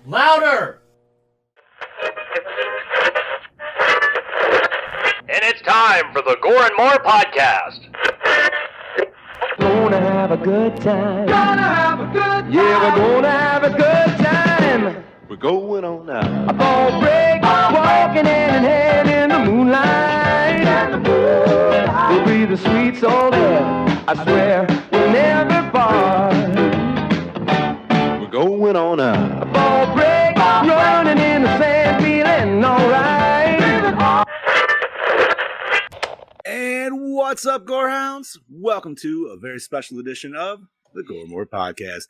Louder! And it's time for the Gore N More podcast. Gonna have a good time. Gonna have a good time! Yeah, we're gonna have a good time. We're going on now. A ball break, walking hand in hand in the moonlight. We'll be the sweet soul there. I swear we'll never part. We're going on now. A ball break, running in the sand, feeling alright. And what's up, Gorehounds? Welcome to a very special edition of the Gore N More podcast.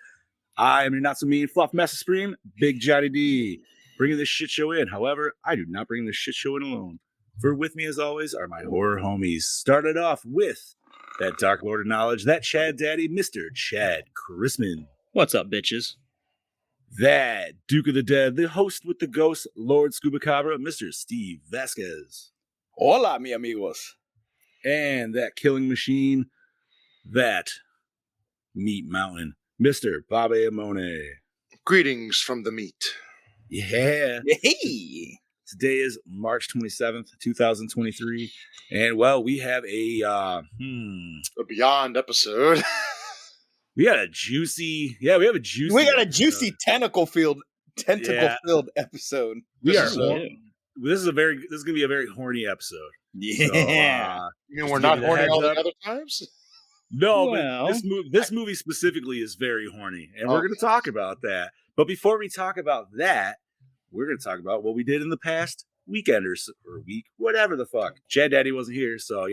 I am your not so mean fluff mess stream, Big Johnny D, bringing this shit show in. However, I do not bring this shit show in alone. For with me, as always, are my horror homies. Started off with that Dark Lord of Knowledge, that Chad Daddy, Mr. Chad Chrisman. What's up, bitches? That Duke of the Dead, the host with the ghost, Lord Scuba Cabra, Mr. Steve Vasquez. Hola, mi amigos. And that killing machine, that meat mountain, Mr. Bobby Amone. Greetings from the meat. Yeah. Hey. Today is March 27th, 2023. And, well, we have a A Beyond episode. we got a juicy tentacle-filled episode. We are This is this is gonna be a very horny episode. Yeah. You mean we're Just not give you the horny heads all the up. other times? No, Well. but this movie specifically is very horny, and we're Oh. going to talk about that. But before we talk about that, we're going to talk about what we did in the past weekend or week, whatever the fuck. Chad Daddy wasn't here, so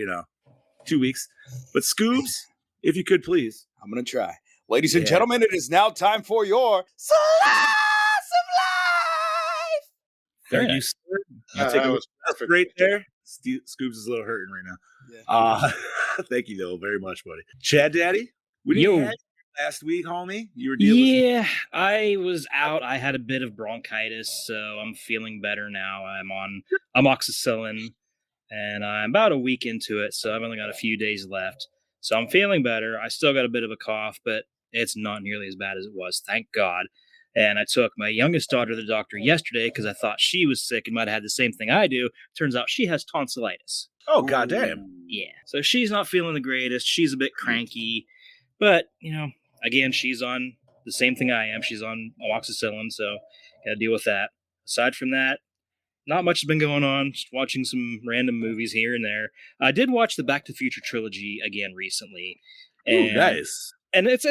2 weeks. But Scoobs, if you could please. I'm going to try. Ladies and Yeah. gentlemen, it is now time for your Slice of Life. Very Thank you, nice. sir. You Yeah, take that a was perfect. right there. Scoobs is a little hurting right now. Yeah. Thank you though very much, buddy. Chad Daddy, we didn't Yo. have you last week, homie. You were dealing with Yeah, I was out. I had a bit of bronchitis, so I'm feeling better now. I'm on amoxicillin, and I'm about a week into it, so I've only got a few days left. So I'm feeling better. I still got a bit of a cough, but it's not nearly as bad as it was, thank God. And I took my youngest daughter to the doctor yesterday because I thought she was sick and might have had the same thing I do. Turns out she has tonsillitis. Oh goddamn. Yeah. So she's not feeling the greatest. She's a bit cranky. But, again, she's on the same thing I am. She's on amoxicillin, so gotta deal with that. Aside from that, not much has been going on. Just watching some random movies here and there. I did watch the Back to the Future trilogy again recently. Ooh, nice. And it's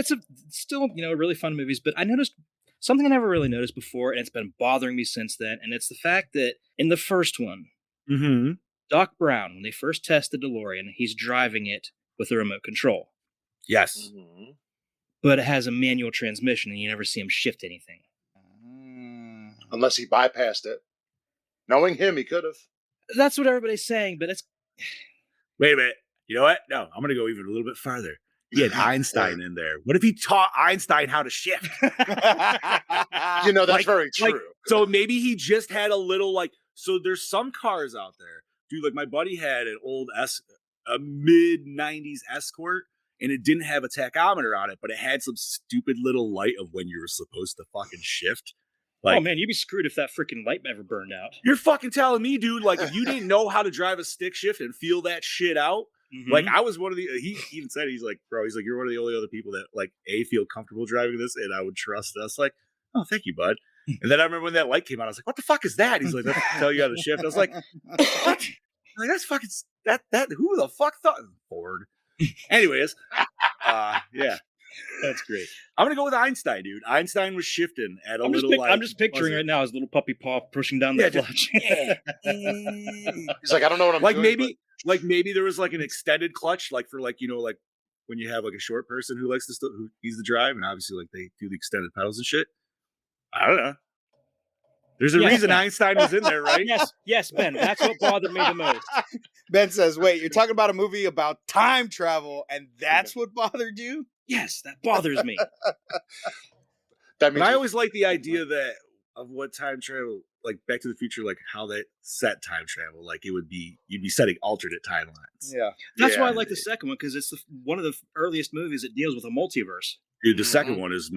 still, really fun movies, but I noticed something I never really noticed before, and it's been bothering me since then, and it's the fact that in the first one, Mm-hmm. Doc Brown, when they first test the DeLorean, he's driving it with a remote control. Yes. Mhm. But it has a manual transmission, and you never see him shift anything. Unless he bypassed it. Knowing him, he could have. That's what everybody's saying, but it's... Wait a minute. You know what? No, I'm gonna go even a little bit farther. He had Einstein in there. What if he taught Einstein how to shift? That's very true. So maybe he just had a little so there's some cars out there. Dude, like my buddy had an old a mid 90s Escort, and it didn't have a tachometer on it, but it had some stupid little light of when you were supposed to fucking shift. oh man, you'd be screwed if that freaking light ever burned out. You're fucking telling me, dude, if you didn't know how to drive a stick shift and feel that shit out, Mhm. I was one of the, he even said, he's like, bro, he's like, you're one of the only other people that feel comfortable driving this, and I would trust us. Like, oh, thank you, bud. And then I remember when that light came out, I was like, what the fuck is that? He's like, that's to tell you how to shift. I was like, what? Like, that's fucking, that, who the fuck thought? Ford. Anyways, yeah. That's great. I'm going to go with Einstein, dude. Einstein was shifting at a I'm just picturing buzzer. right now his little puppy paw pushing down the clutch. He's like, I don't know what I'm doing. Maybe there was an extended clutch, for when you have a short person who likes to who needs to drive, and obviously they do the extended pedals and shit. I don't know. There's a reason Ben. Einstein was in there, right? Yes, Ben. That's what bothered me the most. Ben says, wait, you're talking about a movie about time travel, and that's what bothered you? Yes, that bothers me. That But means I always like the idea of what time travel, Back to the Future, how they set time travel. You'd be setting alternate timelines. Yeah. That's why I Yeah. like the second one, because it's one of the earliest movies that deals with a multiverse. Dude, the second one is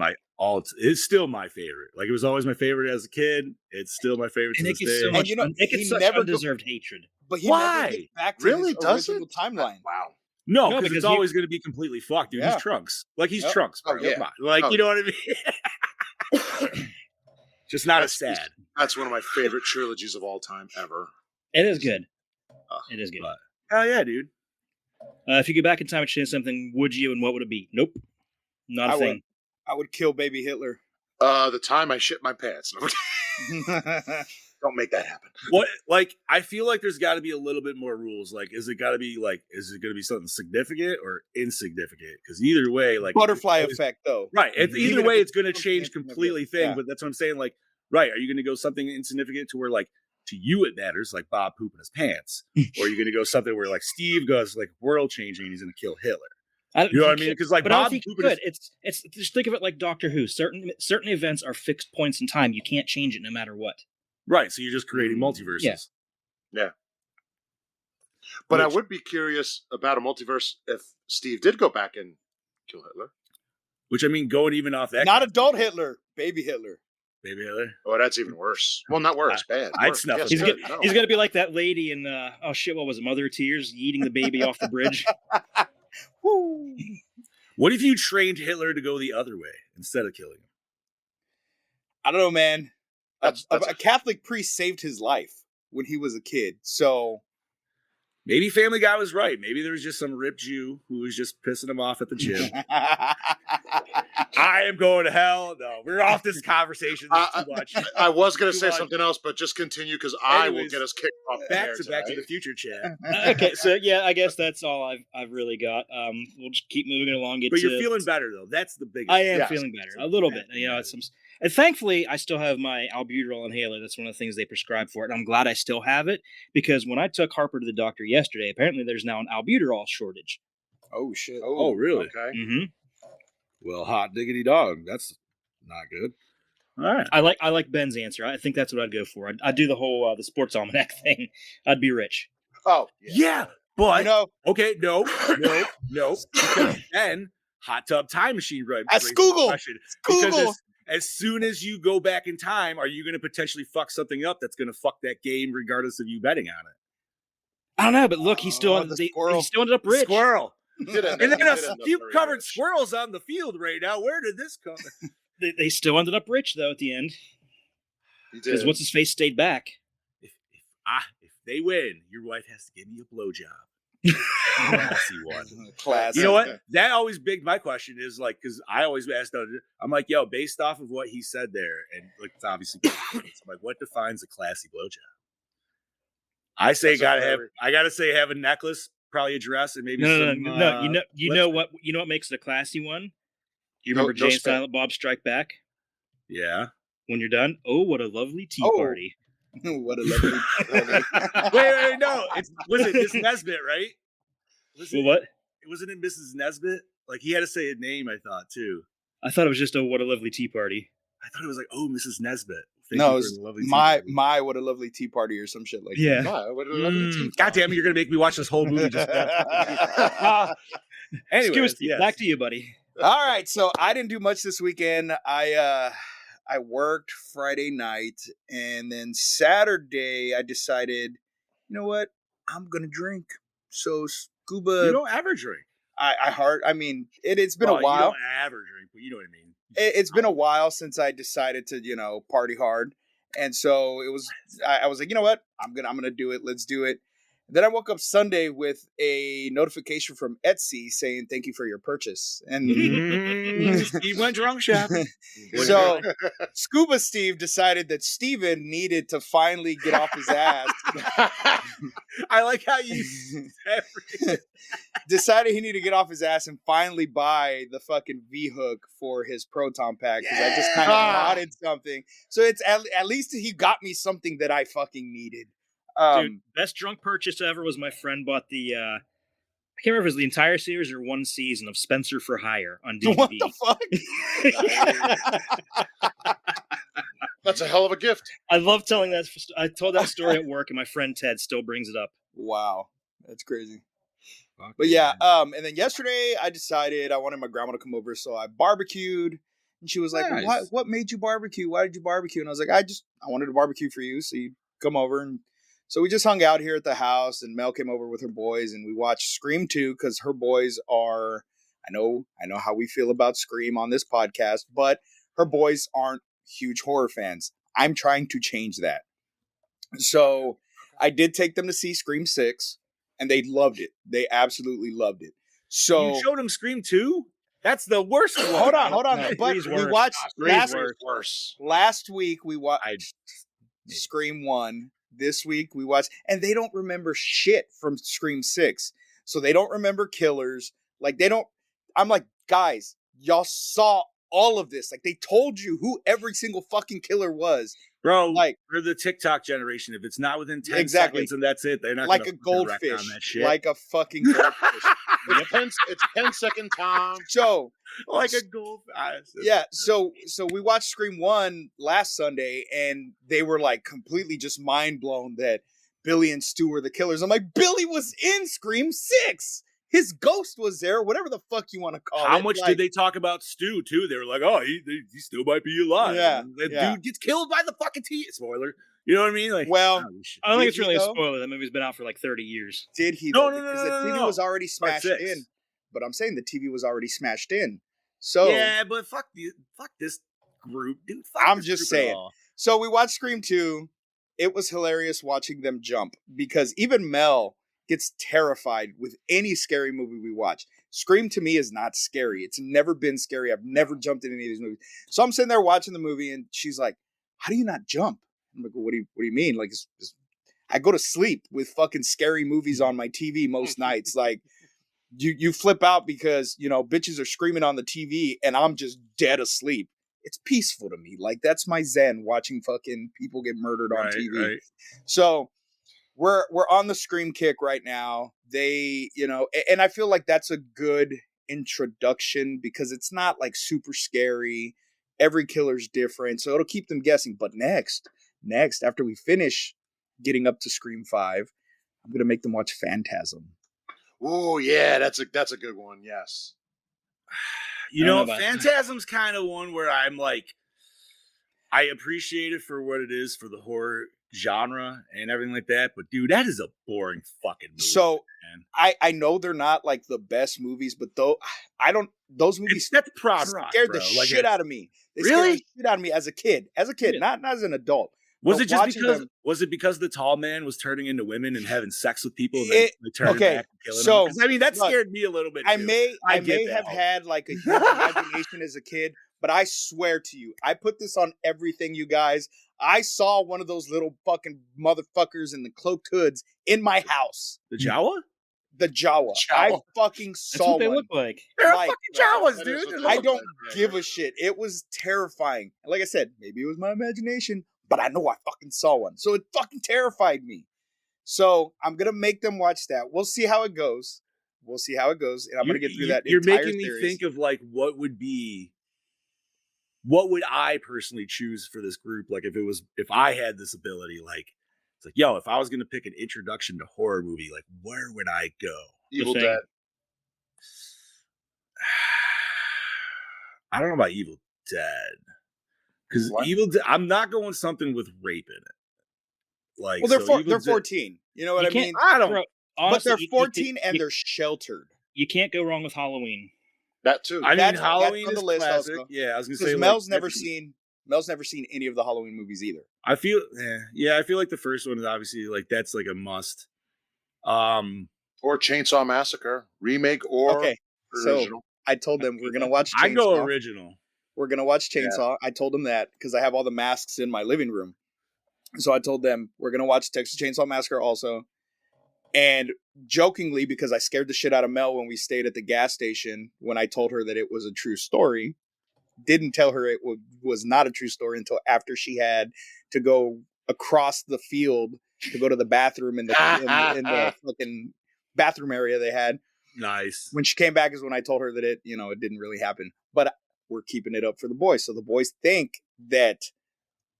it's still my favorite. Like, it was always my favorite as a kid. It's still my favorite to And it this gets day. so much. It he gets such never undeserved hatred. But he Why? never gets back to Really? his Does original it? timeline. Wow. No, No, because because it's always going to be completely fucked, dude. Yeah. He's Trunks. Like, he's Yep. Trunks, Oh, bro. yeah. Come on. Like, Oh. you know what I mean? Just not as sad. That's one of my favorite trilogies of all time ever. It is good. It is good. But- Hell yeah, dude. If you go back in time and change something, would you, and what would it be? Nope. Not a I thing. I would kill baby Hitler. The time I shit my pants. Don't make that happen. What, like, I feel like there's got to be a little bit more rules. Like, is it going to be something significant or insignificant? Because either way, like, Butterfly effect, though. right. Even Either if way, it's it's going to something change insignificant. completely thing. Yeah. But that's what I'm saying. Like, right. Are you going to go something insignificant to where, like, to you it matters, like Bob pooping his pants? Or are you going to go something where, like, Steve goes, like, world changing and he's going to kill Hitler? You know what I mean? Because, like, But I don't Bob think you pooping could. It's just think of it like Doctor Who. Certain events are fixed points in time. You can't change it no matter what. right. So you're just creating multiverses. Yeah. But I would be curious about a multiverse if Steve did go back and kill Hitler. Which, I mean, going even off that. Not kind of adult thing, Hitler, baby Hitler. baby Hitler. Oh, that's even worse. Well, not worse. Bad. I'd Worse. snuff Yes, him. good. No. He's gonna be like that lady in oh shit, what was it, Mother of Tears, eating the baby off the bridge. Woo. What if you trained Hitler to go the other way instead of killing him? I don't know, man. That's A Catholic priest saved his life when he was a kid. So Maybe Family Guy was right. Maybe there was just some ripped Jew who was just pissing him off at the gym. I am going to hell. No, we're off this conversation. This is too much. I was going to Too say much. something else, but just continue because I will Anyways, get us kicked off. Back air to Back to tonight. the Future chat. Okay, so yeah, I guess that's all I've really got. We'll just keep moving along. But you're feeling better though. That's the biggest. I am Yes. feeling better a little bit. You know, and thankfully I still have my albuterol inhaler. That's one of the things they prescribe for it. And I'm glad I still have it because when I took Harper to the doctor yesterday, apparently there's now an albuterol shortage. oh shit. Oh, really? Okay. Mm-hmm. Well, hot diggity dog. That's not good. All right. I like Ben's answer. I think that's what I'd go for. I'd do the whole the sports almanac thing. I'd be rich. Oh, Yeah, but You know, okay, no. Because then hot tub time machine right? That's raises the Google. question. Google. Because as soon as you go back in time, are you going to potentially fuck something up that's going to fuck that game, regardless of you betting on it? I don't know, but look, he still the squirrel. he still ended up rich. Squirrel. Did end And up- then a did end up few very covered rich. squirrels on the field right now. Where did this come? They still ended up rich though at the end He because did. what's his face stayed back. If they win, your wife has to give me a blowjob. Classy one. Classic. You know what? That always begged my question is like, because I always asked, I'm like, yo, based off of what he said there, and like, it's obviously, I'm like, what defines a classy blowjob? I say I gotta say have a necklace, probably a dress, and maybe No. You know lipstick. what makes it a classy one? You No- remember no Jay and spit. Silent Bob Strike Back? Yeah. When you're done, oh, what a lovely tea Oh. party. What a lovely. wait, no. Was it Miss Nesbit, right? Well, what? Wasn't it Mrs. Nesbit? Like he had to say a name, I thought too. I thought it was just a what a lovely tea party. I thought it was like, oh, Mrs. Nesbit. Thank No, you it's for the lovely tea my party. what a lovely tea party or some shit like Yeah. Wow, what a lovely team. God damn it, you're gonna make me watch this whole movie just Anyways, Excuse me. yes. Back to you, buddy. that. All right, so I didn't do much this weekend. I worked Friday night, and then Saturday I decided, you know what, I'm gonna drink. So scuba. You don't ever drink. I mean, it's been Well, a while. You don't ever drink, but you know what I mean. It's been a while since I decided to, party hard. And so it was, I was like, you know what? I'm gonna do it. Let's do it. Then I woke up Sunday with a notification from Etsy saying, thank you for your purchase. And Steve went drunk shopping. so Scuba Steve decided that Steven needed to finally get off his ass. I like how you Decided he needed to get off his ass and finally buy the fucking V-hook for his Proton pack because I just kind of wanted something. So it's at least he got me something that I fucking needed. Dude, best drunk purchase ever was my friend bought the I can't remember if it was the entire series or one season of Spencer for Hire on DVD. What the fuck? That's a hell of a gift. I love telling that. I told that story at work, and my friend Ted still brings it up. Wow, that's crazy. But yeah, and then yesterday I decided I wanted my grandma to come over, so I barbecued. And she was like, Nice. What made you barbecue? Why did you barbecue?" And I was like, I wanted to barbecue for you, so you come over. And so we just hung out here at the house, and Mel came over with her boys, and we watched Scream 2 because her boys are. I know how we feel about Scream on this podcast, but her boys aren't huge horror fans. I'm trying to change that. So I did take them to see Scream 6, and they loved it. They absolutely loved it. So you showed him Scream 2? That's the worst one. hold on. No, But three's we worse. watched Scream's worse. last week. We watched I- Scream 1. This week we watched, and they don't remember shit from Scream 6. So they don't remember killers. Like they don't. I'm like, guys, y'all saw all of this. Like they told you who every single fucking killer was. Bro, Like we're the TikTok generation. If it's not within 10 Exactly. seconds and that's it, they're not like gonna a fucking wreck on goldfish, that shit. like a fucking goldfish. It's 10-second Tom. So like a gold. yeah, so we watched Scream 1 last Sunday, and they were like completely just mind blown that Billy and Stu were the killers. I'm like, Billy was in Scream 6. His ghost was there, whatever the fuck you want to call it. How much Like, did they talk about Stu too? They were like, "Oh, he still might be alive." Yeah, And that yeah. dude gets killed by the fucking T. Spoiler. You know what I mean? Like, Well, oh, shit. I don't think Did it's he, really a though? spoiler. That movie's been out for like 30 years. did he? No, though? no, no, Because no, the no, TV no. was already Part smashed 6. in. But I'm saying the TV was already smashed in. So yeah, but fuck this group, dude. Fuck I'm this just group at saying. all. So we watched Scream 2. It was hilarious watching them jump because even Mel gets terrified with any scary movie we watch. Scream to me is not scary. It's never been scary. I've never jumped in any of these movies. So I'm sitting there watching the movie, and she's like, "How do you not jump?" I'm like, well, what do you mean? Like, I go to sleep with fucking scary movies on my TV most nights. Like, you flip out because, you know, bitches are screaming on the TV and I'm just dead asleep. It's peaceful to me. Like, that's my zen, watching fucking people get murdered on TV. Right. So we're on the Scream kick right now. They, you know, and I feel like that's a good introduction because it's not like super scary. Every killer's different, so it'll keep them guessing. But next, after we finish getting up to Scream 5, I'm gonna make them watch Phantasm. Oh yeah, that's a good one. Yes. You I don't know, know about- Phantasm's kind of one where I'm like, I appreciate it for what it is for the horror genre and everything like that. But dude, that is a boring fucking movie. So man. I know they're not like the best movies, but though those movies That's prog rock, scared bro. the Like, shit out of me. They Really? scared the shit out of me as a kid, Yeah. not as an adult. Was But it just watching because them- was it because the tall man was turning into women and having sex with people and then It- they turned okay, back and killing so, them? 'Cause, I mean, that look, scared me a little bit. I too. may I get that have whole- had like a huge imagination as a kid, but I swear to you, I put this on everything, you guys. I saw one of those little fucking motherfuckers in the cloaked hoods in my house. the Jawa. The Jawa. Jawa. I fucking That's saw what they one. look like. They're Like, fucking Jawas, that is dude. what They're they I like- look don't like, yeah. give a shit. It was terrifying. And like I said, maybe it was my imagination, but I know I fucking saw one. So it fucking terrified me. So I'm gonna make them watch that. We'll see how it goes. And I'm gonna get through that. You're entire making me series. think of like what would I personally choose for this group? Like if I had this ability, like it's like, yo, if I was gonna pick an introduction to horror movie, like where would I go? Evil Thing. Dead. I don't know about Evil Dead. Because What? Evil Dead, I'm not going something with rape in it. Like, Well, they're so they're Evil Dead- 14. You know what You I can't- mean? I don't. Bro, But honestly, they're you- 14 and you- they're sheltered. You can't go wrong with Halloween. That too. I mean, That's Halloween on the is list classic. also. Yeah, I was gonna Because say Mel's like, never seen any of the Halloween movies either. I feel, yeah, I feel like the first one is obviously like that's like a must. Or Chainsaw Massacre remake or Okay, so original. I told them we're gonna watch Chainsaw. I go original. We're gonna watch Chainsaw. I told them that because I have all the masks in my living room. So I told them we're gonna watch Texas Chainsaw Massacre also. And jokingly, because I scared the shit out of Mel when we stayed at the gas station when I told her that it was a true story, didn't tell her it was not a true story until after she had to go across the field to go to the bathroom in the fucking bathroom area they had. Nice. When she came back is when I told her that it didn't really happen. But we're keeping it up for the boys. So the boys think that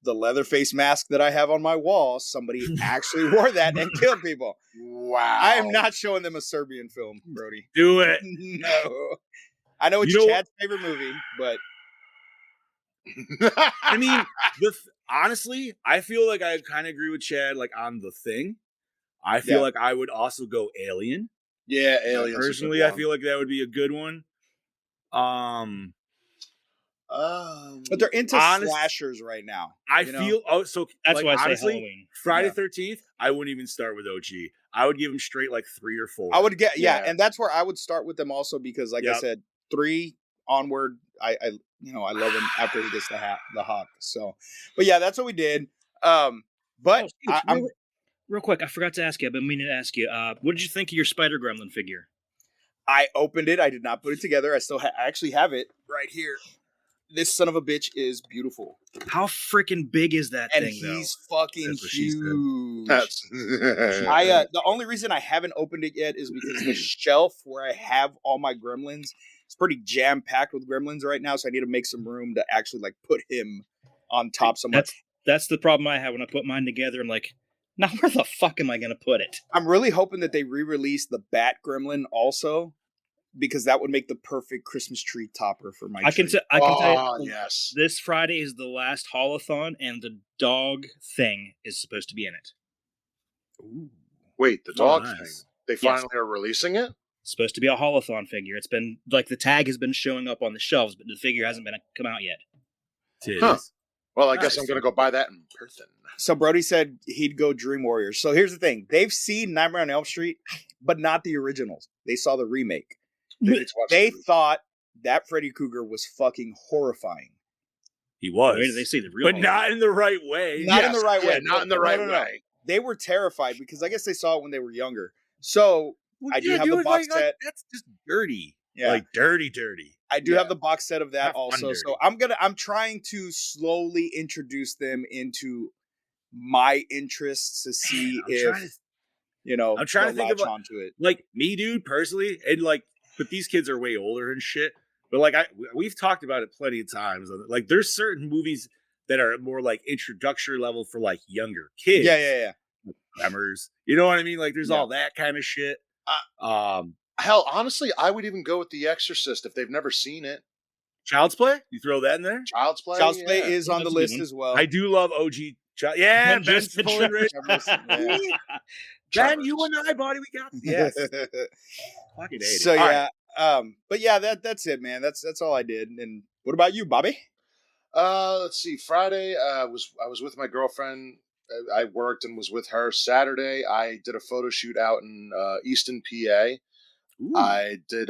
the Leatherface mask that I have on my wall, somebody actually wore that and killed people. Wow. I am not showing them a Serbian film, Brody. Do it. No. I know it's You know Chad's favorite movie, but I mean, honestly, I feel like I kind of agree with Chad, like on The Thing. I feel Yeah. like I would also go Alien. yeah, Aliens. Personally, I feel like that would be a good one. but they're into slashers right now. I you know? feel so. That's like, why I say honestly, Halloween. Friday Yeah. 13th. I wouldn't even start with OG. I would give them straight like 3 or 4. I would get Yeah. and that's where I would start with them also because, like I Yep. said, 3 onward. I love him after he gets the hawk. So, but yeah, that's what we did. But Oh, Steve, I'm real quick, I forgot to ask you. I've been meaning to ask you. What did you think of your Spider Gremlin figure? I opened it. I did not put it together. I still I actually have it right here. This son of a bitch is beautiful, How freaking big is that and thing, though? he's fucking That's what she said. huge. That's The only reason I haven't opened it yet is because the shelf where I have all my gremlins is pretty jam packed with gremlins right now. So I need to make some room to actually like put him on top somewhere. That's the problem I have when I put mine together. I'm like, now where the fuck am I gonna put it? I'm really hoping that they re-release the Bat Gremlin also, because that would make the perfect Christmas tree topper for my I can tree. tell you, yes. this Friday is the last haulathon, and the dog thing is supposed to be in it. Wait, the dog nice. thing. They finally are releasing it? It's supposed to be a haulathon figure. It's been like the tag has been showing up on the shelves, but the figure hasn't been come out yet. Huh. Well, I guess Nice. I'm going to go buy that in person. So Brody said he'd go Dream Warriors. So here's the thing. They've seen Nightmare on Elm Street, but not the originals. They saw the remake. They thought that Freddy Krueger was fucking horrifying. He was. Where do they see the real? But not in the right way. Not in the right way. Not in the right No. way. They were terrified because I guess they saw it when they were younger. So I do have the box set. That's just dirty. Yeah. Like dirty. I do have the box set of that Not fun also. So I'm trying to slowly introduce them into my interests to see I'm trying to think of onto it. like me, dude, personally, and like, but these kids are way older and shit. But like, we've talked about it plenty of times. Like, there's certain movies that are more like introductory level for like younger kids. Yeah. Tremors. You know what I mean? Like, there's Yeah. all that kind of shit. Hell, honestly, I would even go with The Exorcist if they've never seen it. Child's Play. You throw that in there. Child's Play. Child's Play yeah. is on the That's a good list one. as well. I do love OG. Yeah, Ben Ben's just- pulling right. Yeah. Ben, you and I, buddy, we got yes. Fucking A, So dude. All yeah, right. but yeah, that's it, man. That's all I did. And what about you, Bobby? Let's see. Friday, I was with my girlfriend. I worked and was with her. Saturday, I did a photo shoot out in Easton, PA. I did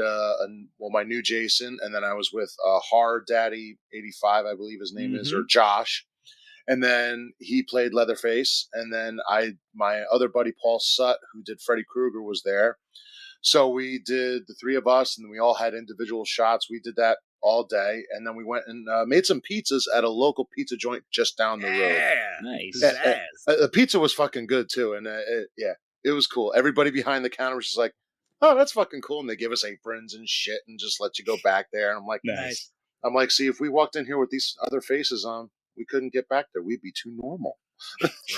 my new Jason, and then I was with Horror Daddy 85, I believe his name is, or Josh. And then he played Leatherface, and then my other buddy Paul Sutt, who did Freddy Krueger, was there. So we did the 3 of us, and then we all had individual shots. We did that all day, and then we went and made some pizzas at a local pizza joint just down the road. Yeah. Nice. The pizza was fucking good too, and it was cool. Everybody behind the counter was just like, "Oh, that's fucking cool," and they give us aprons and shit, and just let you go back there. And I'm like, Nice. I'm like, see, if we walked in here with these other faces on, we couldn't get back there. We'd be too normal,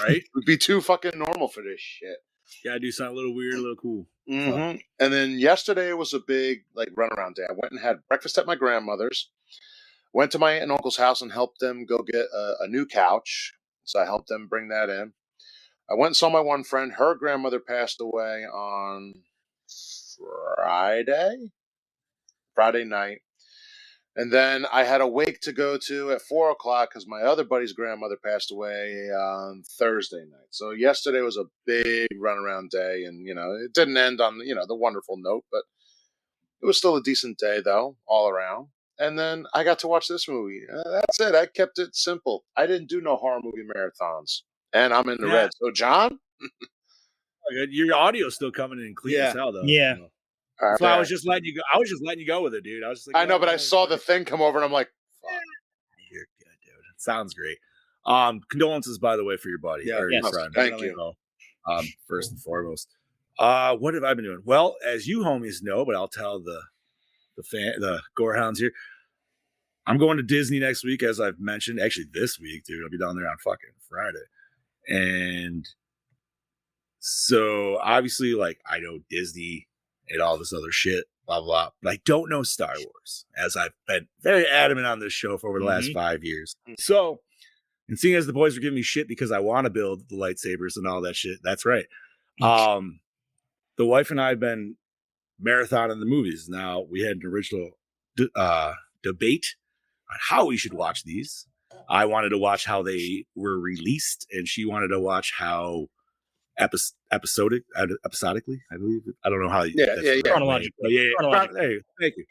Right? We'd be too fucking normal for this shit. Gotta do something a little weird, a little cool. Mm-hmm. And then yesterday was a big like runaround day. I went and had breakfast at my grandmother's. Went to my aunt and uncle's house and helped them go get a new couch. So I helped them bring that in. I went and saw my one friend. Her grandmother passed away on Friday night. And then I had a wake to go to at 4:00 because my other buddy's grandmother passed away on Thursday night. So yesterday was a big runaround day, and it didn't end on the wonderful note, but it was still a decent day though, all around. And then I got to watch this movie. That's it. I kept it simple. I didn't do no horror movie marathons, and I'm in the red. So John, your audio's still coming in clean as hell, though. Yeah. So I was just letting you go. I was just letting you go with it, dude. I was just like, I know, but I saw the thing come over, and I'm like, fuck. You're good, dude. Sounds great. Condolences, by the way, for your buddy. Yeah, or yes. your friend. Thank you. First and foremost. What have I been doing? Well, as you homies know, but I'll tell the Gorehounds here. I'm going to Disney next week, as I've mentioned. Actually, this week, dude. I'll be down there on fucking Friday. And so, obviously, like, I know Disney and all this other shit, blah, blah, but I don't know Star Wars, as I've been very adamant on this show for over the last 5 years. So, and seeing as the boys are giving me shit because I want to build the lightsabers and all that shit, that's right. The wife and I have been marathoning the movies. Now, we had an original debate on how we should watch these. I wanted to watch how they were released, and she wanted to watch how episodically, I believe. I don't know how. Chronologically. Hey, thank you.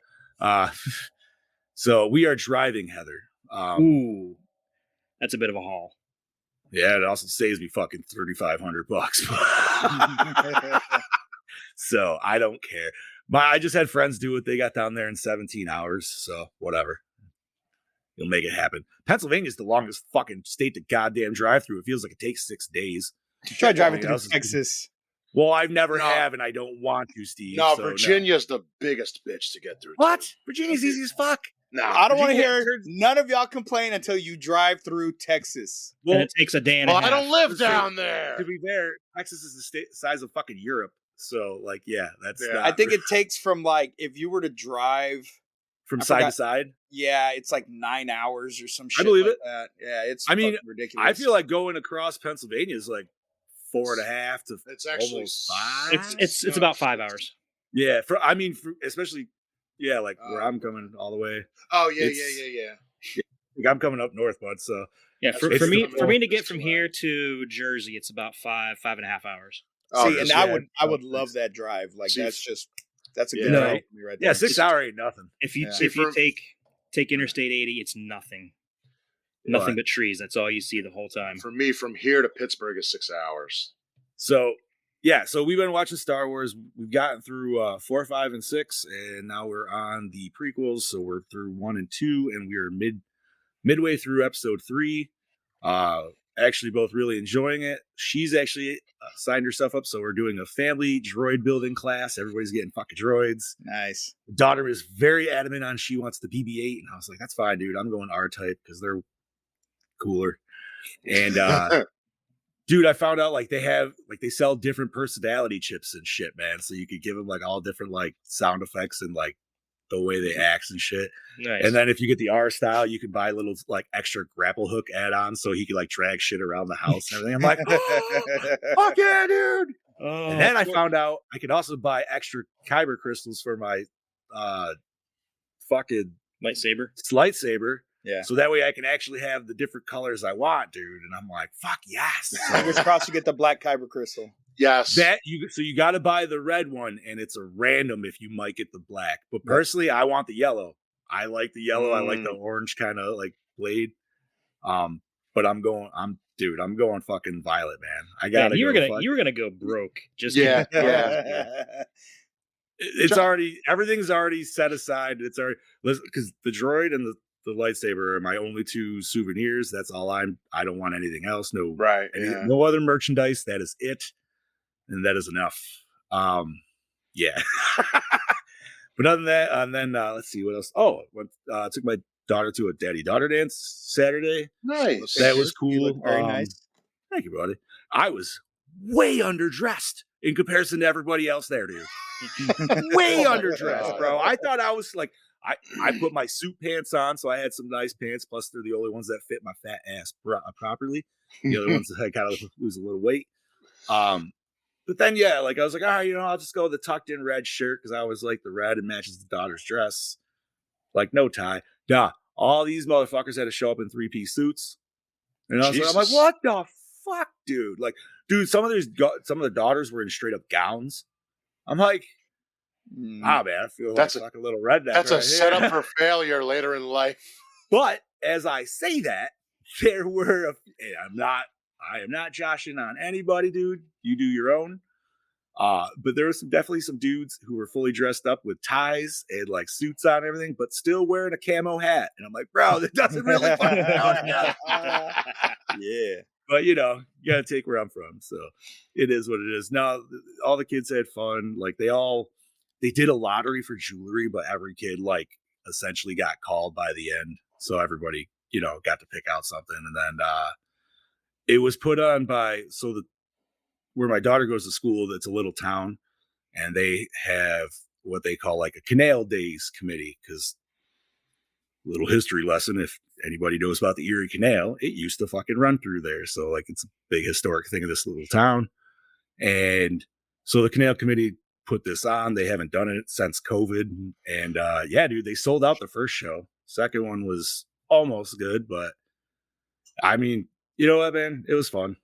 So we are driving, Heather. Ooh, that's a bit of a haul. Yeah, it also saves me fucking $3,500. So I don't care. I just had friends do it. They got down there in 17 hours. So whatever. You'll make it happen. Pennsylvania's the longest fucking state to goddamn drive through. It feels like it takes 6 days. Try driving through Texas. Well, I've never have, and I don't want to, Steve. No, Virginia's the biggest bitch to get through. What? Virginia's easy as fuck. No, I don't want to hear none of y'all complain until you drive through Texas. Well, and it takes a day and a half. I don't live down there. To be fair, Texas is the size of fucking Europe. So, like, yeah, that's. Yeah. I think it takes from, like, if you were to drive from side to side. Yeah, it's like 9 hours or some shit. I believe like it. That. Yeah, it's. Ridiculous. I feel like going across Pennsylvania is like 4.5 to it's actually almost 5. It's about 5 hours. Yeah, especially, yeah, like where I'm coming all the way. Oh yeah. Like I'm coming up north, bud. So yeah, for me to get from here to Jersey, it's about 5.5 hours. See, and I would love that drive. Like that's a good drive for me right there. Yeah, 6 hours ain't nothing. If you take Interstate 80, it's nothing. Nothing but trees. That's all you see the whole time. For me, from here to Pittsburgh is 6 hours. So yeah, so we've been watching Star Wars. We've gotten through 4, 5, and 6, and now we're on the prequels. So we're through 1 and 2, and we're midway through episode 3. Actually, both really enjoying it. She's actually signed herself up, so we're doing a family droid building class. Everybody's getting fucking droids. Nice. Daughter is very adamant on she wants the BB-8, and I was like, "That's fine, dude. I'm going R-Type because they're cooler." And dude, I found out like they sell different personality chips and shit, man. So you could give them like all different like sound effects and like the way they act and shit. Nice. And then if you get the R style, you can buy little like extra grapple hook add-ons so he can like drag shit around the house and everything. I'm like, fuck yeah, dude. And then I found out I could also buy extra kyber crystals for my fucking lightsaber. Yeah. So that way I can actually have the different colors I want, dude. And I'm like, fuck yes. Fingers crossed you get the black kyber crystal. Yes. So you got to buy the red one, and it's a random if you might get the black. But personally, I want the yellow. I like the yellow. I like the orange kind of like blade. But I'm going fucking violet, man. I got to. You were gonna go broke. Just yeah. Everything's already set aside. It's already because the droid and the lightsaber are my only 2 souvenirs. That's all I don't want anything else. No, right. No other merchandise. That is it. And that is enough. Yeah. But other than that, and then let's see what else. Oh, I took my daughter to a daddy-daughter dance Saturday. Nice. That was cool. Very nice. Thank you, buddy. I was way underdressed in comparison to everybody else there, dude. Way underdressed, bro. I thought I was like, I put my suit pants on, so I had some nice pants. Plus, they're the only ones that fit my fat ass properly. The other ones that I kind of lose a little weight. But then, yeah, like I was like, all right, I'll just go with the tucked in red shirt because I always like the red and matches the daughter's dress. Like no tie. Nah, all these motherfuckers had to show up in 3-piece suits. And I'm like, what the fuck, dude? Like, dude, some of the daughters were in straight up gowns. I'm like, man, I feel like a little redneck. That's a setup for failure later in life. But as I say that, there were I am not joshing on anybody, dude. You do your own. But there was definitely some dudes who were fully dressed up with ties and like suits on and everything, but still wearing a camo hat. And I'm like, bro, that doesn't really fucking count. Yeah. But you gotta take where I'm from. So it is what it is. Now, all the kids had fun. Like they did a lottery for jewelry, but every kid like essentially got called by the end. So everybody, got to pick out something. And then it was put on by, where my daughter goes to school, that's a little town, and they have what they call like a Canal Days committee, because little history lesson, if anybody knows about the Erie Canal, it used to fucking run through there. So like it's a big historic thing of this little town. And so the Canal Committee put this on. They haven't done it since COVID. And yeah, dude, they sold out the first show. Second one was almost good, but I mean, you know what, man? It was fun.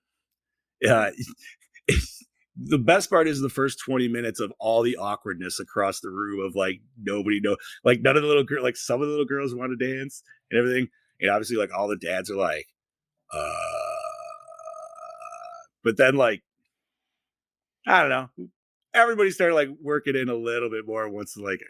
The best part is the first 20 minutes of all the awkwardness across the room of like nobody know, like none of the little girls, like some of the little girls want to dance and everything. And obviously like all the dads are like, but then like, I don't know. Everybody started like working in a little bit more once like,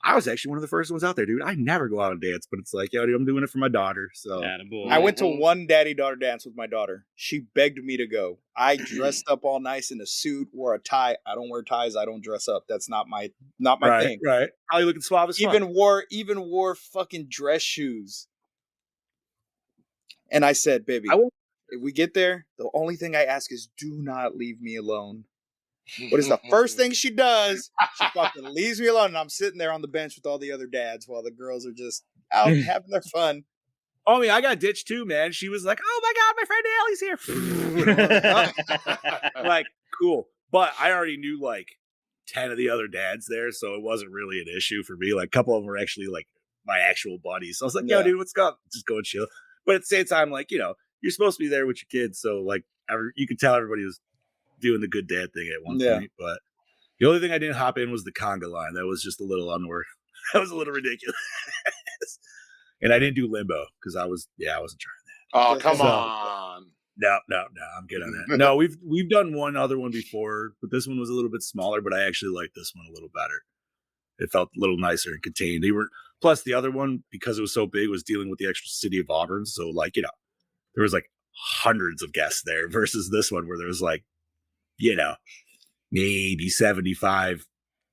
I was actually one of the first ones out there, dude. I never go out and dance, but it's like, yo, dude, I'm doing it for my daughter. So Attaboy. I went to one daddy-daughter dance with my daughter. She begged me to go. I dressed up all nice in a suit, wore a tie. I don't wear ties. I don't dress up. That's not my thing. Right. Probably looking suave as fuck. Even wore fucking dress shoes. And I said, baby, if we get there, the only thing I ask is do not leave me alone. What is the first thing she does? She fucking leaves me alone, and I'm sitting there on the bench with all the other dads while the girls are just out having their fun. Oh, I got ditched too, man. She was like, "Oh my god, my friend Allie's here." Like, cool. But I already knew like 10 of the other dads there, so it wasn't really an issue for me. Like, a couple of them were actually like my actual buddies. So I was like, "Yo, dude, what's up?" Just go and chill. But at the same time, like, you're supposed to be there with your kids, so like, you could tell everybody was doing the good dad thing at one point. But the only thing I didn't hop in was the conga line. That was just a little unworth. That was a little ridiculous. And I didn't do limbo because I wasn't trying that. Oh, come on. No, I'm good on that. No, we've done one other one before, but this one was a little bit smaller, but I actually liked this one a little better. It felt a little nicer and contained. Plus the other one, because it was so big, was dealing with the actual city of Auburn. So like, there was like hundreds of guests there versus this one where there was like, maybe 75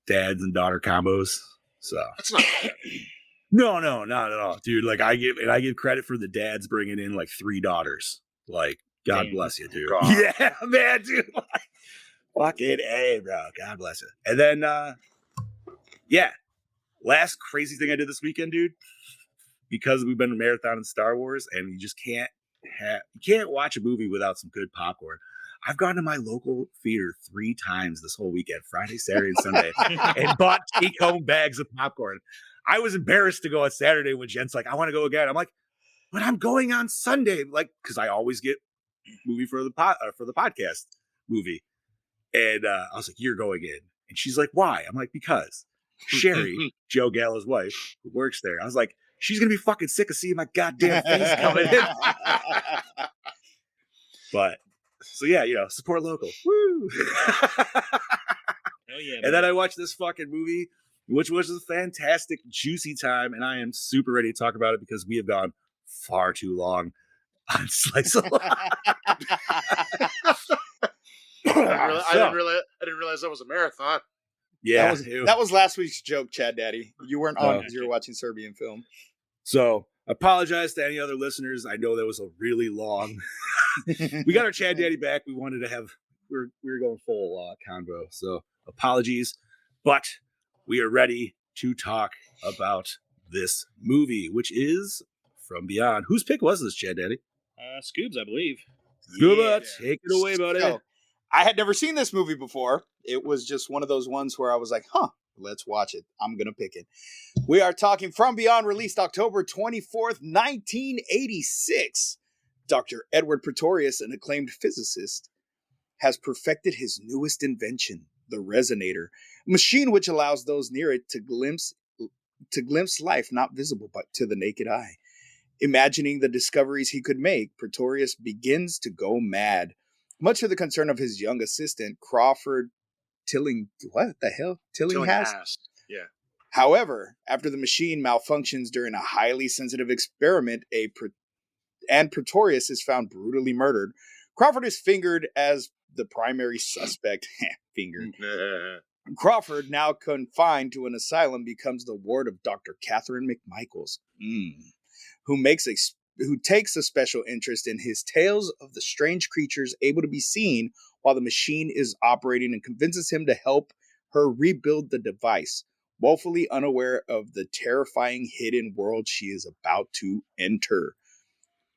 dads and daughter combos. So That's not bad. No, not at all, dude. Like I give credit for the dads bringing in like 3 daughters. Like, God bless you, dude. God. Yeah, man, dude. Like, fucking A, bro. God bless you. And then, last crazy thing I did this weekend, dude, because we've been marathoning Star Wars, and you just can't watch a movie without some good popcorn. I've gone to my local theater 3 times this whole weekend, Friday, Saturday, and Sunday, and bought take-home bags of popcorn. I was embarrassed to go on Saturday when Jen's like, I want to go again. I'm like, but I'm going on Sunday, like, because I always get movie for the podcast movie. And I was like, you're going in. And she's like, why? I'm like, because Sherry, Joe Gallo's wife, who works there, I was like, she's going to be fucking sick of seeing my goddamn face coming in. But, so yeah, support local. Woo! Oh, yeah, and then I watched this fucking movie, which was a fantastic, juicy time, and I am super ready to talk about it because we have gone far too long on Slice of Life. I didn't realize that was a marathon. Yeah, that was last week's joke, Chad Daddy. You weren't on because you were watching Serbian film. So apologize to any other listeners. I know that was a really long. We got our Chad Daddy back. We wanted to have we were going full convo. So apologies, but we are ready to talk about this movie, which is From Beyond. Whose pick was this, Chad Daddy? Scoobs, I believe. Scuba, take it away, buddy. So, I had never seen this movie before. It was just one of those ones where I was like, let's watch it. I'm going to pick it. We are talking From Beyond, released October 24th, 1986. Dr. Edward Pretorius, an acclaimed physicist, has perfected his newest invention, the resonator, a machine which allows those near it to glimpse life not visible but to the naked eye. Imagining the discoveries he could make, Pretorius begins to go mad, much to the concern of his young assistant, Crawford Tillinghast? Yeah. However, after the machine malfunctions during a highly sensitive experiment, and Pretorius is found brutally murdered, Crawford is fingered as the primary suspect. Fingered. Crawford, now confined to an asylum, becomes the ward of Dr. Catherine McMichaels. who takes a special interest in his tales of the strange creatures able to be seen while the machine is operating, and convinces him to help her rebuild the device, woefully unaware of the terrifying hidden world she is about to enter.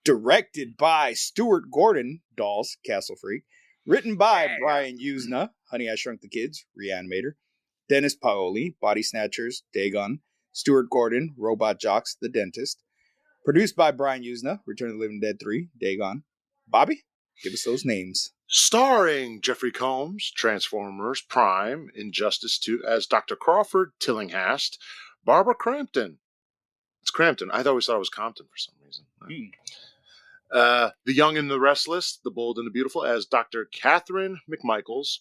Directed by Stuart Gordon, Dolls, Castle Freak. Written by Brian Usna, Honey, I Shrunk the Kids, Reanimator. Dennis Paoli, Body Snatchers, Dagon. Stuart Gordon, Robot Jocks, The Dentist. Produced by Brian Usna, Return of the Living Dead 3, Dagon. Bobby, give us those names. Starring Jeffrey Combs, Transformers Prime, Injustice 2 as Dr. Crawford Tillinghast, Barbara Crampton. It's Crampton. I always thought it was Compton for some reason. The Young and the Restless, The Bold and the Beautiful as Dr. Catherine McMichaels,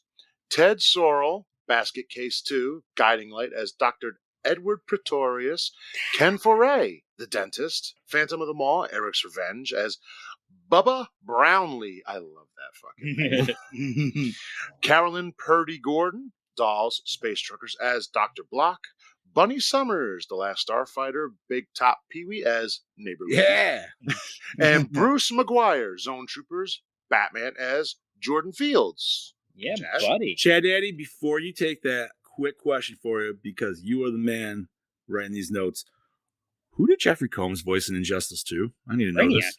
Ted Sorrell, Basket Case 2, Guiding Light as Dr. Edward Pretorius, Ken Foray, the dentist, Phantom of the Mall, Eric's Revenge as Bubba Brownlee. I love that fucking name. Carolyn Purdy Gordon, Dolls, Space Truckers as Dr. Block, Bunny Summers, The Last Starfighter, Big Top Pee-wee as Neighbor Lady. Yeah. And Bruce McGuire, Zone Troopers, Batman as Jordan Fields. Yeah, Jazz? buddy. Chad Daddy, before you take that, quick question for you, because you are the man writing these notes. Who did Jeffrey Combs voice in Injustice 2? I need to know Brainiac. this.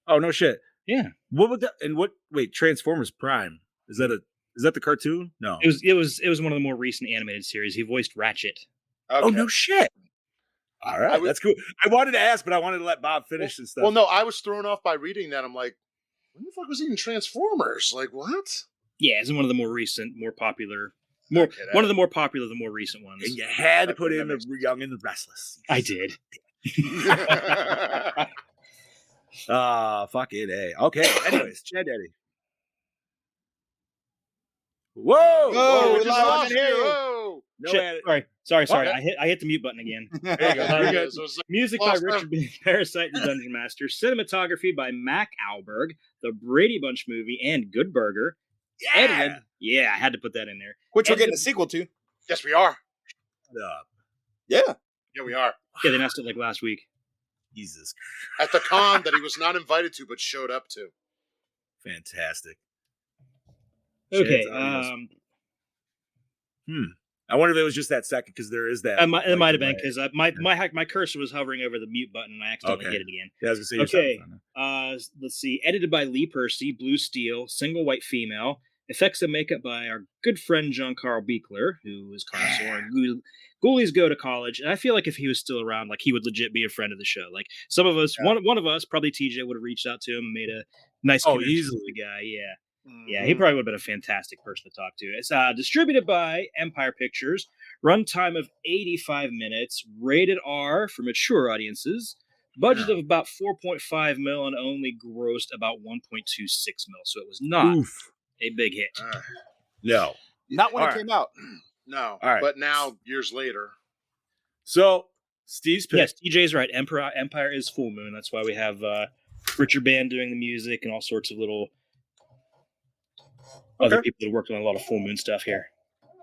Oh, no shit. Yeah. What would that, and what, wait, Transformers Prime. Is that the cartoon? No. It was one of the more recent animated series. He voiced Ratchet. Okay. Oh, no shit. All right, would- that's cool. I wanted to ask, but I wanted to let Bob finish and stuff. Well, no, I was thrown off by reading that. I'm like, when the fuck was he in Transformers? Like, what? Yeah, it's one of the more recent, more popular, Okay, one of the more popular, the more recent ones. And you had to That- put that in the makes sense. Young and the Restless. I did. Fucking A. Okay, anyways, Chad Daddy. Whoa! Whoa, we we just lost lost it. you. Whoa. No Shit, edit. sorry. Okay. I hit the mute button again. There you go. There you go. So it's like, Music by Lost Richard B. Parasite the Dungeon Master. Cinematography by Mac Alberg. The Brady Bunch movie and Good Burger. Yeah. Edited. Yeah, I had to put that in there. Which we're And getting the- a sequel to. yes, we are. Yeah. Yeah, we are. Yeah, they announced it like last week. Jesus. At the con that he was not invited to, but showed up to. Fantastic. Okay. Chad's I wonder if it was just that second, because there is that. It might have been delay. because my cursor was hovering over the mute button and I accidentally Okay. hit it again. Yeah, I was gonna say. Okay. Let's see. Edited by Lee Percy, Blue Steel, single white female. Effects and makeup by our good friend John Carl Beekler, who is connoisseur and Ghoulies Go to College. And I feel like if he was still around, like he would legit be a friend of the show. Like some of us, one of us, probably TJ, would have reached out to him and made a nice connection easily. with the guy. Yeah. Mm-hmm. Yeah, he probably would have been a fantastic person to talk to. It's distributed by Empire Pictures. Runtime of 85 minutes. Rated R for mature audiences. Budget of about 4.5 mil and only grossed about 1.26 mil. So it was not Oof. a big hit. No. Not when All it right. came out. No. All right. But now, years later. So Steve's pick. Yes, TJ's right. Empire is full moon. That's why we have Richard Band doing the music and all sorts of little other Okay. people that worked on a lot of full moon stuff here.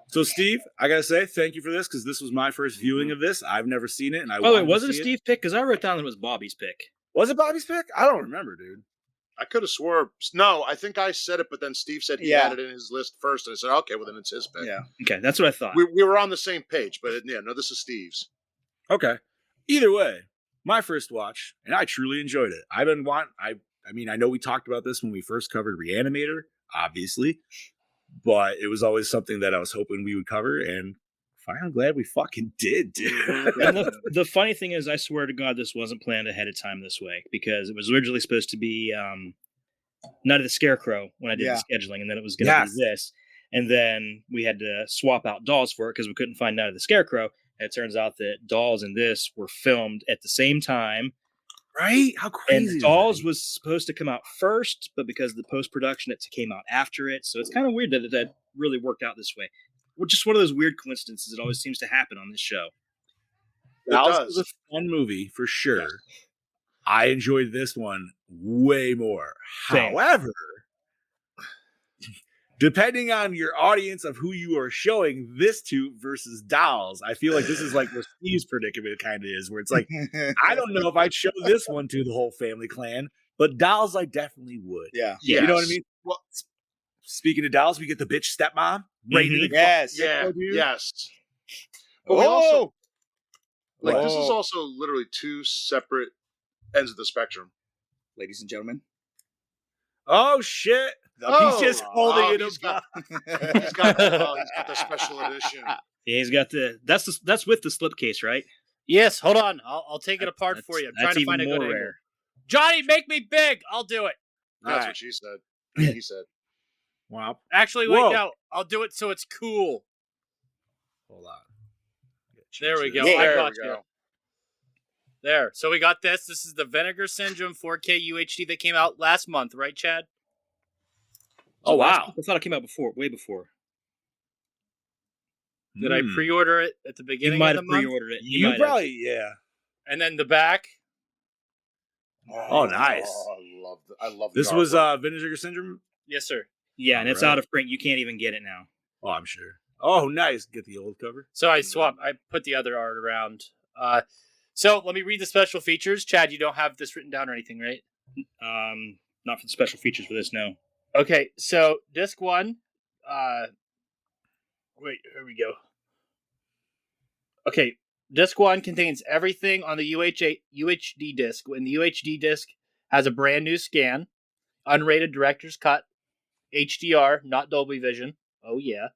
So Steve, I gotta say thank you for this, because this was my first viewing of this. I've never seen it, and I. Oh, wanted it to wasn't a see Steve pick because I wrote down that it was Bobby's pick. Was it Bobby's pick? I don't remember, dude. I could have swore. No, I think I said it, but then Steve said he Yeah. had it in his list first. And I said, okay, well, then it's his pick. Yeah. Okay, that's what I thought. We were on the same page, but yeah, no, this is Steve's. Okay. Either way, my first watch, and I truly enjoyed it. I mean, I know we talked about this when we first covered Reanimator, obviously, but it was always something that I was hoping we would cover, and finally glad we fucking did, dude. And the funny thing is, I swear to God, this wasn't planned ahead of time this way, because it was originally supposed to be Night of the Scarecrow when I did Yeah. the scheduling, and then it was going to Yes. be this. And then we had to swap out Dolls for it because we couldn't find Night of the Scarecrow. And it turns out that Dolls and this were filmed at the same time. Right? How crazy And is Dolls that? was supposed to come out first, but because of the post-production, it came out after it. So it's kind of weird that that really worked out this way. Well, just one of those weird coincidences that always seems to happen on this show. Dolls does. was a fun movie for sure. I enjoyed this one way more. Same. However, depending on your audience of who you are showing this to versus Dolls, I feel like this is like where Steve's predicament kind of is, where it's like, I don't know if I'd show this one to the whole family clan, but Dolls I definitely would. Yeah. You know what I mean? Well, Speaking of Dolls, we get the bitch stepmom. Right in the Yes. yeah, dude. yes. But we also, Whoa. this is also literally two separate ends of the spectrum. Ladies and gentlemen. Oh shit! He's just holding it he's up. he's got the special edition. Yeah, he's got that's with the slipcase, right? Yes, hold on. I'll take it apart That's- for you. I'm that's trying to find a even good more angle. rare. Johnny, make me big. I'll do it. That's Alright. what she said. He said. Wow. Actually, wait, Whoa. no. I'll do it so it's cool. Hold on. There we go. Yeah, I there got we you. go. There. So we got this. This is the Vinegar Syndrome 4K UHD that came out last month, right, Chad? Oh wow. I thought it came out before, way before. Did I pre-order it at the You beginning might of the have month? pre-ordered it. You might have. probably yeah. And then the back. Oh, nice. I love This the was artwork. Vinegar Syndrome. Yes, sir. Yeah, and it's Alright. out of print. You can't even get it now. Oh, I'm sure. Oh, nice. Get the old cover. So I swapped. I put the other art around. So let me read the special features. Chad, you don't have this written down or anything, right? Not for the special features for this, no. Okay, so disc one. Wait, here we go. Okay, disc one contains everything on the UHD disc. And the UHD disc has a brand new scan, unrated director's cut, HDR, not Dolby Vision. Oh yeah.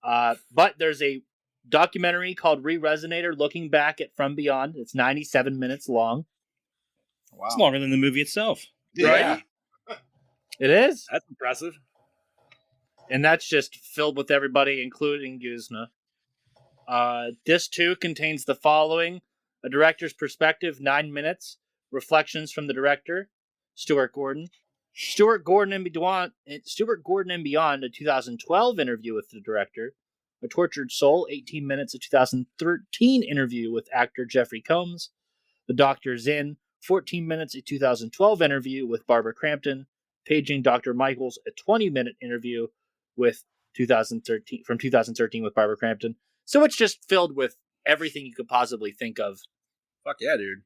But there's a documentary called Re-Resonator, looking back at From Beyond. It's 97 minutes long. Wow. It's longer than the movie itself. Yeah. It is. That's impressive. And that's just filled with everybody, including Guzna. Disc 2 contains the following: a director's perspective, 9 minutes, reflections from the director, Stuart Gordon. Stuart Gordon and Beyond, a 2012 interview with the director. A Tortured Soul, 18 minutes, a 2013 interview with actor Jeffrey Combs. The Doctor's In, 14 minutes, a 2012 interview with Barbara Crampton. Paging Dr. Michaels, a 20-minute interview with 2013 with Barbara Crampton. So it's just filled with everything you could possibly think of. Fuck yeah, dude.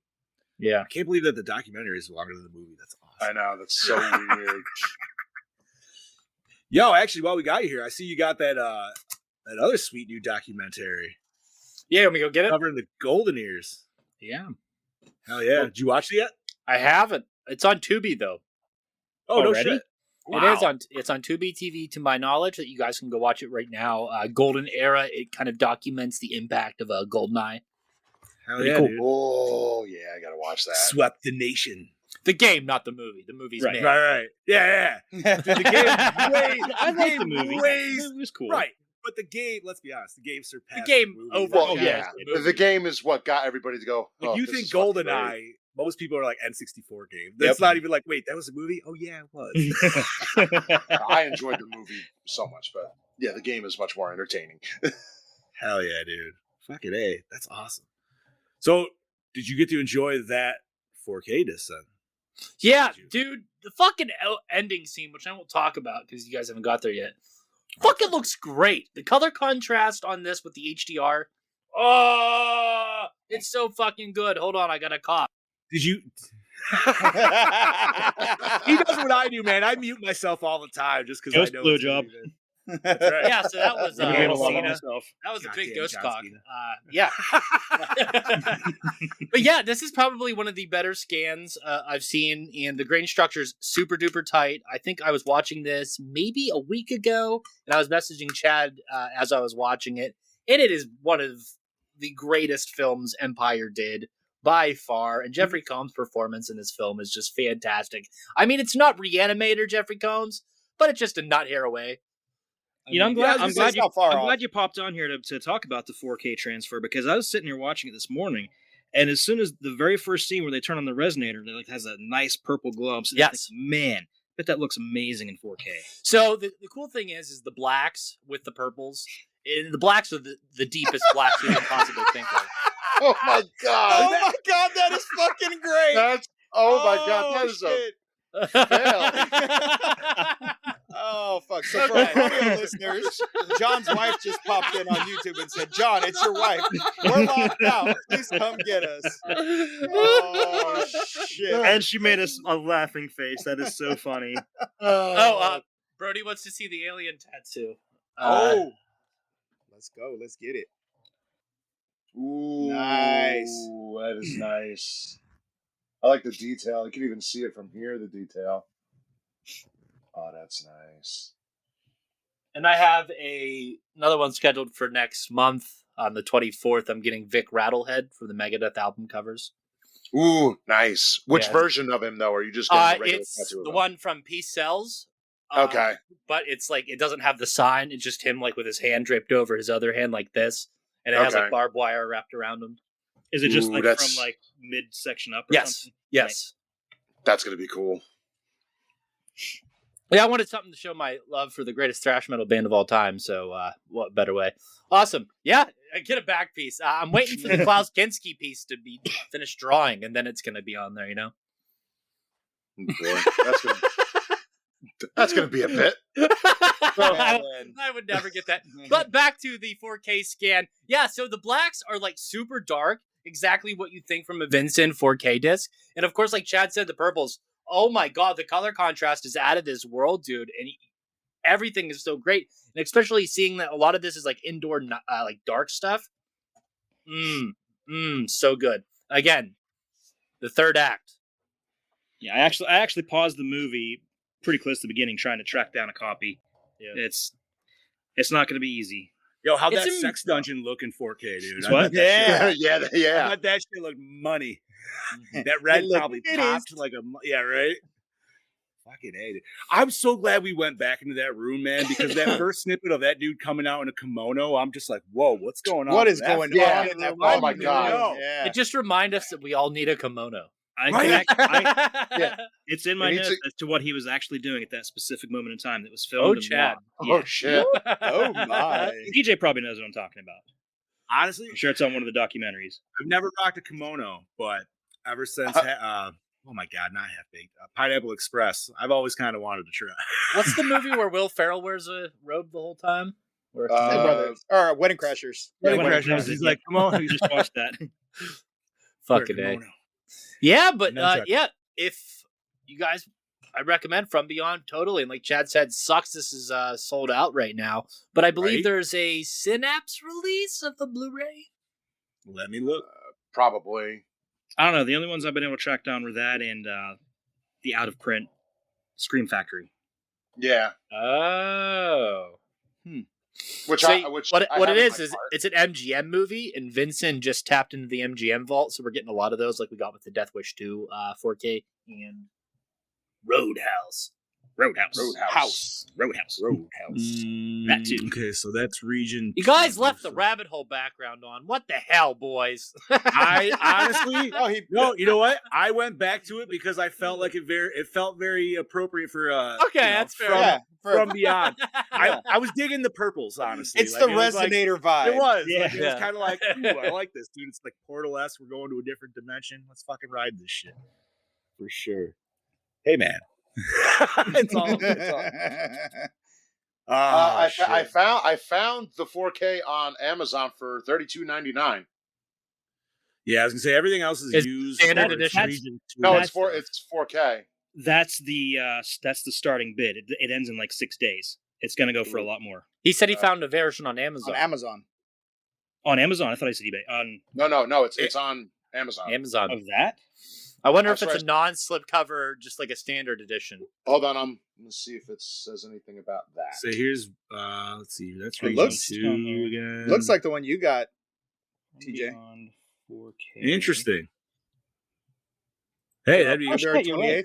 Yeah. I can't believe that the documentary is longer than the movie. That's awesome. I know. That's so weird. Yo, actually, while we got you here, I see you got that that other sweet new documentary Yeah, let me go get it. covering the Golden Ears. Yeah. Hell yeah. Did you watch it yet? I haven't. It's on Tubi, though. Oh, no Already? shit. It's on Tubi TV, to my knowledge, that you guys can go watch it right now. Golden Era, it kind of documents the impact of GoldenEye. Hell Pretty yeah, cool. dude. Oh yeah, I gotta watch that. Swept the nation. The game, not the movie. The movie's Right. made. Right. Yeah. Dude, the game way, I like the game movie. ways- It was cool. Right. But the game, let's be honest, the game surpassed The game movie. over- Well, Yeah, yeah, it's the game is what got everybody to go. Like oh, you this think is fucking great. GoldenEye, most people are like N64 game. That's not even like, wait, that was a movie? Oh yeah, it was. I enjoyed the movie so much, but yeah, the game is much more entertaining. Hell yeah, dude. Fucking A. That's awesome. So, did you get to enjoy that 4K disc then? Yeah, dude, the fucking ending scene, which I won't talk about because you guys haven't got there yet, fucking looks great. The color contrast on this with the HDR, oh, it's so fucking good. Hold on, I got a cough. Did you? He does what I do, man. I mute myself all the time just because I Ghost know. blue it's gonna job. be good. That's right. Yeah, so that was I'm gonna love Cena. myself. That was a big Goddamn ghost John cock. Cena. Yeah. But yeah, this is probably one of the better scans I've seen, and the grain structure's super duper tight. I think I was watching this maybe a week ago, and I was messaging Chad as I was watching it, and it is one of the greatest films Empire did by far, and Jeffrey Combs' performance in this film is just fantastic. I mean, it's not Reanimator Jeffrey Combs, but it's just a nut hair away. You know, I'm Yeah, I was glad. gonna I'm say glad it's you. not far I'm off. glad you popped on here to talk about the 4K transfer, because I was sitting here watching it this morning, and as soon as the very first scene where they turn on the resonator, it like has that nice purple glow. I'm sitting there Yes. thinking, man, but that looks amazing in 4K. So the cool thing is the blacks with the purples. And the blacks are the deepest blacks you can possibly think of. Oh my Oh god! my god, that is fucking great. That's my god! That is shit. a fail. Oh fuck So for our audio listeners, John's wife just popped in on YouTube and said, "John, it's your wife. We're locked out. Please come get us." Oh shit! And she made us a laughing face. That is so funny. Brody wants to see the alien tattoo. Let's go. Let's get it. Ooh, Nice. That is nice. I like the detail. You can even see it from here, the detail. Oh, that's nice. And I have another one scheduled for next month on the 24th. I'm getting Vic Rattlehead for the Megadeth album covers. Ooh, nice. Which Yeah. version of him, though? Are you just getting a regular It's tattoo of the him? one from Peace Cells. Okay. But it's like, it doesn't have the sign. It's just him like with his hand draped over his other hand like this. And it has Okay. like barbed wire wrapped around him. Is it just Ooh, like that's- from like midsection up or Yes. something? Yes. That's going to be cool. Yeah, I wanted something to show my love for the greatest thrash metal band of all time. So, what better way? Awesome. Yeah, I get a back piece. I'm waiting for the Klaus Kinski piece to be finished drawing, and then it's going to be on there, you know? Boy, that's gonna be a bit. I would never get that. But back to the 4K scan. Yeah, so the blacks are like super dark, exactly what you think from a Vincent 4K disc. And of course, like Chad said, the purples. Oh my god, the color contrast is out of this world, dude. And everything is so great. And especially seeing that a lot of this is like indoor, like dark stuff. So good. Again, the third act. Yeah, I actually paused the movie pretty close to the beginning trying to track down a copy. Yeah. It's not going to be easy. Yo, how'd It's that in- sex dungeon look in 4K, dude? It's I what? bet that Yeah, shit- yeah. I bet that shit looked money. That red looked probably it popped is. like a yeah, right. Fucking hated. I'm so glad we went back into that room, man, because that first snippet of that dude coming out in a kimono, I'm just like, whoa, what's going on? What with is that going fucking Yeah. on in that room? Oh my room? God. Yeah. It just reminds us that we all need a kimono. It's in my It notes needs as to what he was actually doing at that specific moment in time that was filmed. Oh, and Chad. logged. Oh shit. Oh my. DJ probably knows what I'm talking about. Honestly, I'm sure it's on one of the documentaries. I've never rocked a kimono, but ever since, oh my god, not half baked, Pineapple Express, I've always kind of wanted to try. What's the movie where Will Ferrell wears a robe the whole time? Where Hey, brothers. Or Wedding Crashers. Yeah, Wedding Wedding Crashers, Crashers, he's yeah. like, come on, We just watched that. fucking wear a A. kimono. Yeah, but No check. yeah, if you guys, I recommend From Beyond totally. And like Chad said, sucks this is sold out right now. But I believe Right? there's a Synapse release of the Blu-ray. Let me look. Probably. I don't know. The only ones I've been able to track down were that and the out of print Scream Factory. Yeah. Oh. Which So I what I it have in is my cart. it's an MGM movie, and Vincent just tapped into the MGM vault, so we're getting a lot of those, like we got with the Death Wish 2 4K and Roadhouse. Roadhouse. Roadhouse. Roadhouse. Mm, That too. Okay, so that's region. You guys 2, left the so- rabbit hole background on. What the hell, boys? I honestly, Oh, he. no, you know what? I went back to it because I felt like it felt very appropriate for Okay, that's fair. From, Yeah. from beyond. I was digging the purples, honestly. It's Like, the it was like- resonator vibe. It was. Yeah. Like, it was Yeah. kind of like, ooh, I like this, dude. It's like Portal-esque. We're going to a different dimension. Let's fucking ride this shit. For sure. Hey, man. it's all. I shit. found the 4K on Amazon for $32.99. Yeah, I was gonna say everything else is It's used. standard for edition. region 2 No, and it's stuff. 4K. That's the starting bid. It ends in like 6 days. It's going to go for a lot more. He said he found a version on Amazon. On Amazon. On Amazon. I thought I said eBay. On No, it's on Amazon. Amazon. of that? I wonder if That's it's a non-slip cover, just like a standard edition. Hold on, let's see if it says anything about that. So here's let's see, that's It region looks- 2 again. Looks like the one you got. TJ. On 4K. Interesting. Hey, that'd be Oh, February shit, you're right. 28th.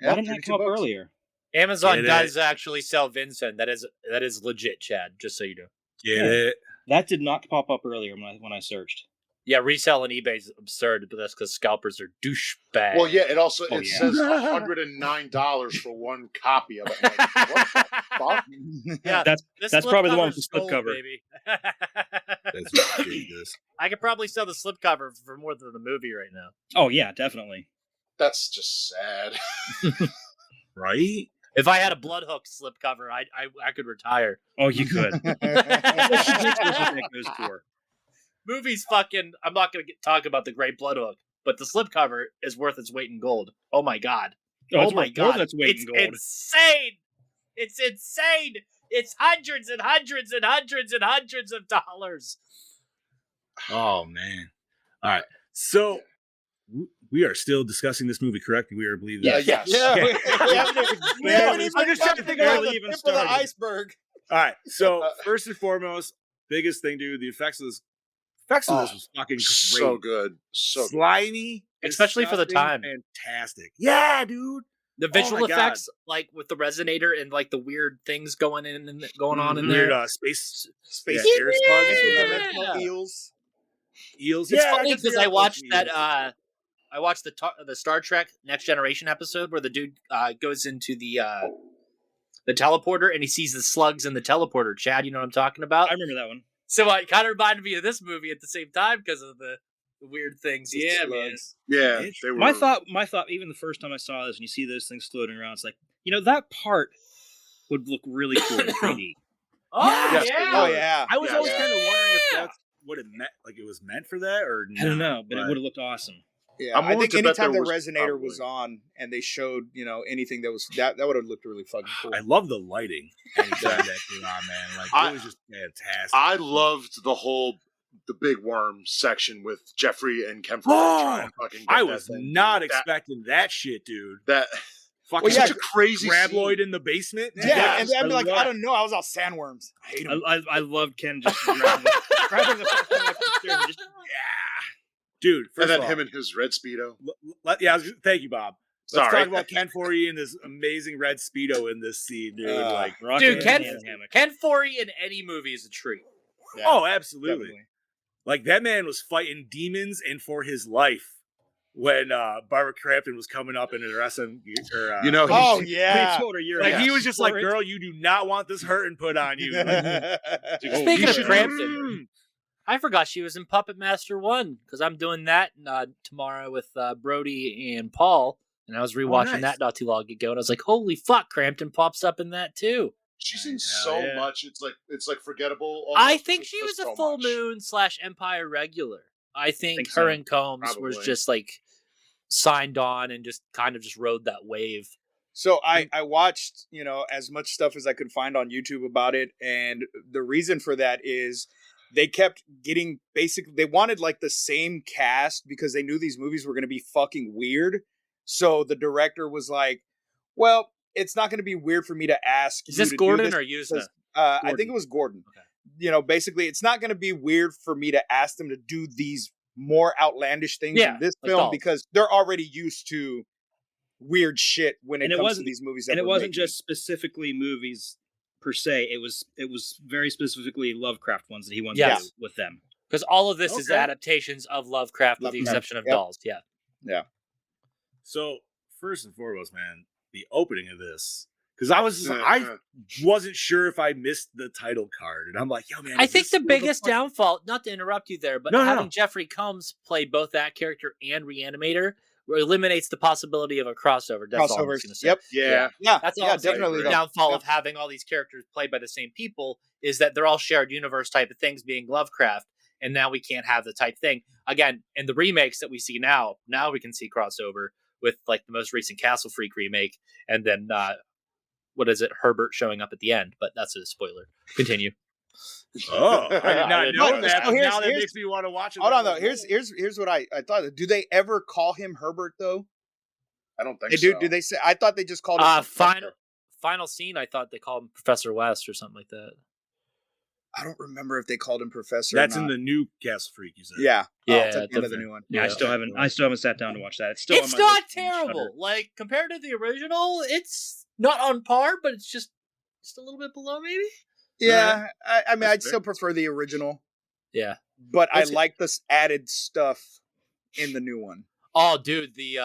Why didn't that 32 come up bucks. earlier? Amazon Get it. does actually sell Vincent. That is legit, Chad. Just so you know. get it. That did not pop up earlier when I searched. Yeah, resale on eBay is absurd, but that's because scalpers are douchebags. Well, yeah, it yeah. says $109 for one copy of it. I'm like, what the fuck? Yeah, That's this that's slip probably the one with cover's the slip gold, cover. baby. That's ridiculous. I could probably sell the slip cover for more than the movie right now. Oh yeah, definitely. That's just sad. Right? If I had a Bloodhook slipcover, I could retire. Oh, you could. That goes for. Movie's fucking. I'm not gonna talk about the Great Bloodhook, but the slipcover is worth its weight in gold. Oh my god. Oh, my god. That's weight It's in gold. insane. It's insane. It's hundreds and hundreds and hundreds and hundreds of dollars. Oh man! All right, so we are still discussing this movie, correct? We are believing. Yeah, Yeah, Yeah. we haven't even I'm just trying to think about barely the even tip of the started. iceberg. All right, so first and foremost, biggest thing, dude, the effects of this was fucking great. So good. So good. Slimy, Especially for the disgusting, time. Fantastic. Yeah, dude. The visual my God. effects, like with the resonator and like the weird things going on in Weird, there. space Space air slugs, Yeah. eels. eels. It's Yeah, funny I can because figure I out watched those that. eels. I watched the Star Trek Next Generation episode where the dude goes into the teleporter and he sees the slugs in the teleporter. Chad, you know what I'm talking about? I remember that one. So it kind of reminded me of this movie at the same time because of the weird things. Just Yeah, slugs. man. Yeah, they were. My thought, even the first time I saw this, and you see those things floating around, it's like, that part would look really cool in 3D. Oh Yes, yeah. Oh yeah. I was Yeah, always yeah. kind of wondering if that's what it meant, like it was meant for that, or I don't know, not, but it would have looked awesome. Yeah, I'm I willing think to bet anytime the there was resonator probably- was on and they showed, anything that was that would have looked really fucking cool. I love the lighting. Anytime that came on, man, like I- it was just fantastic. I loved the big worm section with Jeffrey and Kemper. Oh, trying to fucking get I that was thing. not That- expecting that shit, dude. that. Fucking Well, yeah, such a crazy Graboid scene. in the basement. yeah, Yes, and then I'd be like, love- I don't know, I was all sandworms. I hate them. I loved Ken just grabbing the fucking up the stairs and just Dude. And First then of all, him and his red speedo. thank you, Bob. Let's Sorry. talk about Ken Foree and this amazing red speedo in this scene, dude. like, rocking Dude, the Ken- hammock. Ken Foree in any movie is a treat. Yeah, oh, absolutely. definitely. Like that man was fighting demons and for his life when Barbara Crampton was coming up and arresting her. You know, he- Oh When he yeah. told her you're like an he ass was just like, for it. "Girl, you do not want this hurting put on you." Like, Speaking you of should- Crampton, I forgot she was in Puppet Master 1 because I'm doing that tomorrow with Brody and Paul, and I was rewatching nice. that not too long ago, and I was like, "Holy fuck!" Crampton pops up in that too. she's in Hell so yeah. much. It's like forgettable. I almost. think It's she was just a so full much. moon / Empire regular. I think Think her so. and Combs was Probably. just like signed on and just kind of just rode that wave. So I watched, as much stuff as I could find on YouTube about it, and the reason for that is they kept getting they wanted like the same cast because they knew these movies were going to be fucking weird. So the director was like, "Well, it's not going to be weird for me to ask." Is you this to do Gordon this or Yuzna? because, I think it was Gordon. Okay. Basically, it's not going to be weird for me to ask them to do these more outlandish things Yeah, in this like film dolls. because they're already used to weird shit when it And it comes to wasn't- these movies. That And it we're wasn't making. just specifically movies per se. It was very specifically Lovecraft ones that he wanted to Yes. do with them. Because all of this is Okay. adaptations of Lovecraft, with the Lovecraft, exception of yep. dolls. Yeah. So first and foremost, man, the opening of this, because I wasn't sure if I missed the title card, and I'm like, yo, man, I is think this the what biggest fuck- downfall, not to interrupt you there, but No, no, having no. Jeffrey Combs play both that character and Reanimator eliminates the possibility of a crossover. That's all I'm crossovers. going to say. Yep. Yeah. Yeah. That's all yeah, I'm saying. definitely. The though. downfall Yep. of having all these characters played by the same people is that they're all shared universe type of things, being Lovecraft, and now we can't have the type thing again. In the remakes that we see now we can see crossover with like the most recent Castle Freak remake, and then what is it, Herbert showing up at the end? But that's a spoiler. Continue. Oh, I did I not didn't know know that. that. but Here's- now that here's- makes me want to watch it. Hold on though. Here's what I thought. Do they ever call him Herbert though? I don't think They so. do they say? I thought they just called him. Final scene. I thought they called him Professor West or something like that. I don't remember if they called him Professor. That's or in not. the new Castle Freak, you said. Yeah. Yeah, it's at the end of the okay. new one. Yeah, I Yeah. still haven't sat down to watch that. It's still It's on my not list on Shudder. terrible. Like compared to the original, it's not on par, but it's just a little bit below, maybe. Yeah. I mean, That's I'd fair. still prefer the original, Yeah. but I That's- like this added stuff in the new one. Oh, dude, the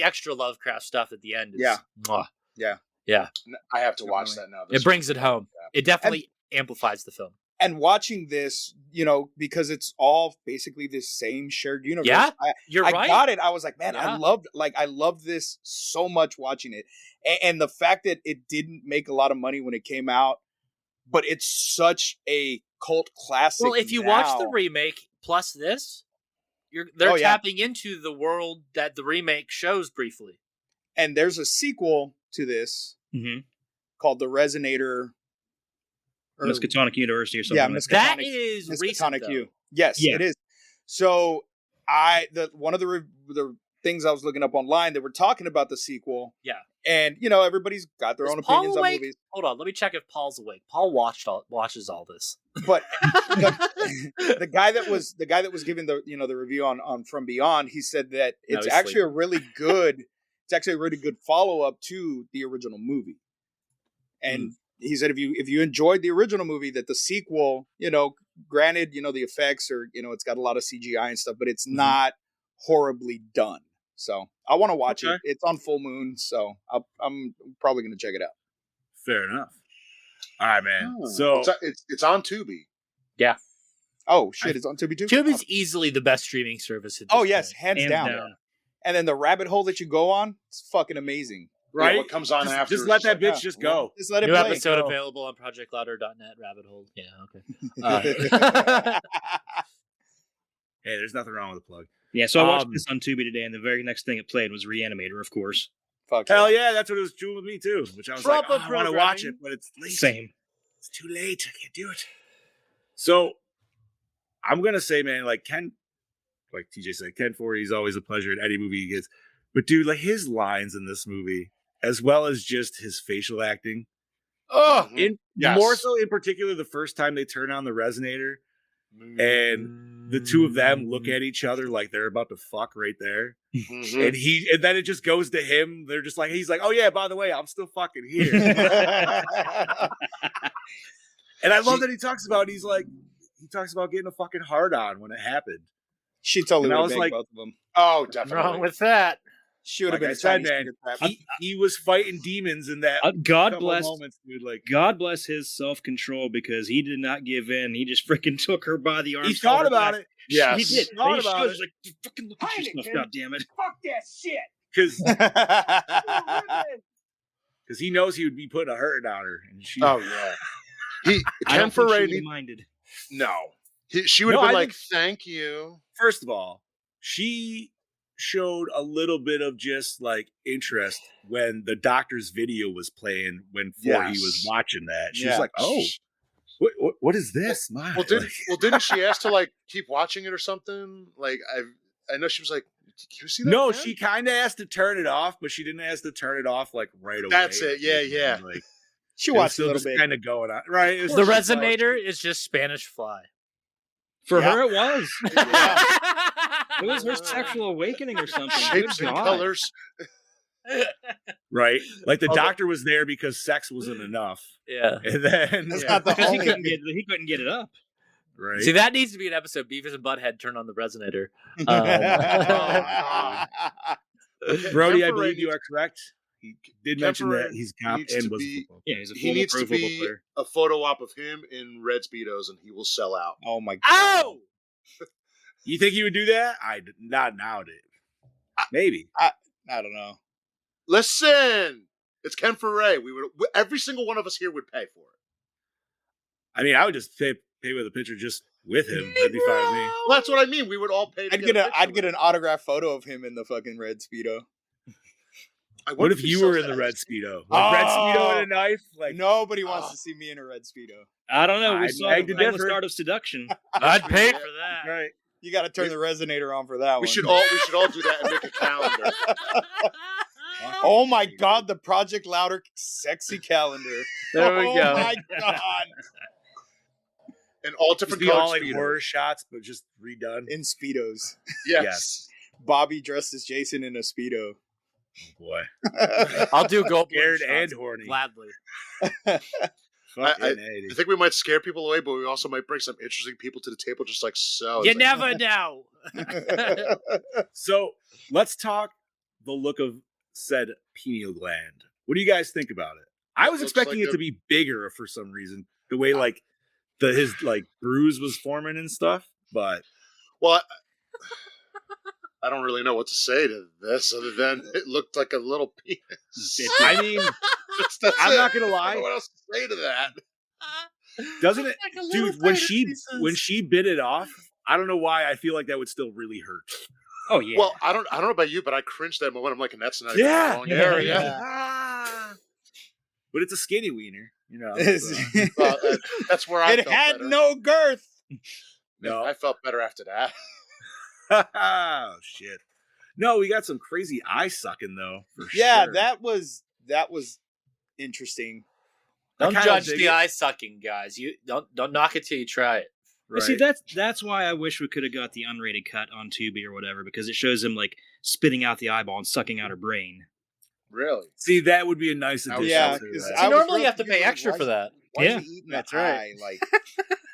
extra Lovecraft stuff at the end is Yeah. mwah. Yeah. Yeah. I have to watch Definitely. that now. It brings it home. It definitely amplifies the film. And watching this, because it's all basically the same shared universe. Yeah, you're I right. got it. I was like, man, Yeah. I loved this so much watching it. And the fact that it didn't make a lot of money when it came out, but it's such a cult classic. Well, if you watch the remake plus this, they're tapping into the world that the remake shows briefly. And there's a sequel to this called The Resonator. Miskatonic University or something like that. that. That is recent, Miskatonic. Yes, it is. So one of the things I was looking up online, they were talking about the sequel. Yeah. And everybody's got their own opinions on movies. Hold on, let me check if Paul's awake. Paul watches all this. But the guy that was giving the the review on From Beyond, he said that it's actually a really good follow-up to the original movie. And he said if you enjoyed the original movie, that the sequel, granted, the effects are, it's got a lot of CGI and stuff, but it's not horribly done. So I want to watch it. It's on full moon, so I'm probably going to check it out. Fair enough. All right, man. So it's on Tubi. Yeah. Oh shit! It's on Tubi too. Tubi's easily the best streaming service. At this yes, point. hands down. And then the rabbit hole that you go on, it's fucking amazing. Right? Yeah, what comes on after? Just let that bitch just go. Just let it New play. episode available on ProjectLouder.net. Rabbit hole. Yeah. Okay. Hey, there's nothing wrong with the plug. Yeah, so I watched this on Tubi today, and the very next thing it played was Reanimator, of course. Fuck hell yeah, that's what it was doing with me too. Which I was like, I want to watch it, but it's late. Same. It's too late. I can't do it. So I'm gonna say, man, like TJ said, Ken Foree is always a pleasure in any movie he gets. But dude, like his lines in this movie, as well as just his facial acting, more so in particular the first time they turn on the resonator and the two of them look at each other like they're about to fuck right there. And then it just goes to him. They're just like, he's like, oh yeah, by the way, I'm still fucking here. And I love that he talks about getting a fucking hard on when it happened. She totally would was like both of them. Oh, definitely. Wrong with that. She would have been a Chinese man. He was fighting demons in that. God bless moments, dude. Like God bless his self-control because he did not give in. He just freaking took her by the arm. He thought about it. Yes. He did. He thought about it. He's like, fucking look at yourself, God damn it. Fuck that shit. Because he knows he would be putting a hurting on her. And she, oh yeah. Ken Foree minded. No. She would have been like, thank you. First of all, she showed a little bit of just like interest when the doctor's video was playing when Foree was watching that. She was like, oh, what is this? Well, didn't she ask to like keep watching it or something? Like I know she was like, can you see that? No, again? she kind of asked to turn it off, but she didn't ask to turn it off like right away. That's it. Yeah. Like she watched a little bit. Kind of going on, right? The resonator is just Spanish fly. For her, it was. It was her sexual awakening or something. Shapes and colors. Right? Like the doctor was there because sex wasn't enough. Yeah. And then because he couldn't get it up. Right. See, that needs to be an episode. Beavis and Butthead turn on the resonator. Brody, I believe you are correct. He did mention that he's cop and was he's a he needs to be player. a photo op of him in red Speedos and he will sell out. Oh my god. Oh! You think he would do that? Not nowadays. Maybe. I don't know. Listen, it's Ken Foree. Every single one of us here would pay for it. I mean, I would just pay with a picture just with him. That'd be fine with me. Well, that's what I mean. We would all pay. I'd get an autographed photo of him in the fucking red Speedo. What if you were in the red Speedo? Like red Speedo and a knife? Like nobody wants to see me in a red Speedo. I don't know. We saw the start of Seduction. I'd pay for that. Right. You got to turn the resonator on for that one. We should all do that and make a calendar. Oh my god, the Project Louder sexy calendar. There we go. Oh my god. And all different all colors. like horror shots, but just redone. In Speedos. Yes. Bobby dressed as Jason in a Speedo. Oh boy. I'll do Goldblum Scared shots and horny. gladly. I think we might scare people away, but we also might bring some interesting people to the table, just like so. You never know. So let's talk the look of said pineal gland. What do you guys think about it? I was expecting it to be bigger for some reason. The way like his like bruise was forming and stuff. But Well, I don't really know what to say to this other than it looked like a little penis. I mean, That's I'm it. not gonna I don't lie. know what else to say to that. Doesn't it, Like a little dude? When tiny she pieces. bit it off, I don't know why. I feel like that would still really hurt. Oh yeah. Well, I don't know about you, but I cringed that moment. I'm like, and that's not even Yeah. the wrong area. Yeah. Ah. But it's a skinny wiener, you know. Well, that's where I It felt had better. no girth. No. I felt better after that. Oh shit. No, we got some crazy eye sucking though. For Yeah, sure. that was interesting. Don't kinda judge dig the it. eye sucking, guys. You don't knock it till you try it. Right. See, that's why I wish we could have got the unrated cut on Tubi or whatever, because it shows him like spitting out the eyeball and sucking out her brain. Really? See, that would be a nice addition. Yeah, to 'cause that. I See, was normally you real have to pay confused, extra why for is- that. Why Yeah. is he eating That's the right. eye? Like, I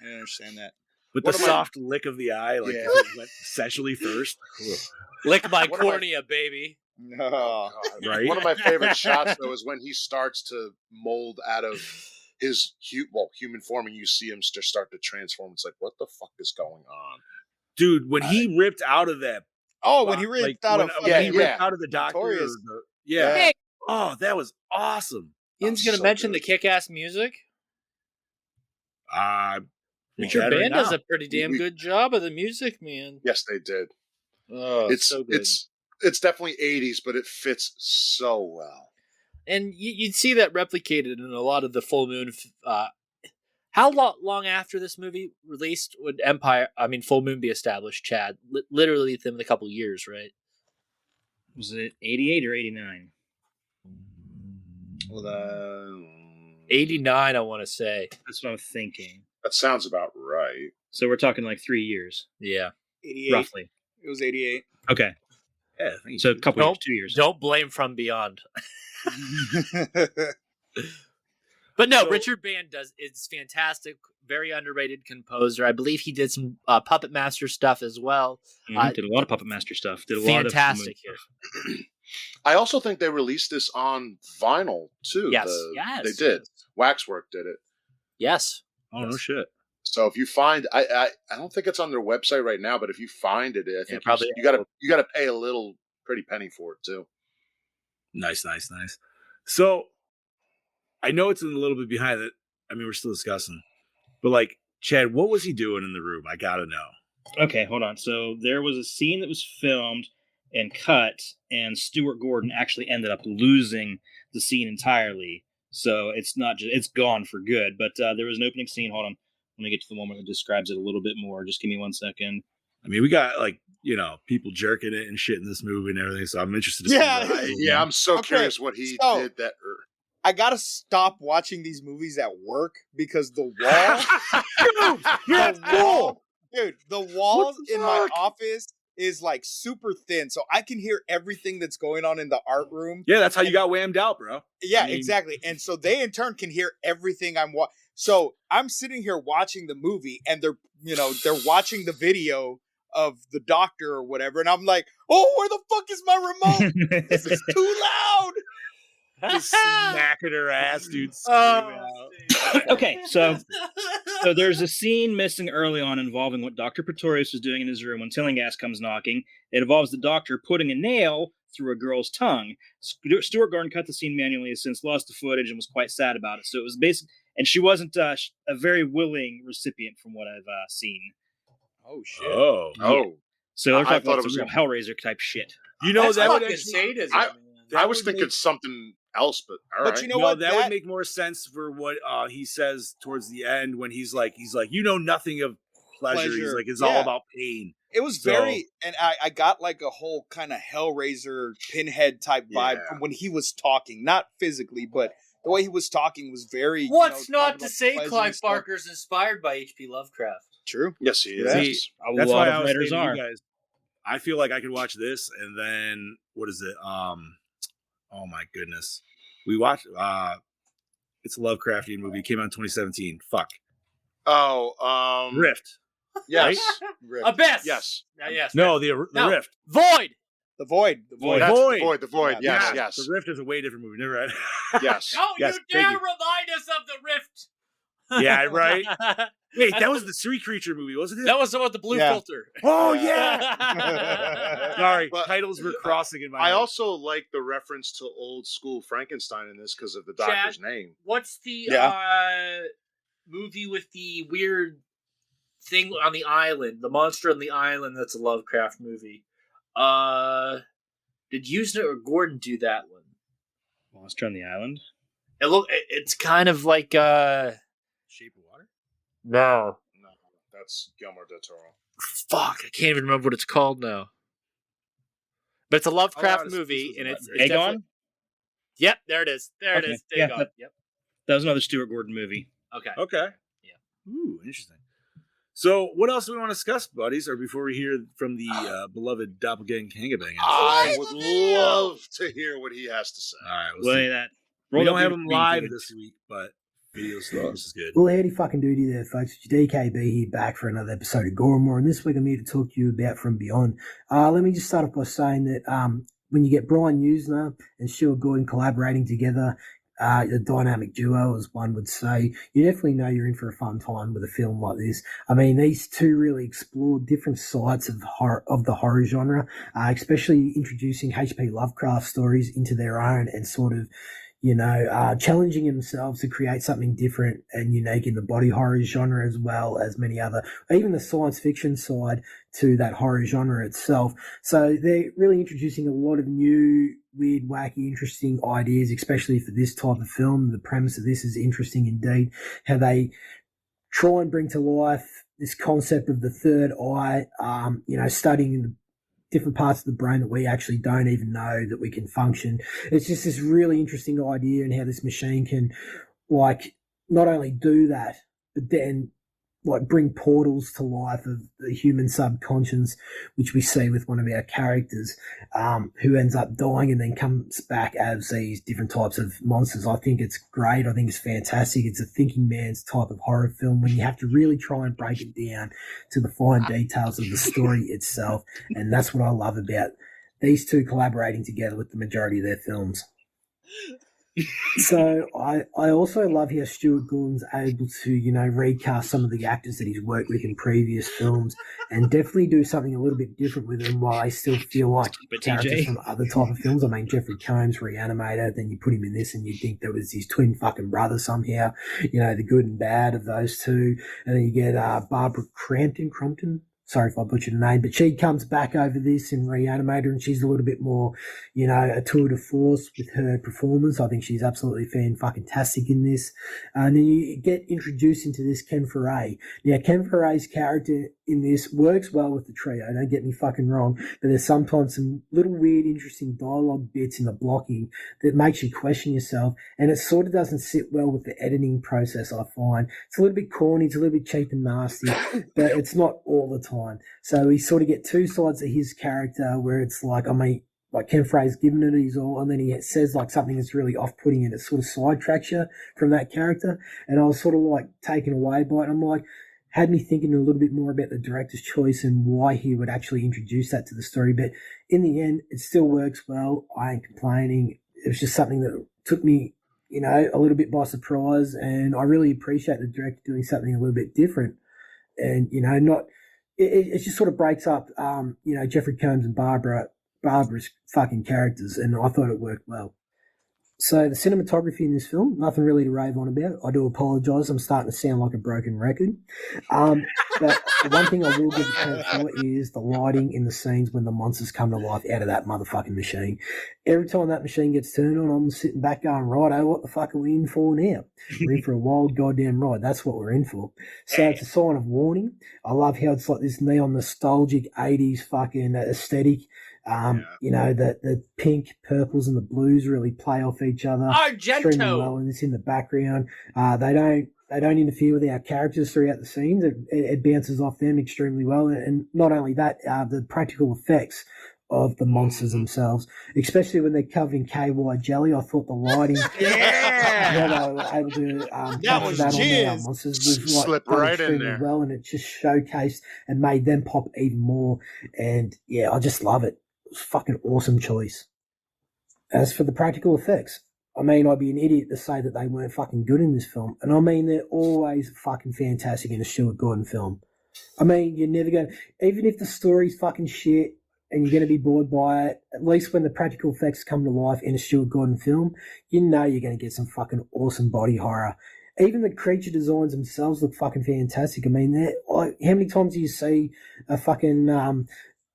didn't understand that. With One the of my- soft lick of the eye, like Yeah. if it went sexually first. Ugh. Lick my What am I- cornea, baby. No. God. Right? One of my favorite shots though is when he starts to mold out of his human form, and you see him just start to transform. It's like, what the fuck is going on? Dude, when he ripped out of that, Oh, when he ripped out when, of when he fucking- ripped out of the doctor, or Notorious. yeah. Hey. Oh, that was awesome. Ian's Oh, gonna so mention good. the kick-ass music. We Richard can right Band does now. a pretty damn We- good job of the music, man. Yes, they did. Oh, It's so good. it's definitely 80s, but it fits so well. And you'd see that replicated in a lot of the Full Moon. How long after this movie released would Full Moon be established, Chad? Literally within a couple years, right? Was it 88 or 89? Well, 89, I want to say. That's what I'm thinking. that sounds about right. So we're talking like 3 years, Yeah. 88. roughly. It was 88. Okay, Yeah, I think so a couple Don't- years, 2 years. Don't blame From Beyond. But no, So- Richard Band it's fantastic, very underrated composer. I believe he did some Puppet Master stuff as well. Did a lot of Puppet Master stuff. Did a lot of Fantastic. stuff. I also think they released this on vinyl too. Yes. They did. Yes. Waxwork did it. Yes. Oh no shit. So if you find, I don't think it's on their website right now, but if you find it, I think probably- you gotta pay a little pretty penny for it too. Nice. So I know it's a little bit behind it. I mean, we're still discussing. But like, Chad, what was he doing in the room? I gotta know. Okay, hold on. So there was a scene that was filmed and cut, and Stuart Gordon actually ended up losing the scene entirely. So it's not just it's gone for good. But there was an opening scene. Hold on, let me get to the moment that describes it a little bit more. Just give me 1 second. I mean, we got like, people jerking it and shit in this movie and everything. So I'm interested to Yeah. see that. Yeah, I'm so Okay, curious what he so- did that. I gotta stop watching these movies at work because the wall, You're the at school. wall, dude, the walls the in my fuck? office is like super thin, so I can hear everything that's going on in the art room. Yeah, that's how you got whammed out, bro. Yeah, I mean- exactly. And so they in turn can hear everything I'm watching. So I'm sitting here watching the movie, and they're watching the video of the doctor or whatever, and I'm like, oh, where the fuck is my remote? This is too loud. Just smacking her ass, dude. screaming out. Okay, so there's a scene missing early on involving what Dr. Pretorius was doing in his room when Tilling Gas comes knocking. It involves the doctor putting a nail through a girl's tongue. Stuart Gordon cut the scene manually, has since lost the footage and was quite sad about it. So it was basic, and she wasn't a very willing recipient from what I've seen. Oh shit. Oh. Oh, So they're I talking thought about it some was real Hellraiser type shit. You know, That's that would fucking actually, sadism, I- man. I that was would thinking make- something else, but all But right. you know no, what? that would make more sense for what he says towards the end when he's like, you know nothing of pleasure. He's Pleasure. like, it's Yeah. all about pain. It was So- very, and I got like a whole kind of Hellraiser Pinhead type vibe Yeah. from when he was talking, not physically, but the way he was talking was very. What's talking not to about say pleasure Clive stuff. Barker's inspired by H.P. Lovecraft? True. Yes, he Yeah. is. A That's lot why of I was writers saying to are. you guys, I feel like I could watch this and then what is it? Oh my goodness, we watched. It's a Lovecraftian movie. It came out in 2017. Fuck. Oh, Rift. yes, Rift. Abyss. yes. Yes. No, the No. Rift. Void. The Void. The Void. That's Void. the void. Yeah. Yes, Yeah, yes, The Rift is a way different movie. Never right. yes. Oh, Yes, you thank dare you. remind us of the Rift. Yeah, right. Wait, that was the Sea Creature movie, wasn't it? That was the one with the blue Yeah. filter. Oh yeah. Sorry, But- titles were crossing in my I head. also like the reference to old school Frankenstein in this because of the doctor's name. What's the Yeah. movie with the weird thing on the island? The monster on the island that's a Lovecraft movie. Did Usna or Gordon do that one? Monster on the Island. It's kind of like Shape of Water. no. No, that's Guillermo del Toro. Fuck, I can't even remember what it's called now. But it's a Lovecraft this movie, was and about it's Dagon? definitely- Yep, there it is. There Okay, it is. yeah, Dagon. Yep. That was another Stuart Gordon movie. Okay. Okay. Yeah. Ooh, interesting. So, what else do we want to discuss, buddies? Or before we hear from the beloved doppelganger Hangabang? I would love to hear what he has to say. All right, Well, see. that. We roll don't up have your him green live footage. this week, but video stuff. This is good. Well, howdy fucking duty there, folks. It's your DKB here back for another episode of Gore N More, and this week I'm here to talk to you about From Beyond. Let me just start off by saying that when you get Brian Usna and Stuart Gordon collaborating together, a dynamic duo, as one would say, you definitely know you're in for a fun time with a film like this. I mean, these two really explored different sides of the horror genre, especially introducing H.P. Lovecraft stories into their own and sort of, challenging themselves to create something different and unique in the body horror genre, as well as many other, even the science fiction side to that horror genre itself. So they're really introducing a lot of new, weird, wacky, interesting ideas, especially for this type of film. The premise of this is interesting indeed. How they try and bring to life this concept of the third eye, studying the different parts of the brain that we actually don't even know that we can function. It's just this really interesting idea and how this machine can, not only do that, but then bring portals to life of the human subconscious, which we see with one of our characters, who ends up dying and then comes back as these different types of monsters. I think it's great. I think it's fantastic. It's a thinking man's type of horror film when you have to really try and break it down to the fine details of the story itself. And that's what I love about these two collaborating together with the majority of their films. So I also love how Stuart Gordon's able to, recast some of the actors that he's worked with in previous films and definitely do something a little bit different with them while they still feel like But characters TJ? from other type of films. I mean, Jeffrey Combs, Reanimator, then you put him in this and you think there was his twin fucking brother somehow, the good and bad of those two. And then you get Barbara Crampton. Sorry if I butchered her name, but she comes back over this in Reanimator and she's a little bit more, a tour de force with her performance. I think she's absolutely fantastic in this. And then you get introduced into this Ken Foray. Now, Ken Foray's character in this works well with the trio, don't get me fucking wrong, but there's sometimes some little weird, interesting dialogue bits in the blocking that makes you question yourself, and it sort of doesn't sit well with the editing process, I find. It's a little bit corny, it's a little bit cheap and nasty, but it's not all the time. So we sort of get two sides of his character where it's like Ken Foray's given it his all, and then he says something that's really off-putting and it sort of sidetracks you from that character. And I was sort of taken away by it. I'm like, had me thinking a little bit more about the director's choice and why he would actually introduce that to the story. But in the end, it still works well. I ain't complaining. It was just something that took me, a little bit by surprise. And I really appreciate the director doing something a little bit different. And, it just sort of breaks up, Jeffrey Combs and Barbara's fucking characters. And I thought it worked well. So the cinematography in this film, nothing really to rave on about. I do apologise. I'm starting to sound like a broken record. But the one thing I will give a credit for is the lighting in the scenes when the monsters come to life out of that motherfucking machine. Every time that machine gets turned on, I'm sitting back going, righto, what the fuck are we in for now? We're in for a wild goddamn ride. That's what we're in for. So it's a sign of warning. I love how it's like this neon nostalgic 80s fucking aesthetic. The pink, purples, and the blues really play off each other extremely well, and it's in the background. They don't interfere with our characters throughout the scenes. It bounces off them extremely well, and not only that, the practical effects of the monsters themselves, especially when they're covered in KY jelly. I thought the lighting, how they were able to capture that on our monsters was Slip done right in extremely there. well, and it just showcased and made them pop even more. And yeah, I just love it. It was a fucking awesome choice. As for the practical effects, I mean, I'd be an idiot to say that they weren't fucking good in this film. And I mean, they're always fucking fantastic in a Stuart Gordon film. I mean, you're never going to, even if the story's fucking shit and you're going to be bored by it, at least when the practical effects come to life in a Stuart Gordon film, you know you're going to get some fucking awesome body horror. Even the creature designs themselves look fucking fantastic. I mean, like, how many times do you see a fucking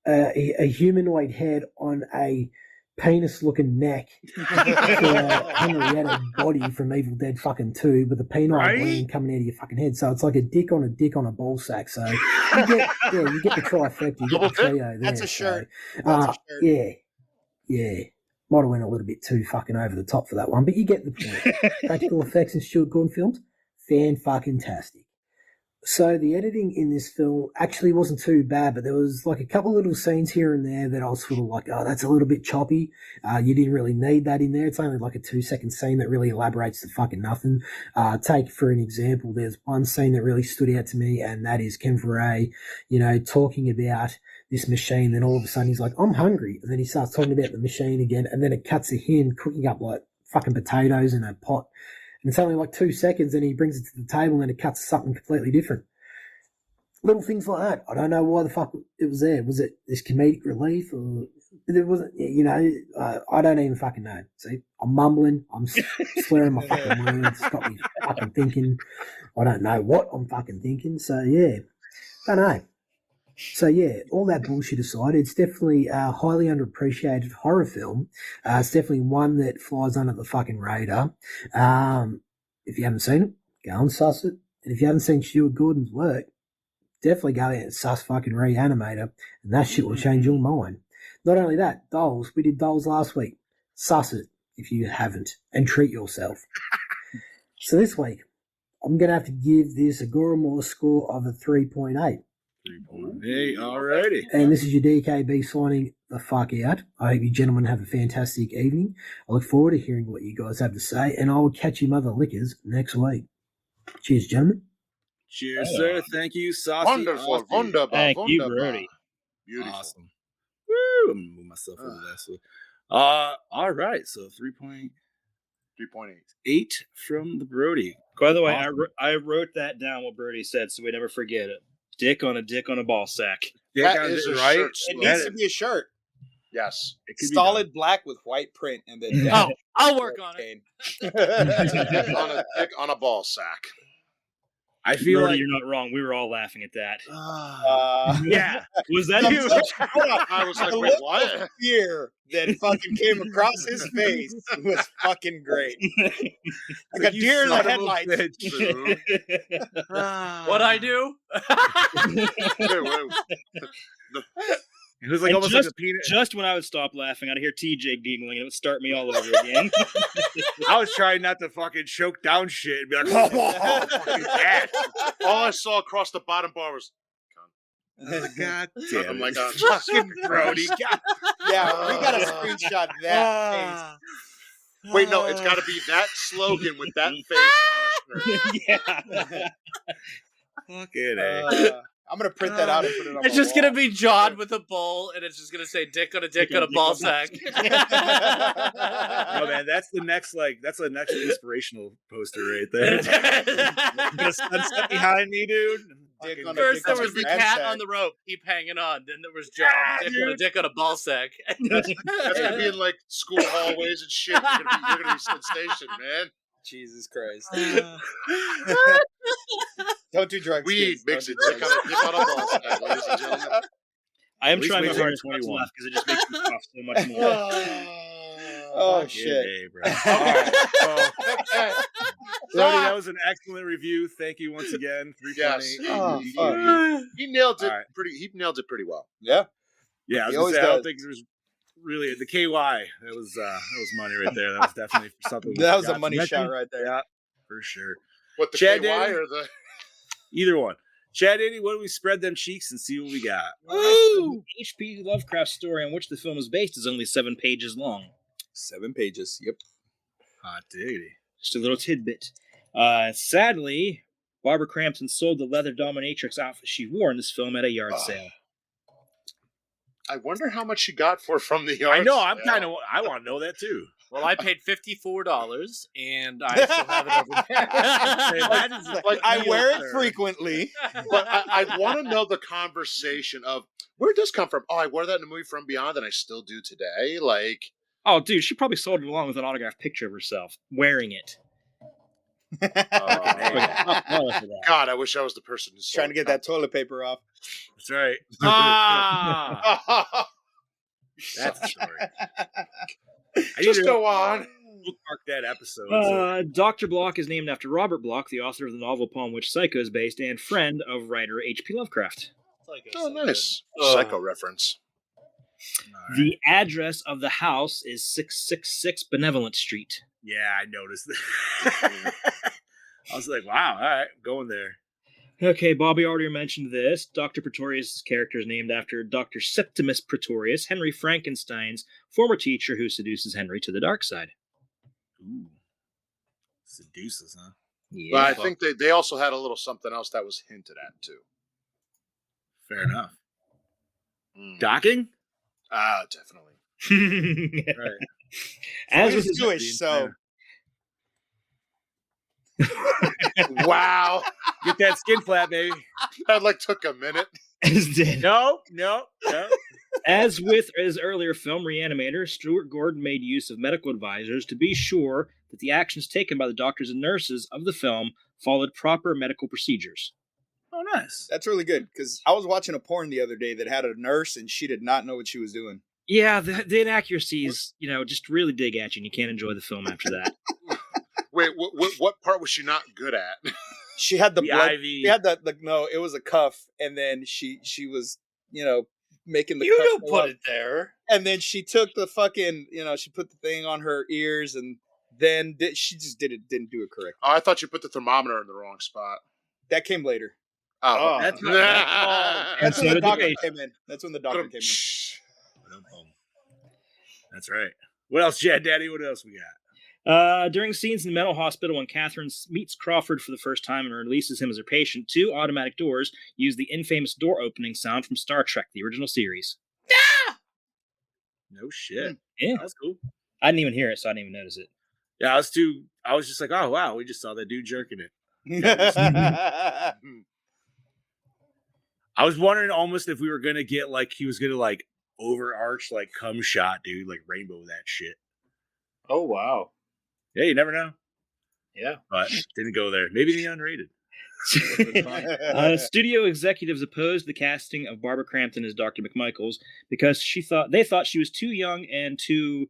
a humanoid head on a penis-looking neck to Henrietta body from Evil Dead fucking 2 with a penile gland coming out of your fucking head? So it's like a dick on a ball sack. So you get the trifecta, you get the trio there. That's a shirt. So, yeah. Might have went a little bit too fucking over the top for that one, but you get the point. Practical effects in Stuart Gordon films, fan-fucking-tastic. So the editing in this film actually wasn't too bad, but there was like a couple little scenes here and there that I was sort of like, oh, that's a little bit choppy. You didn't really need that in there. It's only like a 2-second scene that really elaborates to fucking nothing. Take for an example, there's one scene that really stood out to me, and that is Ken Foray, talking about this machine. Then all of a sudden he's like, I'm hungry. And then he starts talking about the machine again. And then it cuts to him cooking up like fucking potatoes in a pot. And it's only like 2 seconds, and he brings it to the table and it cuts to something completely different. Little things like that. I don't know why the fuck it was there. Was it this comedic relief, or it wasn't? I don't even fucking know. See, I'm mumbling. I'm slurring my fucking words. It's got me fucking thinking. I don't know what I'm fucking thinking. So yeah, don't know. So yeah, all that bullshit aside, it's definitely a highly underappreciated horror film. It's definitely one that flies under the fucking radar. If you haven't seen it, go and suss it. And if you haven't seen Stuart Gordon's work, definitely go out and suss fucking Reanimator, and that shit will change your mind. Not only that, Dolls. We did Dolls last week. Suss it if you haven't, and treat yourself. So this week, I'm going to have to give this a Gore N More score of a 3.8. 3.8, alrighty. And this is your DKB signing the fuck out. I hope you gentlemen have a fantastic evening. I look forward to hearing what you guys have to say, and I will catch you mother lickers next week. Cheers, gentlemen. Cheers, sir. Thank you, Saucy. Wonderful, wunderbar, Thank you, wunderbar. Brody. Beautiful. Awesome. Woo! I'm going to move myself over that. So, all right. So 3.8 3.8. from the Brody. By the way, Awesome. I wrote that down, what Brody said, so we never forget it. Dick on a ball sack. That is a shirt It slogan. needs to be a shirt. Yes. It could be Solid black with white print, and then Oh, I'll work on it. Dick on a ball sack. I feel Brody, like you're not wrong. We were all laughing at that. yeah. Was that you? I was like, wait, what? Fear that fucking came across his face was fucking great. Like a You deer in the son of a headlights. bitch. What I do? It was like And almost like a peanut. Just when I would stop laughing, I'd hear TJ giggling, and it would start me all over again. I was trying not to fucking choke down shit and be like, oh, fucking ass. All I saw across the bottom bar was, God damn. I'm like, fucking Brody. God. Yeah, we got to screenshot that wait, no, it's got to be that slogan with that face on a shirt. Yeah. Fucking A. face. I'm going to print that out and put it on It's my just wall. gonna be John with a bowl, and it's just gonna say "dick on a dick on a ball sack." No, man, that's the next inspirational poster right there. Got a sunset behind me, dude. Dick Fucking- on a First dick there on a was the red cat sack. on the rope, keep hanging on. Then there was John, dick on a ball sack. That's gonna be in like school hallways and shit. You're gonna be sensation, man. Jesus Christ. Don't do drugs. Weed kids. makes Don't it do dick drugs. on a ball sack, ladies and gentlemen. I am At least trying my wait till hardest you're not to 21. laugh because it just makes me cough so much more. Oh, Fucking shit. A, bro. All right. So, Brody, that was an excellent review. Thank you once again. 3.8. Yes. Oh, He- fuck. He nailed it All right. He nailed it pretty well. Yeah. Yeah, I was He gonna always say, I don't does. think there was really the KY. That was money right there. That was definitely something. we That was a forgot to money mention. shot right there. Yeah, for sure. What, the Chad KY Danny? or the? Either one. Chad, Eddie, what do we spread them cheeks and see what we got? The H.P. Lovecraft story on which the film is based is only 7 pages long. 7 pages. Yep. Hot diggity. Just a little tidbit. Sadly, Barbara Crampton sold the leather dominatrix outfit she wore in this film at a yard sale. I wonder how much she got from the yard. I know. I'm sale. I want to know that too. Well, I paid $54, and I still have it over there. That is like I wear it frequently. But I want to know the conversation of where did this come from? Oh, I wore that in the movie From Beyond, and I still do today. Like, Oh, dude, she probably sold it along with an autographed picture of herself wearing it. God, I wish I was the person who's Trying to get that toilet paper off. That's right. that. That's the story. Just go on. Bookmark that episode. Dr. Block is named after Robert Block, the author of the novel upon which Psycho is based, and friend of writer H.P. Lovecraft. Oh, nice. Psycho reference. The address of the house is 666 Benevolent Street. Yeah, I noticed that. I was like, wow, all right, going there. Okay, Bobby already mentioned this. Dr. Pretorius' character is named after Dr. Septimus Pretorius, Henry Frankenstein's former teacher who seduces Henry to the dark side. Ooh. Seduces, huh? Yeah. But I think they also had a little something else that was hinted at, too. Fair enough. Docking? Definitely. Right. As with He's Jewish, so Wow. Get that skin flap, baby. That like took a minute. No. As with his earlier film, Reanimator, Stuart Gordon made use of medical advisors to be sure that the actions taken by the doctors and nurses of the film followed proper medical procedures. Oh, nice. that's really good because I was watching a porn the other day that had a nurse and she did not know what she was doing. Yeah, the inaccuracies, just really dig at you, and you can't enjoy the film after that. Wait, what part was she not good at? She had the blood. IV. She had no, it was a cuff, and then she was making the You cuff don't go put up. it there. And then she took the fucking she put the thing on her ears, and then she just didn't do it correctly. Oh, I thought you put the thermometer in the wrong spot. That came later. Oh, That's not That's so when the did the doctor patient. came in. That's when the doctor came in. That's right. What else, Jad Daddy? What else we got? During scenes in the mental hospital, when Catherine meets Crawford for the first time and releases him as her patient, 2 automatic doors use the infamous door opening sound from Star Trek, the original series. No shit. Yeah. That's cool. I didn't even hear it, so I didn't even notice it. Yeah, I was just like, oh, wow, we just saw that dude jerking it. I was wondering almost if we were going to get, he was going to, overarch, cum shot, dude, rainbow that shit. Oh, wow. Yeah, you never know. Yeah. But didn't go there. Maybe the unrated. Studio executives opposed the casting of Barbara Crampton as Dr. McMichaels because they thought she was too young to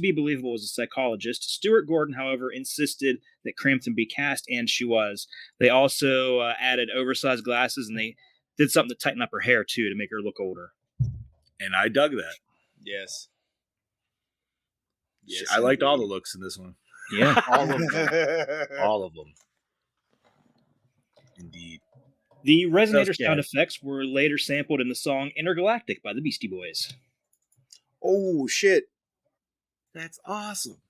be believable as a psychologist. Stuart Gordon, however, insisted that Crampton be cast, and she was. They also added oversized glasses, and they did something to tighten up her hair too to make her look older. And I dug that. Yes. I liked all the looks in this one. Yeah. All of them. All of them. Indeed. The resonator sound effects were later sampled in the song Intergalactic by the Beastie Boys. Oh, shit. That's awesome.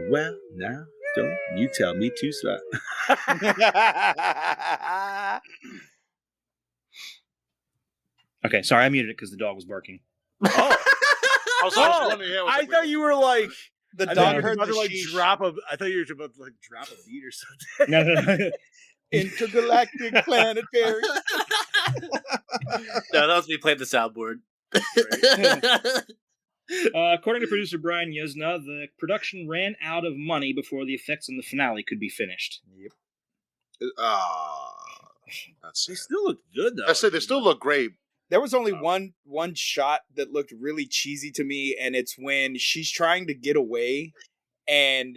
Well, now, don't you tell me to stop. Okay, sorry, I muted it because the dog was barking. Oh. I I thought you were like... The dog heard the I thought you were about to drop a beat or something. No. Intergalactic planetary. No, that was me playing the soundboard. According to producer Brian Yuzna, the production ran out of money before the effects in the finale could be finished. Yep. They still look good, though. I said they still look great. There was only one shot that looked really cheesy to me, and it's when she's trying to get away, and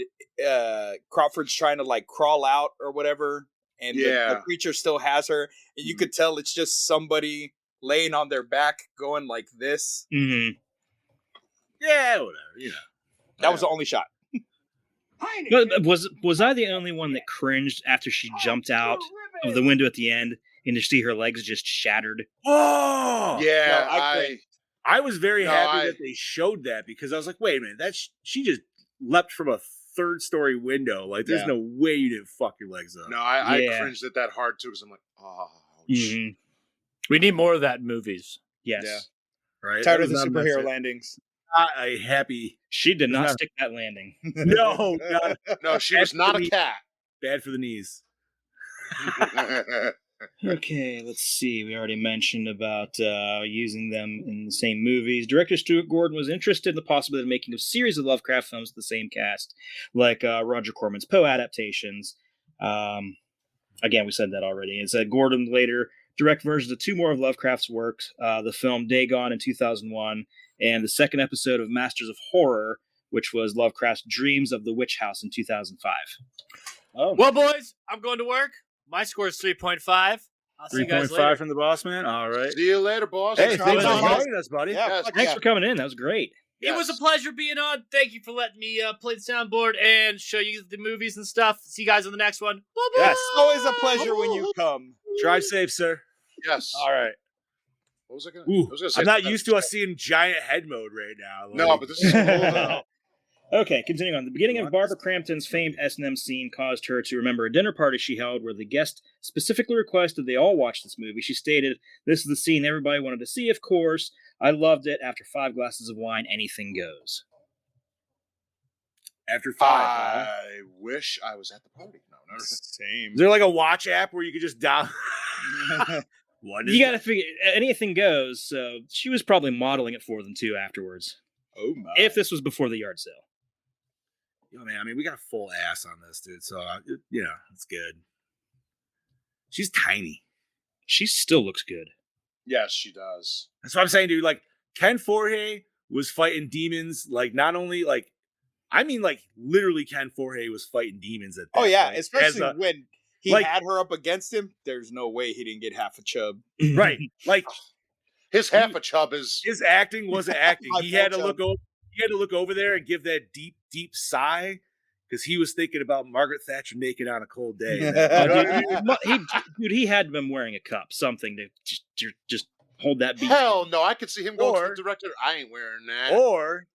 Crawford's trying to crawl out or whatever, and the creature still has her, and you could tell it's just somebody laying on their back going like this. Mm-hmm. Yeah, whatever. That was the only shot. But was I the only one that cringed after she jumped out of the window at the end and to see her legs just shattered? Oh! Yeah, no, I was very happy that they showed that because I was like, wait a minute, she just leapt from a 3rd-story window. There's no way you didn't fuck your legs up. No, I cringed at that hard too because I'm like, oh. We need more of that in movies. Yes. Yeah. Right? Tired of the superhero landings. not a happy. She did not not- stick that landing. No, God, No, she was not a cat. bad for the knees. Okay, let's see. We already mentioned about using them in the same movies. Director Stuart Gordon was interested in the possibility of making a series of Lovecraft films with the same cast, like Roger Corman's Poe adaptations. Again, we said that already. It said Gordon later direct versions of 2 more of Lovecraft's works, the film Dagon in 2001, and the second episode of Masters of Horror, which was Lovecraft's Dreams of the Witch House in 2005. Oh, Well, boys, I'm going to work. My score is 3.5. I'll see you guys 3.5 later. from the boss man. All right. See you later, boss. Hey, for thanks for having us. inviting us, buddy. Yeah, Yes. fuck Thanks yeah. for coming in. That was great. It was a pleasure being on. Thank you for letting me play the soundboard and show you the movies and stuff. See you guys on the next one. Bye-bye. Yes. It's always a pleasure when you come. Drive safe, sir. Yes. All right. What was I going Ooh, to say? I'm not used to us seeing giant head mode right now. No, but this is cool though. Okay, continuing on. The beginning of Barbara Crampton's famed S&M scene caused her to remember a dinner party she held where the guest specifically requested they all watch this movie. She stated, "This is the scene everybody wanted to see, of course. I loved it. After 5 glasses of wine, anything goes." After 5, huh? I wish I was at the party. No. Same. Is there like a watch app where you could just down? What is You got to figure, anything goes, so she was probably modeling it for them, too, afterwards. Oh my. If this was before the yard sale. Yo, man, I mean, we got a full ass on this, dude. So, it's good. She's tiny. She still looks good. Yes, she does. That's what I'm saying, dude. Like, Ken Forhe was fighting demons. Like, not only, like, I mean, like, literally Ken Forhe was fighting demons at that Oh yeah, point. especially As a- when he like- had her up against him. There's no way he didn't get half a chub. right. Like, His half a chub is. his acting wasn't acting. My He had to fault, look over. He had to look over there and give that deep, deep sigh because he was thinking about Margaret Thatcher naked on a cold day. He had been wearing a cup, something to just hold that beat. Hell no! I could see him going to Or- the director. I ain't wearing that. Or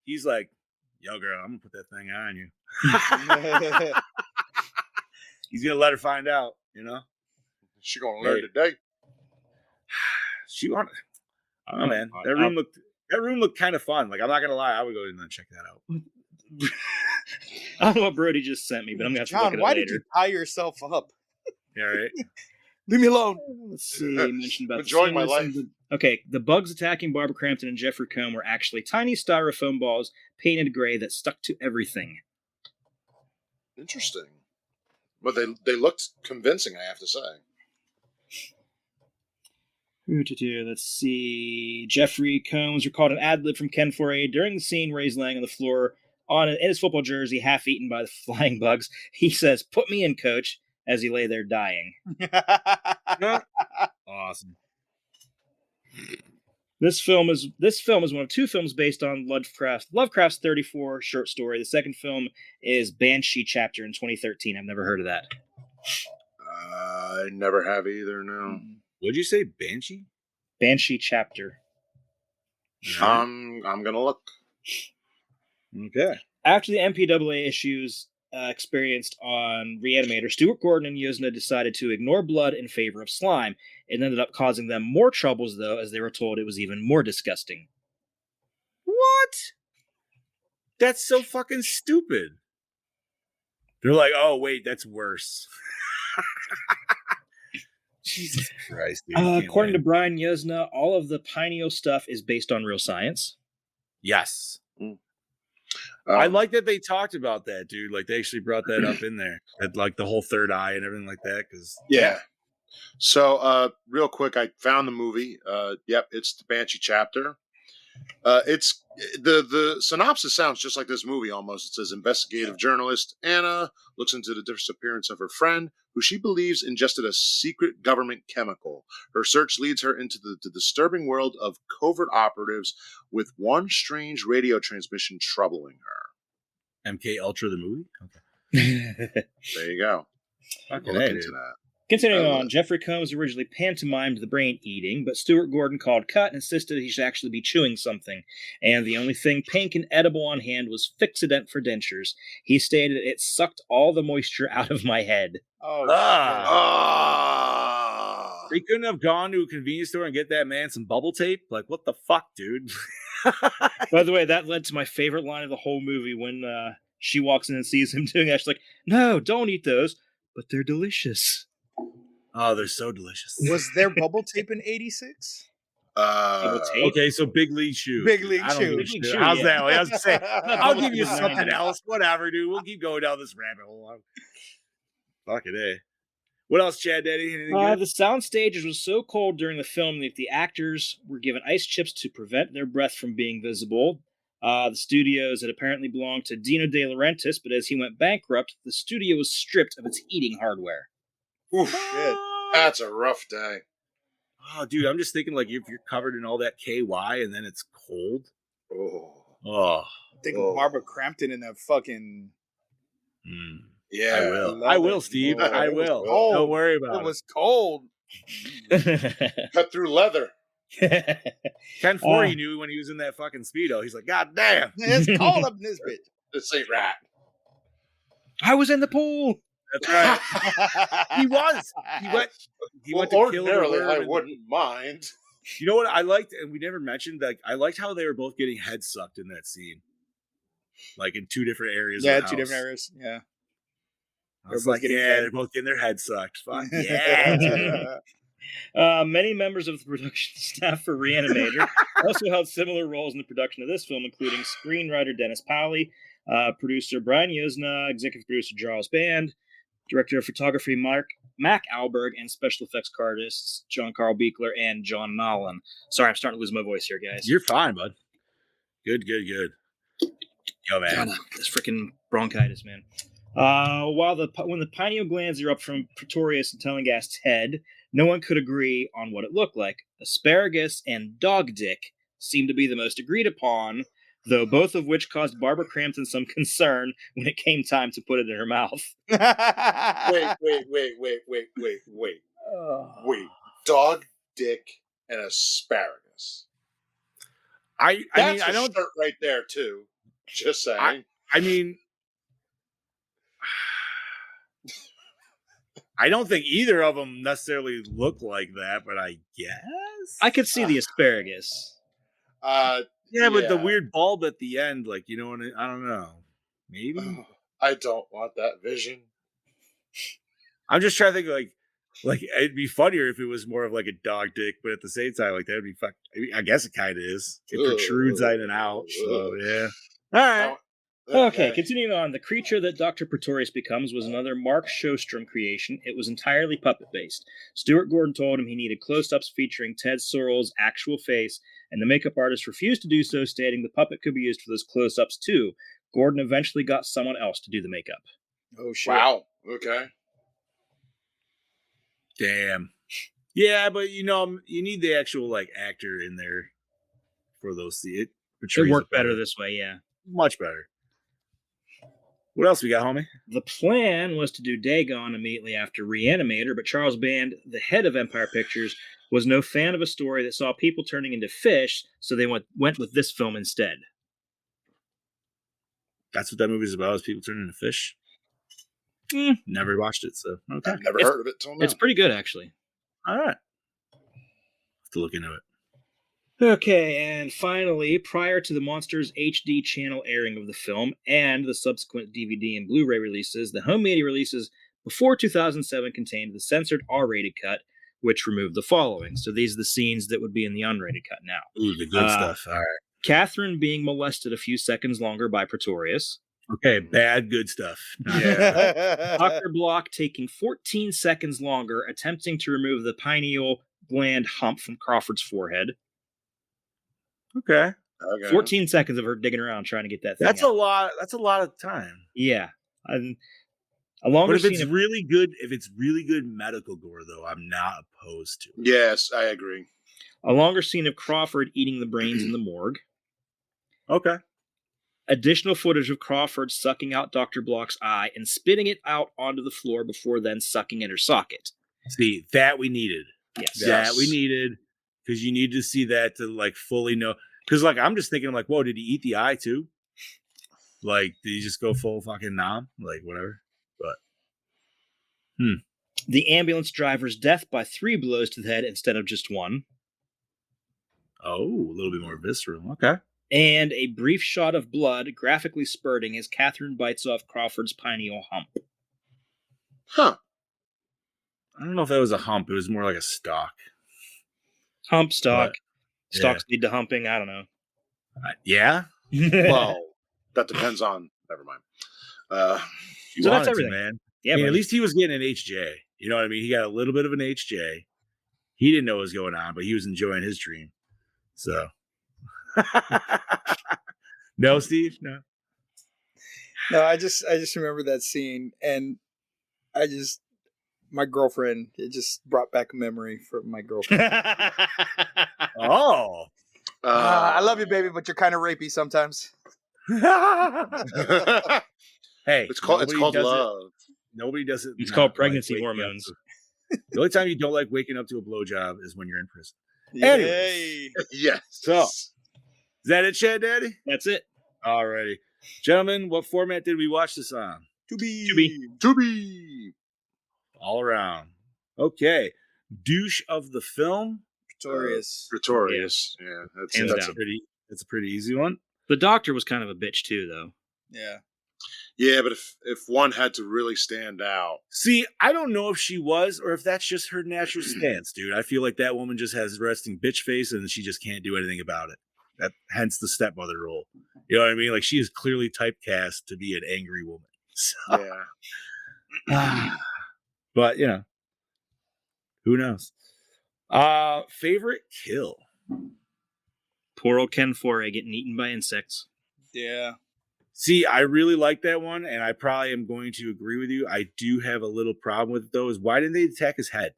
he's like, "Yo, girl, I'm gonna put that thing on you." He's gonna let her find out. You know, She gonna learn Hey. today. she wanted. I don't know, man. That room looked kind of fun. Like, I'm not gonna lie, I would go in there and check that out. I don't know what Brody just sent me, but I'm gonna have to look John, at it why later. did you tie yourself up? Yeah, right. Leave me alone. Let's see. You mentioned about Enjoying my the life. Okay, the bugs attacking Barbara Crampton and Jeffrey Combs were actually tiny styrofoam balls painted gray that stuck to everything. Interesting. But they looked convincing, I have to say. Let's see. Jeffrey Combs recalled an ad lib from Ken Foree during the scene where he's laying on the floor in his football jersey, half eaten by the flying bugs. He says, "Put me in, coach," as he lay there dying. Awesome. This film is one of 2 films based on Lovecraft's 34 short story. The second film is Banshee Chapter in 2013. I've never heard of that. I never have either. No. What'd you say, Banshee? Banshee Chapter. I'm gonna look. Okay. After the MPAA issues experienced on Reanimator, Stuart Gordon and Yuzna decided to ignore blood in favor of slime. It ended up causing them more troubles, though, as they were told it was even more disgusting. What? That's so fucking stupid. They're like, "Oh wait, that's worse." Jesus Christ, dude. According to Brian Yuzna, all of the Pineo stuff is based on real science. Yes. I like that they talked about that, dude. Like, they actually brought that up in there. That, like, the whole third eye and everything like that. Because Yeah. So, real quick, I found the movie. Yep, it's the Banshee Chapter. It's the synopsis sounds just like this movie almost. It says investigative journalist Anna looks into the disappearance of her friend, who she believes ingested a secret government chemical. Her search leads her into the disturbing world of covert operatives, with one strange radio transmission troubling her. MK Ultra, the movie. There you go. Okay, Look into that. Continuing on, Jeffrey Combs originally pantomimed the brain eating, but Stuart Gordon called cut and insisted he should actually be chewing something. And the only thing pink and edible on hand was Fixodent for dentures. He stated, "It sucked all the moisture out of my head." Oh, Ah. They couldn't have gone to a convenience store and get that man some bubble tape. Like, what the fuck, dude? By the way, that led to my favorite line of the whole movie when she walks in and sees him doing that. She's like, "No, don't eat those, but they're delicious." Oh, they're so delicious. Was there bubble tape in '86? Double tape? Okay, so Big League Chew. Big League I don't give a Big League shit. Chew, How's yeah. that? I was gonna say, I'll Bubble give you Tea was something 90. else. Whatever, dude. We'll keep going down this rabbit hole. Fucking A. What else, Chad Daddy? Anything good? The sound stages was so cold during the film that the actors were given ice chips to prevent their breath from being visible. The studios had apparently belonged to Dino De Laurentiis, but as he went bankrupt, the studio was stripped of its heating hardware. Oof, Shit. that's a rough day. Oh, dude, I'm just thinking like if you're covered in all that KY and then it's cold. Oh, Think of Barbara Crampton in that fucking. yeah. I will. I will, Steve. Oh, I will. cold. Don't worry about It was cold. Cut through leather. it. Ken Forey knew when he was in that fucking Speedo. He's like, God damn. It's cold up in this bitch. This ain't right. I was in the pool. That's right. He was. He went to kill the ordinarily, worm I and- wouldn't mind. You know what I liked, and we never mentioned, like I liked how they were both getting head sucked in that scene. Like in two different areas. Yeah, of the two house. different areas. Yeah. I was They're both like, getting yeah, head. they're both getting their head sucked. Fuck yeah. Many members of the production staff for Reanimator also held similar roles in the production of this film, including screenwriter Dennis Powley, producer Brian Yuzna, executive producer Charles Band, director of photography Mac Alberg, and special effects artists John Carl Beekler and John Nolan. Sorry, I'm starting to lose my voice here, guys. You're fine, bud. Good. Yo, man. This freaking bronchitis, man. When the pineal glands are up from Pretorius and Telangast's head, no one could agree on what it looked like. Asparagus and dog dick seemed to be the most agreed upon, though both of which caused Barbara Crampton some concern when it came time to put it in her mouth. Wait. Dog, dick, and asparagus. I That's mean, I a don't. start right there too. Just saying. I mean, I don't think either of them necessarily look like that, but I guess I could see the asparagus. Yeah, but the yeah. weird bulb at the end, like I don't know. Maybe I don't want that vision. I'm just trying to think like it'd be funnier if it was more of like a dog dick, but at the same time, like that'd be fuck. I guess it kind of is. It protrudes in and out. So yeah. All right. Okay, continuing on. The creature that Dr. Pretorius becomes was another Mark Shostrom creation. It was entirely puppet-based. Stuart Gordon told him he needed close-ups featuring Ted Sorrell's actual face, and the makeup artist refused to do so, stating the puppet could be used for those close-ups too. Gordon eventually got someone else to do the makeup. Oh, shit. Wow. Okay. Damn. Yeah, but you need the actual like actor in there for those. It worked better this way, yeah. Much better. What else we got, homie? The plan was to do Dagon immediately after Reanimator, but Charles Band, the head of Empire Pictures, was no fan of a story that saw people turning into fish, so they went with this film instead. That's what that movie's about, is people turning into fish? Never watched it, so okay. I've never heard of it till now. It's pretty good, actually. All right. Have to look into it. Okay, and finally, prior to the Monsters HD channel airing of the film and the subsequent DVD and Blu-ray releases, the home media releases before 2007 contained the censored R-rated cut, which removed the following. So these are the scenes that would be in the unrated cut now. Ooh, the good stuff. All right. Catherine being molested a few seconds longer by Pretorius. Okay, bad, good stuff. Yeah. Dr. Block taking 14 seconds longer, attempting to remove the pineal gland hump from Crawford's forehead. Okay. 14 seconds of her digging around trying to get that thing That's out. a lot. That's a lot of time. Yeah. And a longer But if scene it's of- really good, medical gore, though, I'm not opposed to it. Yes, I agree. a longer scene of Crawford eating the brains in the morgue. Okay. Additional footage of Crawford sucking out Dr. Block's eye and spitting it out onto the floor before then sucking in her socket. See, that we needed. Yes. That we needed, because you need to see that to like fully know. Because like I'm just thinking like, whoa, did he eat the eye too? Like, did he just go full fucking nom? Like whatever. But The ambulance driver's death by 3 blows to the head instead of just 1. oh, a little bit more visceral. Okay. And a brief shot of blood graphically spurting as Catherine bites off Crawford's pineal hump. Huh. I don't know if that was a hump. It was more like a stalk. Hump, stalk. But, Stalks lead to humping. I don't know. Yeah? Well, that depends on. Never mind. You So wanted that's to, everything. man. Yeah, I mean, buddy. at least he was getting an HJ. You know what I mean? He got a little bit of an HJ. He didn't know what was going on, but he was enjoying his dream. So. No, Steve? No. No, I just remember that scene, and my girlfriend. It just brought back a memory from my girlfriend. Oh. I love you, baby, but you're kind of rapey sometimes. Hey, it's called does love. Nobody does it. It's not called like pregnancy waking up hormones. the only time you don't like waking up to a blowjob is when you're in prison. Yay. Yes. So, is that it, Chad Daddy? That's it. Alrighty. Gentlemen, what format did we watch this on? To be. All around. Okay. Douche of the film. Pretorius. Pretorius. Yeah, Hands that's down. That's a pretty easy one. The doctor was kind of a bitch too, though. Yeah. Yeah, but if one had to really stand out, See, I don't know if she was or if that's just her natural stance, dude. I feel like that woman just has resting bitch face and she just can't do anything about it. That hence the stepmother role. You know what I mean? Like she is clearly typecast to be an angry woman. So, yeah. but you know, who knows? Favorite kill. Poor old Ken Foray getting eaten by insects. Yeah. See, I really like that one, and I probably am going to agree with you. I do have a little problem with it, though, is why didn't they attack his head?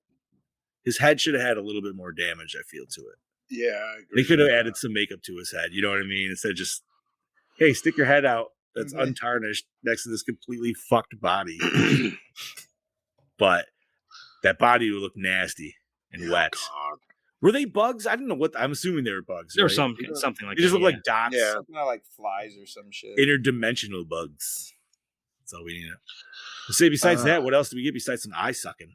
His head should have had a little bit more damage, I feel, to it. Yeah, I agree. They could have added some makeup to his head, you know what I mean? Instead of just, hey, stick your head out that's untarnished next to this completely fucked body. But that body would look nasty and wet. God. Were they bugs? I don't know what. I'm assuming they were bugs. There right? was something like They just that. look like dots. Yeah. Not like flies or some shit. Interdimensional bugs. That's all we need to know. Let's say besides that, what else do we get besides some eye sucking?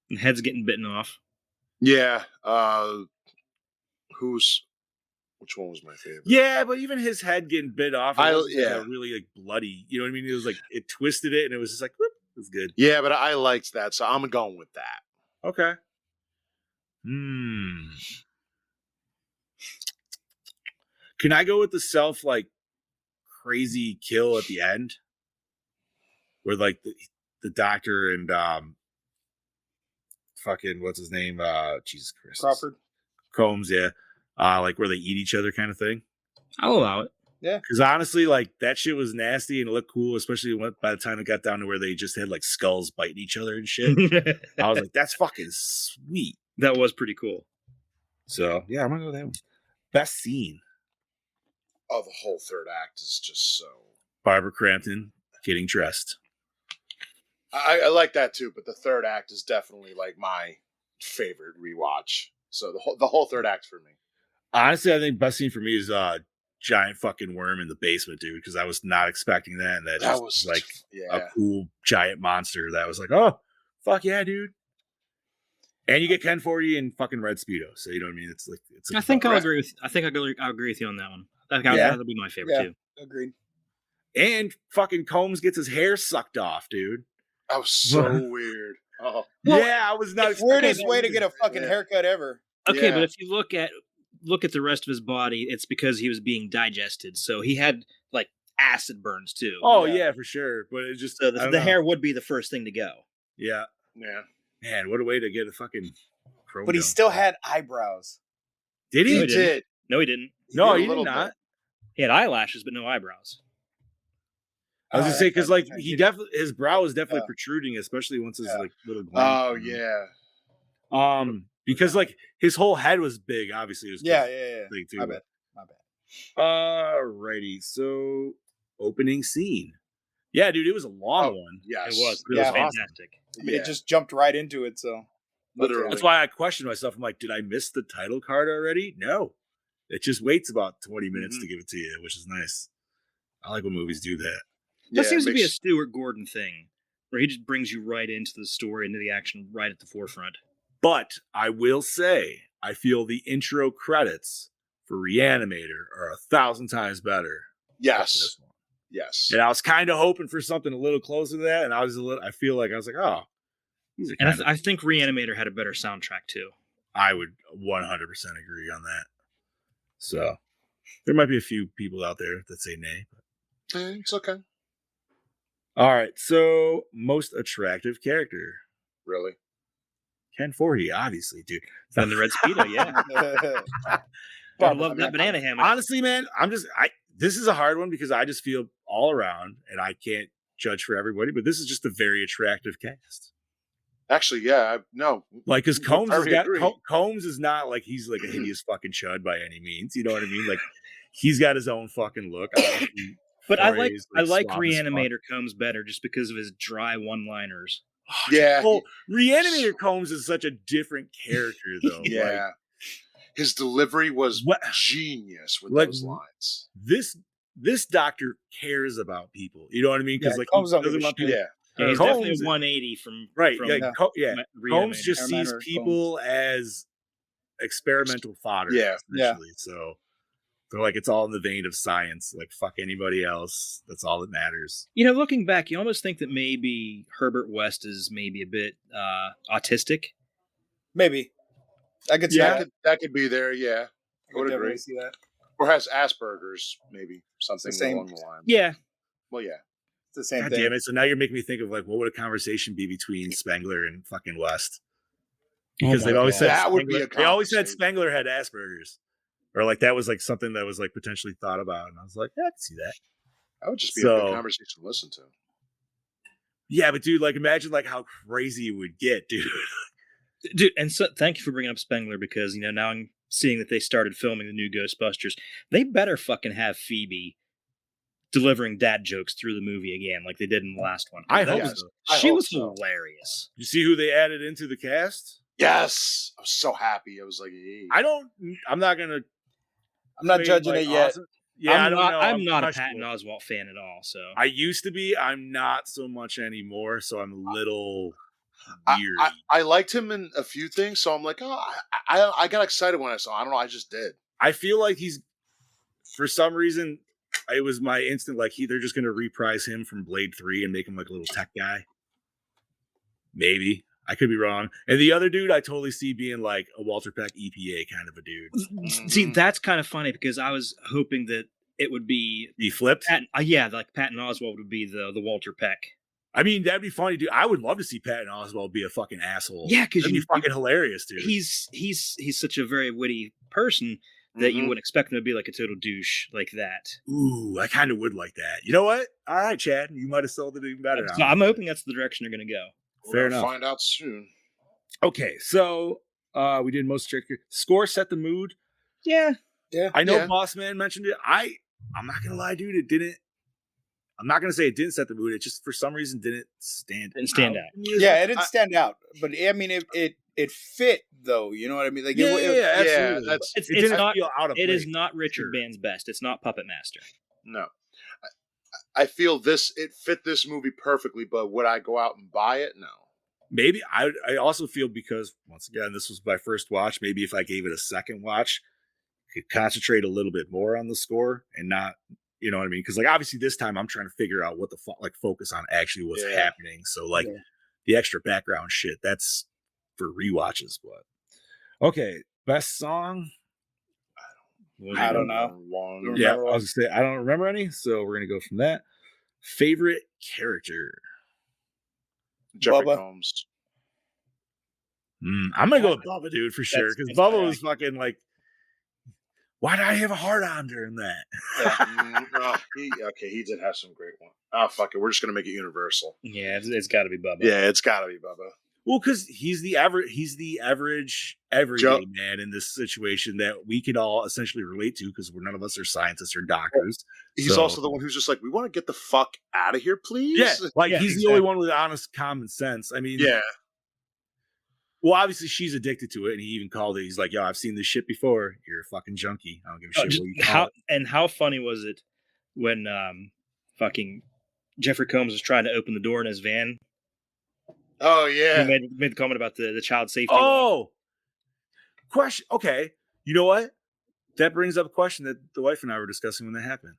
And heads getting bitten off. Yeah. Which one was my favorite? Yeah, but even his head getting bit off, it wasn't like yeah. a really like bloody. You know what I mean? It was like it twisted it, and it was just like whoop, it was good. Yeah, but I liked that, so I'm going with that. Okay. Can I go with the self like crazy kill at the end, where like the doctor and fucking what's his name? Jesus Christ, Crawford. Combs, yeah. Like where they eat each other kind of thing. I'll allow it. Yeah. Because honestly, like that shit was nasty and it looked cool, especially by the time it got down to where they just had like skulls biting each other and shit. I was like, that's fucking sweet. That was pretty cool. So yeah, I'm gonna go with that one. Best scene. Oh, the whole third act is just so. Barbara Crampton getting dressed. I like that too, but the third act is definitely like my favorite rewatch. So the whole third act for me. Honestly, I think best scene for me is giant fucking worm in the basement, dude, because I was not expecting that, and that just was like a cool giant monster that was like, oh fuck yeah, dude. And you get Ken Forty and fucking Red Speedo, so you know what I mean. It's like it's. I think I'll agree with. I think I'll agree with you on that one. That'll be my favorite too. Agreed. And fucking Combs gets his hair sucked off, dude. That was so weird. Oh, Well, yeah, I was not. the weirdest way to get a fucking haircut ever. Okay, but if you look at the rest of his body, it's because he was being digested. So he had like acid burns too. Oh yeah, for sure. But it just so the hair would be the first thing to go. Yeah. Man, what a way to get a fucking. But he still had eyebrows. Did he? No, he didn't. No, he didn't. No, he did not. He had eyelashes, but no eyebrows. I was gonna say because like his brow was definitely protruding, especially once his like little. Oh yeah. Because like his whole head was big. Obviously, it was big too. My bad. Alrighty, so opening scene. Yeah, dude, it was a long one. Yes, it was. It was fantastic. I mean, it just jumped right into it. So literally, that's why I questioned myself. I'm like, did I miss the title card already? No, it just waits about 20 minutes to give it to you, which is nice. I like when movies do that. That seems to be a Stuart Gordon thing, where he just brings you right into the story, into the action, right at the forefront. But I will say, I feel the intro credits for Reanimator are 1,000 times better than Yes. this one. Yes. And I was kind of hoping for something a little closer to that, and I feel like I was like, oh, these are And kind I think Reanimator had a better soundtrack too. I would 100% agree on that. So there might be a few people out there that say nay. But... It's okay. All right. So most attractive character. Really? Ken Foree, obviously, dude. And the Red Speedo, yeah. I love that banana hammock. Honestly, man, this is a hard one because I just feel all around, and I can't judge for everybody, but this is just a very attractive cast. Actually, yeah, no. Like, because Combs agree. Combs is not like he's like a hideous fucking chud by any means. You know what I mean? Like, he's got his own fucking look. But I like suave as Reanimator Combs better just because of his dry one-liners. Yeah. Well, Reanimator Combs is such a different character, though. Yeah. Like, his delivery was genius with those lines. This doctor cares about people. You know what I mean? Because like Combs he doesn't want people. Yeah, he's Combs, definitely a 180 from right. From Combs just Reanimator. sees people as experimental fodder. Yeah. Essentially. So they're like, it's all in the vein of science. Like, fuck anybody else. That's all that matters. You know, looking back, you almost think that maybe Herbert West is maybe a bit autistic. Maybe. I could see that could be there, yeah. I would agree. See that. Or has Asperger's, maybe. Something along the lines. Yeah. Well, yeah. It's the same God thing. damn it. So now you're making me think of like, what would a conversation be between Spengler and fucking West? Because they've always said that would be a they always said Spengler had Asperger's. Or like that was like something that was like potentially thought about. And I was like, yeah, I can see that. That would just be a good conversation to listen to. Yeah, but dude, like imagine like how crazy it would get, dude. Dude, and so thank you for bringing up Spengler because, you know, now I'm seeing that they started filming the new Ghostbusters. They better fucking have Phoebe delivering dad jokes through the movie again like they did in the last one. I hope so. She was hilarious. You see who they added into the cast? Yes. I was so happy. I was like, hey. I'm not judging it yet. Yeah, I'm not a Patton Oswalt fan at all. So I used to be. I'm not so much anymore. So I'm a little weird. I liked him in a few things, so I'm like, oh, I got excited when I saw him. I don't know. I just did. I feel like he's, for some reason, it was my instant like they're just going to reprise him from Blade 3 and make him like a little tech guy. Maybe. I could be wrong. And the other dude I totally see being like a Walter Peck EPA kind of a dude. See, that's kind of funny because I was hoping that it would be flipped. Like Patton Oswalt would be the Walter Peck. I mean, that'd be funny, dude. I would love to see Patton Oswalt be a fucking asshole. Yeah, because that'd be fucking hilarious, dude. He's such a very witty person that you wouldn't expect him to be like a total douche like that. Ooh, I kind of would like that. You know what? All right, Chad, you might have sold it even better. So I'm hoping that's the direction they're going to go. Fair enough. Find out soon. Okay, so we did most tricky. Score set the mood. Yeah. I know Boss Man mentioned it. I'm not gonna lie, dude. It didn't. I'm not gonna say it didn't set the mood. It just for some reason didn't stand out. Yeah, it didn't stand out, but I mean, it fit though. You know what I mean? Like, absolutely. It's not. Feel out of it place. is not Richard Band's best. It's not Puppet Master. No. I feel it fit this movie perfectly, but would I go out and buy it? No. Maybe I also feel because once again this was my first watch. Maybe if I gave it a second watch, I could concentrate a little bit more on the score and not, you know what I mean? Because like obviously this time I'm trying to figure out what the focus on actually what's happening. So like the extra background shit that's for rewatches. But okay, best song. I don't know. Yeah, I was gonna say I don't remember any, so we're gonna go from that. Favorite character. Jeffrey Combs. I'm gonna go with Bubba, dude, for sure. Because Bubba was fucking like, why did I have a hard on during that? He did have some great one. Oh, fuck it. We're just gonna make it universal. Yeah, it's got to be Bubba. Yeah, it's got to be Bubba. Well, because he's the average everyday man in this situation that we could all essentially relate to because none of us are scientists or doctors. He's also the one who's just like, we want to get the fuck out of here, please. Yeah, like he's the only one with honest common sense. I mean, well, obviously she's addicted to it, and he even called it. He's like, "Yo, I've seen this shit before. You're a fucking junkie. I don't give a shit what you call it." And how funny was it when fucking Jeffrey Combs was trying to open the door in his van? Oh yeah, he made the comment about the child safety. Oh, question. Okay, you know what? that brings up a question that the wife and I were discussing when that happened.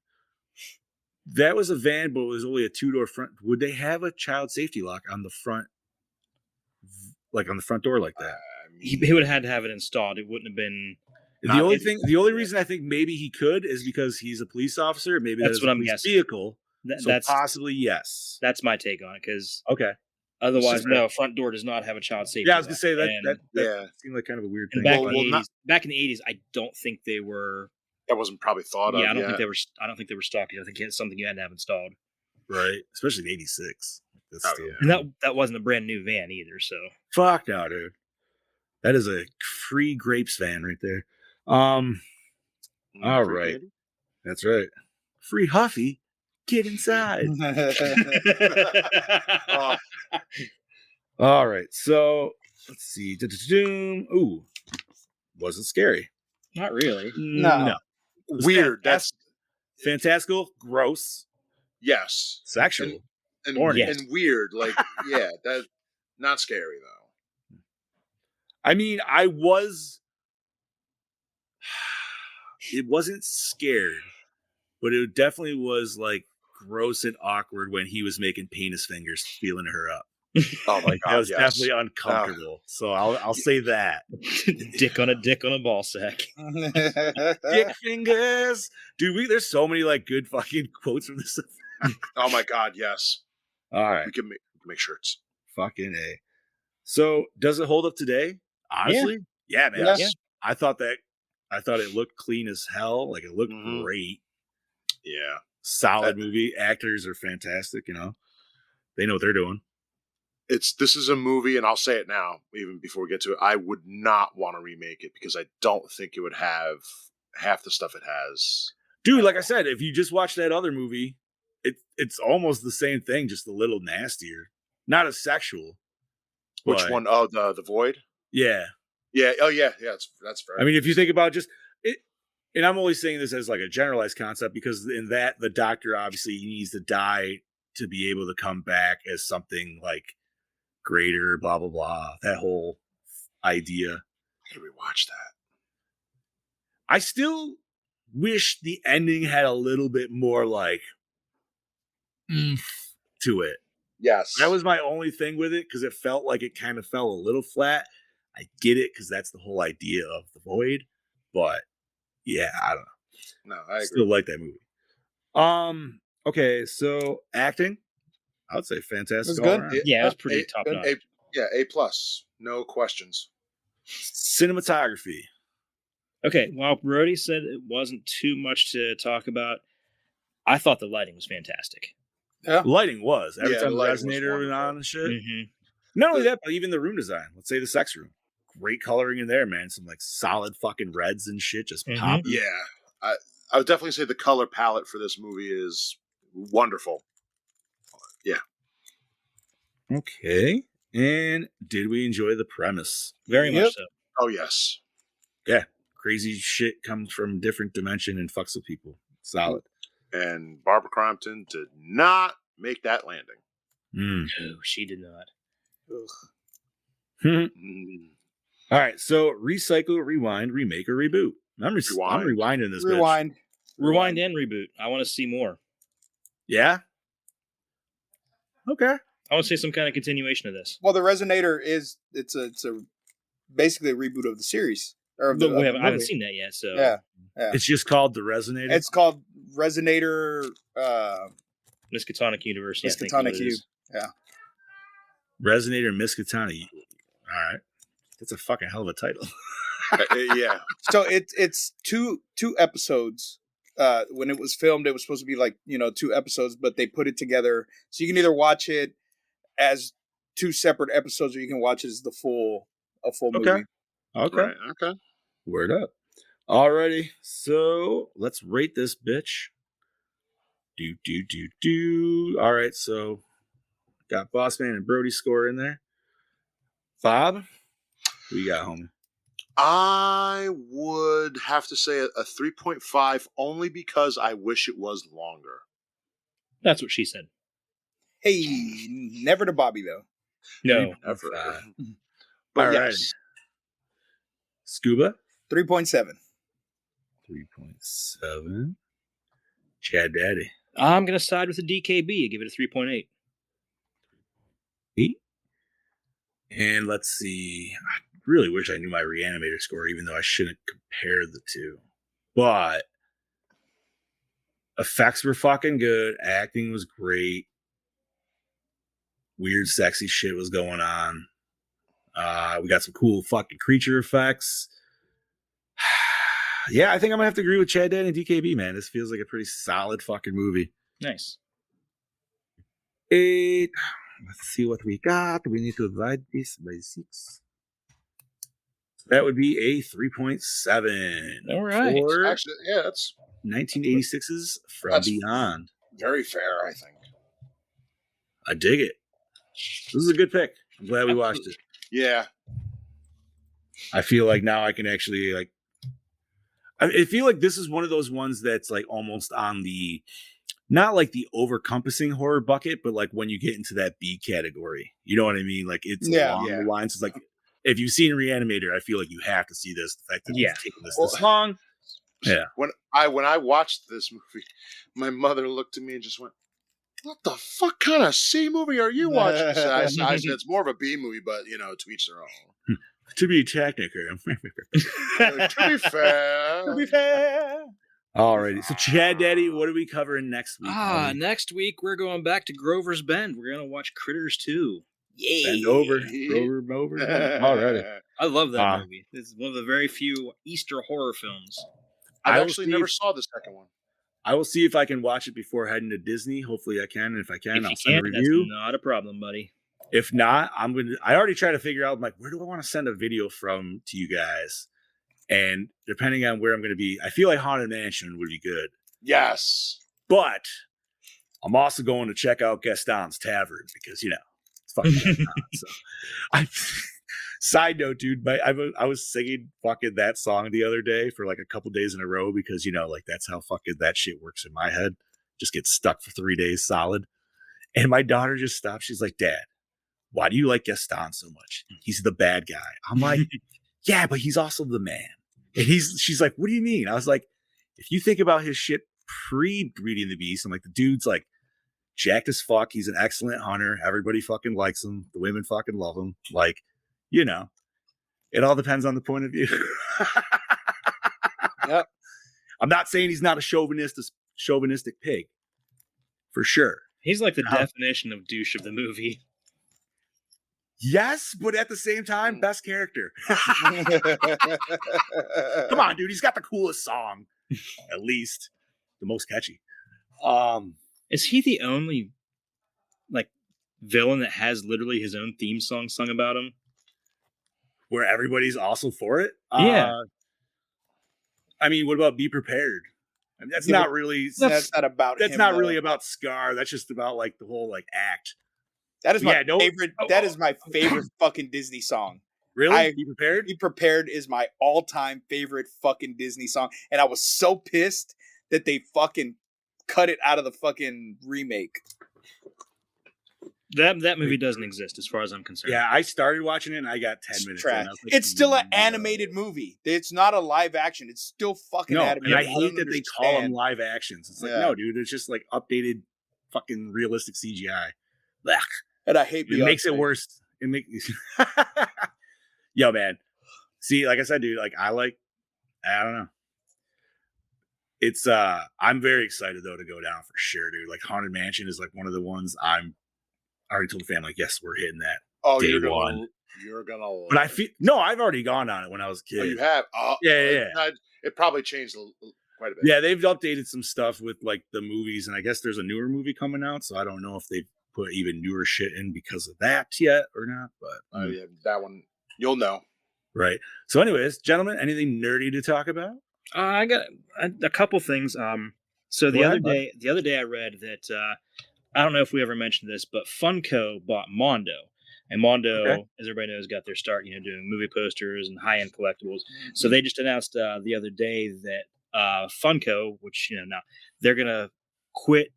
That was a van, but it was only a 2-door front. Would they have a child safety lock on the front, like on the front door like that? He would have had to have it installed. It wouldn't have been. The only reason I think maybe he could is because he's a police officer. Maybe that's what I'm guessing. Vehicle. That's possibly yes. That's my take on it. Because okay. Otherwise, no. Front door does not have a child safety. Yeah, I was gonna say that seemed like kind of a weird thing. Back in the 80s, I don't think they were. That wasn't probably thought of. Yeah, I don't think they were. I don't think they were stocked. I think it's something you had to have installed. Right, especially in '86. And that wasn't a brand new van either. So fuck no, dude. That is a free grapes van right there. All right, candy? That's right. Free Huffy, get inside. All right, so let's see. Ooh, wasn't scary. Not really. No. Weird. That's fantastical. Gross. Yes. Sexual. And weird. Like, yeah, that not scary though. I mean, it wasn't scared, but it definitely was like gross and awkward when he was making penis fingers feeling her up. Oh my god, that was definitely uncomfortable. So I'll say that. dick on a ball sack. Dick fingers, dude. There's so many like good fucking quotes from this. Oh my god, yes. All right, we can make shirts. Fucking A. So does it hold up today? Honestly, yeah man. Yes. Yeah. I thought it looked clean as hell. Like it looked great. Yeah, solid movie. Actors are fantastic. You know, they know what they're doing. This is a movie, and I'll say it now, even before we get to it. I would not want to remake it because I don't think it would have half the stuff it has. Dude, like I said, if you just watch that other movie, it's almost the same thing, just a little nastier. Not as sexual. Which one? Oh, the Void? Yeah. Yeah. Oh, yeah. Yeah. That's fair. I mean, if you think about just it, and I'm only saying this as like a generalized concept because in that the doctor obviously needs to die to be able to come back as something like greater, blah blah blah. That whole idea. I gotta rewatch that. I still wish the ending had a little bit more like to it. Yes, that was my only thing with it because it felt like it kind of fell a little flat. I get it because that's the whole idea of the Void, but yeah, I don't know. No, I agree. Still like that movie. Okay, so acting, I would say fantastic. It was good. Yeah, it was pretty top notch. A plus, no questions. Cinematography. Okay, while Brody said it wasn't too much to talk about, I thought the lighting was fantastic. Yeah, lighting was every time the lighting resonator was on and shit. Mm-hmm. Not only that, but even the room design. Let's say the sex room. Great coloring in there, man. Some like solid fucking reds and shit just pop. Yeah, I would definitely say the color palette for this movie is wonderful. Yeah. Okay. And did we enjoy the premise? Very much so. Oh yes. Yeah. Crazy shit comes from different dimension and fucks with people. Solid. And Barbara Crampton did not make that landing. No, she did not. All right, so recycle, rewind, remake, or reboot. I'm rewinding this. Rewind and reboot. I want to see more. Yeah. Okay. I want to see some kind of continuation of this. Well, the Resonator it's a basically a reboot of the series. Or of the, I haven't seen that yet. So yeah. It's just called the Resonator. It's called Resonator. Miskatonic Universe. Miskatonic U. Yeah. Resonator Miskatonic. All right. That's a fucking hell of a title. Yeah. So it's two episodes. When it was filmed, it was supposed to be like 2 episodes, but they put it together so you can either watch it as 2 separate episodes or you can watch it as a full movie. Okay. Right, okay. Word up. Alrighty. So let's rate this bitch. Do. All right. So got Bossman and Brody score in there. Bob, who you got, homie? I would have to say a 3.5 only because I wish it was longer. That's what she said. Hey, never to Bobby though. No. Never. All But right. yes. Scuba? 3.7. 3.7. Chad Daddy. I'm going to side with the DKB and give it a 3.8. 8. And let's see. I really wish I knew my Reanimator score, even though I shouldn't compare the two. But effects were fucking good. Acting was great. Weird, sexy shit was going on. We got some cool fucking creature effects. Yeah, I think I'm gonna have to agree with Chad Dan and DKB, man. This feels like a pretty solid fucking movie. Nice. 8. Let's see what we got. We need to divide this by 6. That would be a 3.7. All right. For Actually, yeah, that's 1986's From That's- Beyond. very fair, I think. I dig it. This is a good pick. I'm glad we watched it. Yeah. I feel like now I can actually like. I feel like this is one of those ones that's like almost on the, not like the overcompassing horror bucket, but like when you get into that B category. You know what I mean? Like it's along the lines. It's like if you've seen Reanimator, I feel like you have to see this. The fact that it's taken this long. Yeah. When I watched this movie, my mother looked at me and just went, "What the fuck kind of C movie are you watching?" I said, "It's more of a B movie, but to each their own." To be technical. To be fair. Alrighty. So Chad Daddy, what are we covering next week? Next week we're going back to Grover's Bend. We're gonna watch Critters 2. Yay! Bend over. Grover over. Alrighty. I love that movie. It's one of the very few Easter horror films. I actually never saw the second one. I will see if I can watch it before heading to Disney. Hopefully I can. And if I can, I'll send a That's review. not a problem, buddy. If not, I already try to figure out, like, where do I want to send a video from to you guys? And depending on where I'm going to be, I feel like Haunted Mansion would be good. Yes. But I'm also going to check out Gaston's Tavern because, it's fucking Gaston. So, side note, dude, I was singing fucking that song the other day for like a couple days in a row because, like that's how fucking that shit works in my head. Just get stuck for 3 days solid. And my daughter just stopped. She's like, "Dad, why do you like Gaston so much? He's the bad guy." I'm like, "Yeah, but he's also the man." And she's like, "What do you mean?" I was like, "If you think about his shit pre-Beauty and the Beast, I'm like, the dude's like jacked as fuck. He's an excellent hunter. Everybody fucking likes him. The women fucking love him. Like, it all depends on the point of view." Yep. I'm not saying he's not a chauvinistic pig. For sure. He's like the definition of douche of the movie. Yes, but at the same time, best character. Come on, dude. He's got the coolest song, at least the most catchy. Is he the only villain that has literally his own theme song sung about him? Where everybody's also for it? Yeah. I mean, what about Be Prepared? I mean, that's not really. That's not about. That's him, not though. really about Scar. That's just about like the whole act. That is my Yeah, favorite. That is my favorite fucking Disney song. Really? Be Prepared? Be Prepared is my all-time favorite fucking Disney song, and I was so pissed that they fucking cut it out of the fucking remake. That movie doesn't exist as far as I'm concerned. Yeah, I started watching it and I got 10 minutes. Trash. In, I was like, It's still an animated movie. It's not a live action. It's still fucking animated. And I hate that they call them live actions. It's like, Yeah. no, dude, it's just like updated fucking realistic CGI. Blech. And I hate It makes it worse. Yo, man. See, like I said, dude, I don't know. It's I'm very excited though to go down for sure, dude. Like Haunted Mansion is like one of the ones I already told the family, like, yes, we're hitting that. Oh, Day you're one. gonna. But I feel I've already gone on it when I was a kid. Oh, you have. Yeah. It probably changed quite a bit. Yeah, they've updated some stuff with like the movies, and I guess there's a newer movie coming out, so I don't know if they've put even newer shit in because of that yet or not. But Yeah, that one you'll know. Right. So, anyways, gentlemen, anything nerdy to talk about? I got a couple things. So the Go other ahead, day I read that I don't know if we ever mentioned this, but Funko bought Mondo, and Mondo, as everybody knows, got their start, doing movie posters and high-end collectibles. So they just announced the other day that Funko, which now they're gonna quit.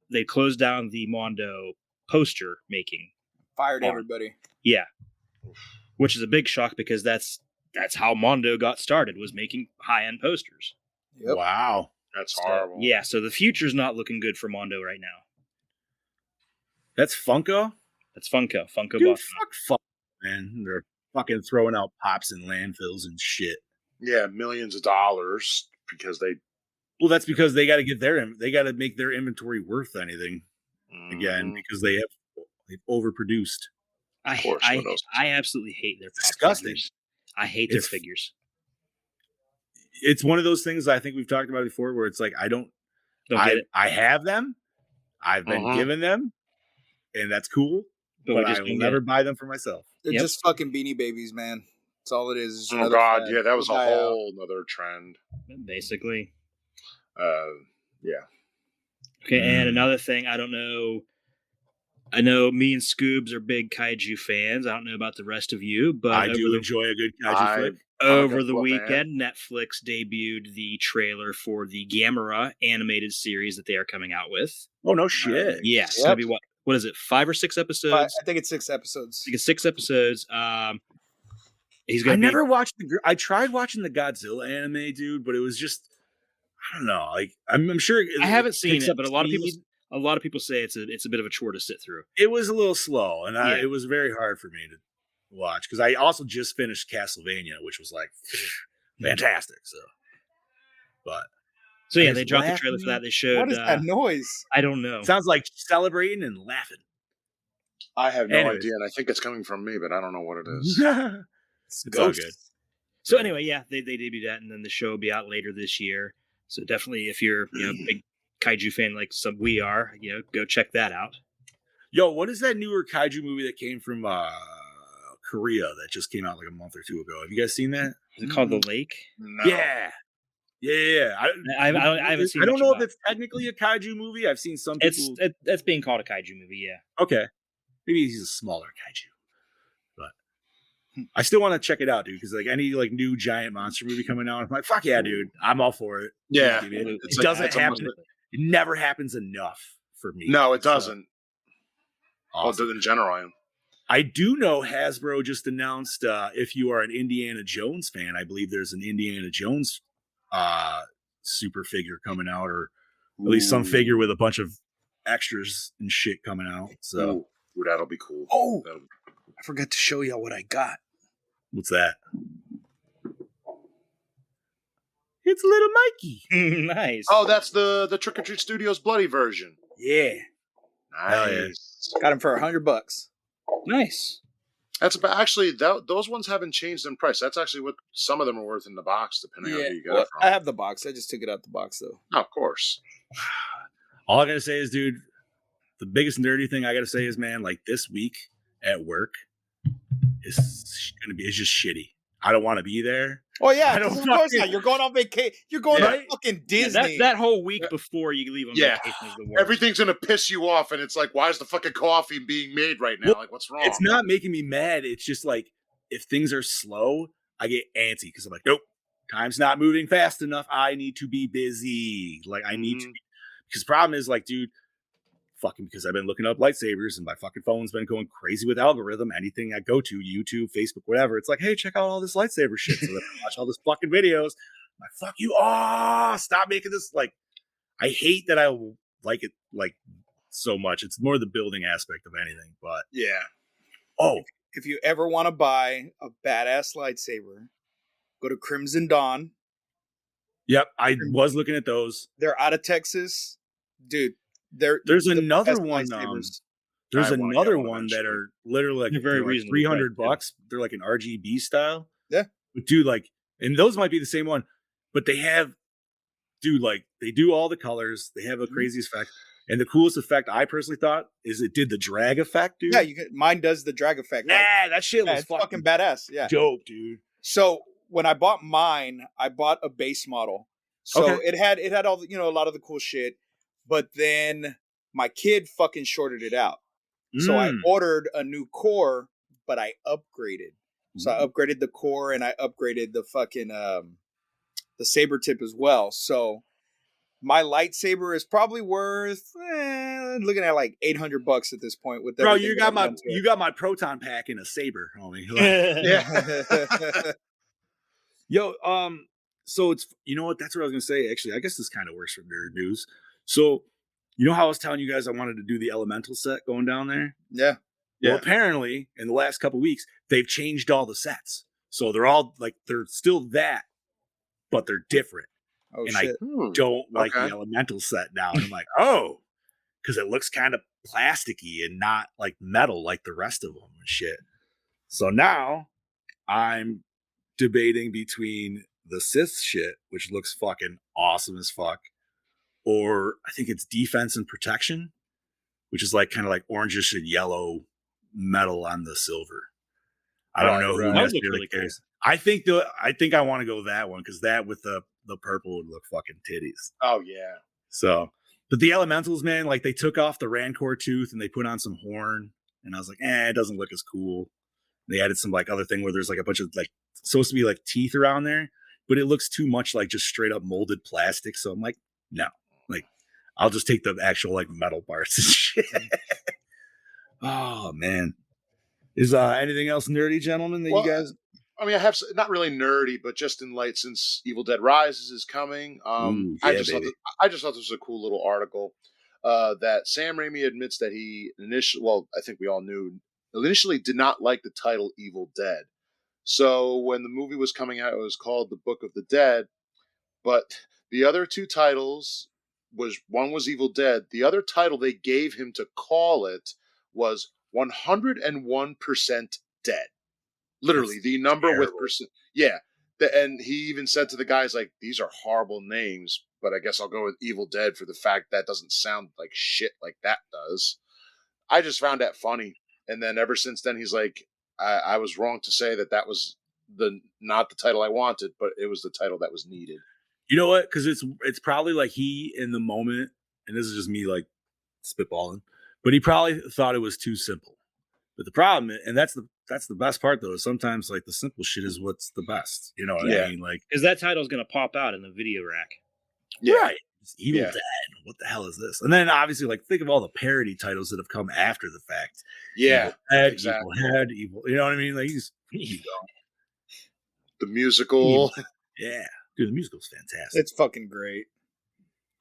They closed down the Mondo poster making. Fired everybody. Yeah, which is a big shock because that's how Mondo got started, was making high-end posters. Yep. Wow. That's So, horrible. yeah, so the future's not looking good for Mondo right now. That's Funko? That's Funko. Funko Dude, bought them. fuck, man. They're fucking throwing out pops in landfills and shit. Yeah, millions of dollars because they. Well, that's because they got to get they got to make their inventory worth anything again Mhm. because they've overproduced. I course, I, what else? I absolutely hate their It's pop disgusting. figures. I hate their It's- figures. It's one of those things I think we've talked about before where it's like Don't get it. I have them, I've been Mhm. given them, and that's cool, But but we just I will don't get never it. buy them for myself. They're Yep. just fucking Beanie Babies, man. That's all it is. It's Oh another God, fad. yeah, that was It'll a die out. whole nother trend. Basically. Yeah. Okay, and Mm. another thing, I don't know. I know me and Scoobs are big kaiju fans. I don't know about the rest of you, but I do enjoy a good kaiju flick. over the Godzilla weekend, Netflix debuted the trailer for the Gamera animated series that they are coming out with. Oh no shit! Yeah, it's Yep. gonna be what is it? 5 or 6 episodes? I think it's 6 episodes. I think it's 6 episodes. He's I gonna never watched I tried watching the Godzilla anime, dude, but it was just I don't know. Like I'm sure I haven't seen picks it, up but a lot of people speed. say it's a bit of a chore to sit through. It was a little slow, and Yeah. it was very hard for me to watch because I also just finished Castlevania, which was like fantastic. But So yeah, Guys they dropped the trailer for laughing? that. They showed. What is that noise? I don't know. sounds like celebrating and laughing. I have no Anyways. idea, and I think it's coming from me, but I don't know what it is. It's all good. So anyway, yeah, they debuted that, and then the show will be out later this year. So definitely, if you're a big kaiju fan like some we are, go check that out. Yo, what is that newer kaiju movie that came from Korea that just came out like a month or two ago? Have you guys seen that? Is it called The Lake? No. Yeah. I haven't seen. I don't much know about if it's technically a kaiju movie. I've seen some it. people. It's being called a kaiju movie. Yeah. Okay, maybe he's a smaller kaiju, but I still want to check it out, dude. Because like any like new giant monster movie coming out, I'm like, fuck yeah, dude, I'm all for it. Yeah, Give me it. it's It like- doesn't it's happen. almost- It never happens enough for me. No, it So, doesn't. awesome. Well, in general, I do know Hasbro just announced if you are an Indiana Jones fan, I believe there's an Indiana Jones super figure coming out, or at least some figure with a bunch of extras and shit coming out. So Ooh, that'll be cool. Oh, That'll be- I forgot to show y'all what I got. what's that? It's little Mikey. Nice. Oh, that's the Trick or Treat Studios bloody version. Yeah. Hell yeah. Nice. Got him for $100. Nice. That's about actually those ones haven't changed in price. That's actually what some of them are worth in the box, depending on who you got well, it from. I have the box. I just took it out the box though. Oh, of course. All I gotta say is, dude, the biggest nerdy thing I gotta say is, man, like this week at work is it's just shitty. I don't want to be there. Oh yeah, I don't 'cause of course fucking- not. You're going on vacation. You're going Yeah. to fucking Yeah, Disney. that whole week before you leave on Yeah. vacation is the worst. Everything's gonna piss you off, and it's like, why is the fucking coffee being made right now? Well, Like, what's wrong? It's not making me mad. It's just like if things are slow, I get antsy because I'm like, nope, time's not moving fast enough. I need to be busy. Like I need to be, because the problem is like, dude, fucking because I've been looking up lightsabers and my fucking phone's been going crazy with algorithm. Anything I go to, YouTube, Facebook, whatever, it's like, hey, check out all this lightsaber shit. So then I watch all this fucking videos. I'm like, fuck you. Oh, stop making this. Like, I hate that I like it like so much. It's more the building aspect of anything. But Yeah. oh, If you ever want to buy a badass lightsaber, go to Crimson Dawn. yep, I was looking at those. They're out of Texas, dude. There's the another best one. lightsabers. There's I wanna another get one one that eventually. are literally like, They're very like reasonably priced, 300 yeah. bucks. They're like an RGB style. Yeah. But dude, like, and those might be the same one, but they have, dude, like, they do all the colors. They have a Mm-hmm. crazy effect. And the coolest effect I personally thought is it did the drag effect, dude. Yeah, mine does the drag effect. Like, Nah, that shit yeah, was it's fucking fucking badass. Yeah. dope, dude. So when I bought mine, I bought a base model. So Okay. it had all the, a lot of the cool shit. But then my kid fucking shorted it out. So I Mm. ordered a new core, but I upgraded. So I upgraded the core and I upgraded the fucking the saber tip as well. So my lightsaber is probably worth looking at like $800 at this point. With Bro, everything you that got I've my done to it. you got my proton pack in a saber, homie. Like, Yeah. yo, So it's, you know what? That's what I was gonna say. Actually, I guess this kind of works for nerd news. So, you know how I was telling you guys I wanted to do the elemental set going down there? Yeah. Well, apparently, in the last couple weeks, they've changed all the sets. So they're all like they're still that, but they're different. Oh And shit. I don't like the elemental set now. And I'm like, oh, because it looks kind of plasticky and not like metal like the rest of them and shit. So now I'm debating between the Sith shit, which looks fucking awesome as fuck, or I think it's defense and protection, which is like kind of like orangish and yellow metal on the silver. I don't know who That would look necessarily really cool. cares. I think I want to go that one because that with the purple would look fucking titties. Oh yeah. So, but the elementals, man, like they took off the Rancor tooth and they put on some horn, and I was like, it doesn't look as cool. They added some like other thing where there's like a bunch of like supposed to be like teeth around there, but it looks too much like just straight up molded plastic. So I'm like, no, like I'll just take the actual like metal parts and shit. Oh man, is anything else nerdy, gentlemen, that you guys? I mean, I have not really nerdy, but just in light since Evil Dead Rises is coming. Ooh, I yeah, just thought baby. I just thought this was a cool little article that Sam Raimi admits that he initially, well, I think we all knew, initially did not like the title Evil Dead. So when the movie was coming out, it was called The Book of the Dead. But the other two titles was one was Evil Dead. The other title they gave him to call it was 101% Dead. Literally, That's the number terrible. with percent. Yeah. And he even said to the guys, like, these are horrible names, but I guess I'll go with Evil Dead for the fact that doesn't sound like shit like that does. I just found that funny. And then ever since then, he's like, I was wrong to say that was not the title I wanted, but it was the title that was needed. You know what? Because it's probably like he in the moment, and this is just me like spitballing, but he probably thought it was too simple. But the problem, and that's the best part though, is sometimes like the simple shit is what's the best. You know what I mean? Like, Because that title's going to pop out in the video rack. right? It's Evil Dead. What the hell is this? And then obviously, like, think of all the parody titles that have come after the fact. Yeah, Evil Head, exactly. Evil Head, Evil. You know what I mean? Like The musical. Yeah, dude, the musical's fantastic. It's fucking great.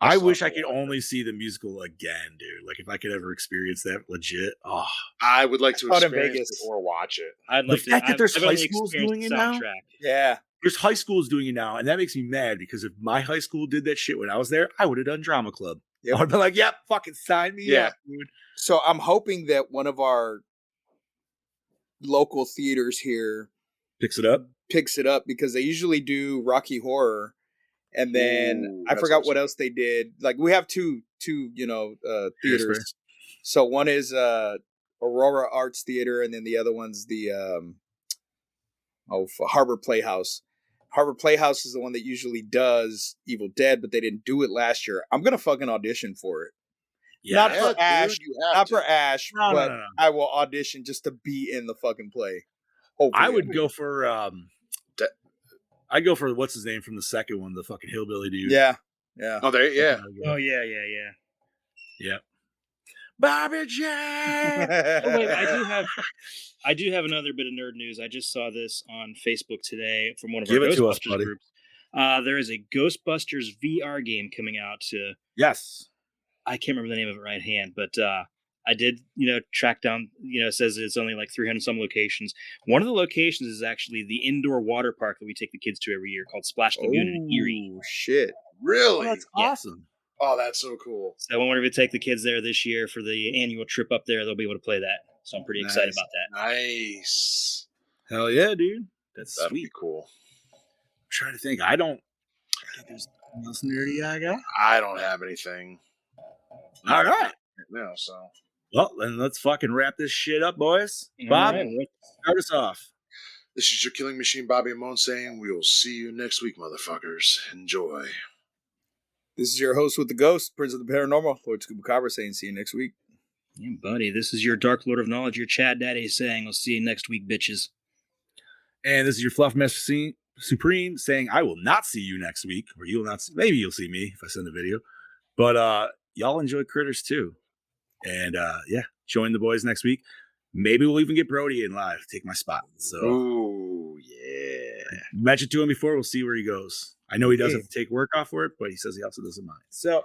I wish I could only see the musical again, dude. Like if I could ever experience that legit. Oh, I would like to Out in experience Vegas. it or watch it. I'd The like fact that there's I've high only schools experienced doing the it now? soundtrack. Yeah. there's high schools doing it now, and that makes me mad because if my high school did that shit when I was there, I would have done drama club. Yep. I would have been like, "Yep, fucking sign me up, dude." So I'm hoping that one of our local theaters here Picks it up. picks it up because they usually do Rocky Horror, and then Ooh, I that's forgot what awesome. else they did. Like we have two theaters. Hairspray. So one is Aurora Arts Theater, and then the other one's the Harbor Playhouse. Harbor Playhouse is the one that usually does Evil Dead, but they didn't do it last year. I'm gonna fucking audition for it. Yeah, Not Yeah, for dude, Ash, you have not to. for Ash, No, but no. I will audition just to be in the fucking play. Hopefully. I would go for I'd go for what's his name from the second one, the fucking hillbilly dude. Yeah. Oh, there, yeah. Oh yeah. Yeah. Bobby Jack. Oh wait, I do have another bit of nerd news. I just saw this on Facebook today from one of Give our it to us, Ghostbusters buddy. groups. There is a Ghostbusters VR game coming out. Yes. I can't remember the name of it right hand, but I did, track down. It says it's only like 300 some locations. One of the locations is actually the indoor water park that we take the kids to every year, called Splash Lagoon in Erie. Oh shit. Really? Oh, that's Yeah. awesome. Oh, that's so cool. So when we take the kids there this year for the annual trip up there, they'll be able to play that. So I'm pretty excited Nice. about that. Nice. Hell yeah, dude. That's That'd sweet. be cool. I'm trying to think. I think there's nothing else nerdy I got. I don't have anything All right. right now, so. Well, then let's fucking wrap this shit up, boys. All Bob, right, well, start us off. This is your killing machine, Bobby Amon, saying we will see you next week, motherfuckers. Enjoy. This is your host with the ghost, Prince of the Paranormal, Lord Scuba saying see you next week. yeah, buddy, this is your Dark Lord of Knowledge, your Chad Daddy saying, I'll see you next week, bitches. And this is your Fluff Master Supreme saying, I will not see you next week, or you will not see, maybe you'll see me if I send a video. But y'all enjoy Critters too. And yeah, join the boys next week. Maybe we'll even get Brody in live, take my spot. So Ooh, yeah. Mentioned to him before. We'll see where he goes. I know he does have to take work off for it, but he says he also doesn't mind. So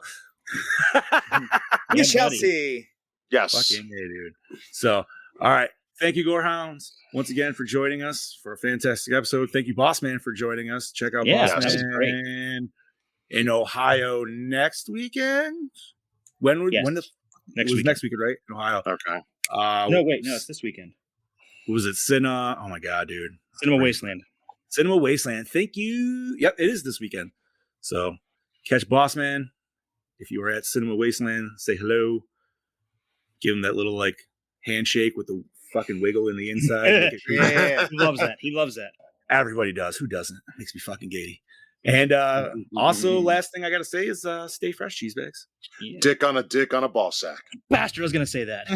We shall buddy. see. Yes. fucking hey, dude. So, all right. Thank you, Gorehounds, once again for joining us for a fantastic episode. Thank you, Boss Man, for joining us. Check out Yeah, Boss that was great. Man in Ohio next weekend. When Yes. when the Next it was weekend. next weekend, right? In Ohio. Okay. No, wait, no, it's this weekend. Was it Cinema? Oh my god, dude. Cinema Wasteland. Cinema Wasteland. Thank you. Yep, it is this weekend. So catch Boss Man. If you are at Cinema Wasteland, say hello. Give him that little like handshake with the fucking wiggle in the inside. Make it creepy. Yeah. He loves that. He loves that. Everybody does. Who doesn't? Makes me fucking giddy. And also, last thing I gotta say is stay fresh, cheese bags. Yeah. Dick on a ball sack. Bastard, I was gonna say that.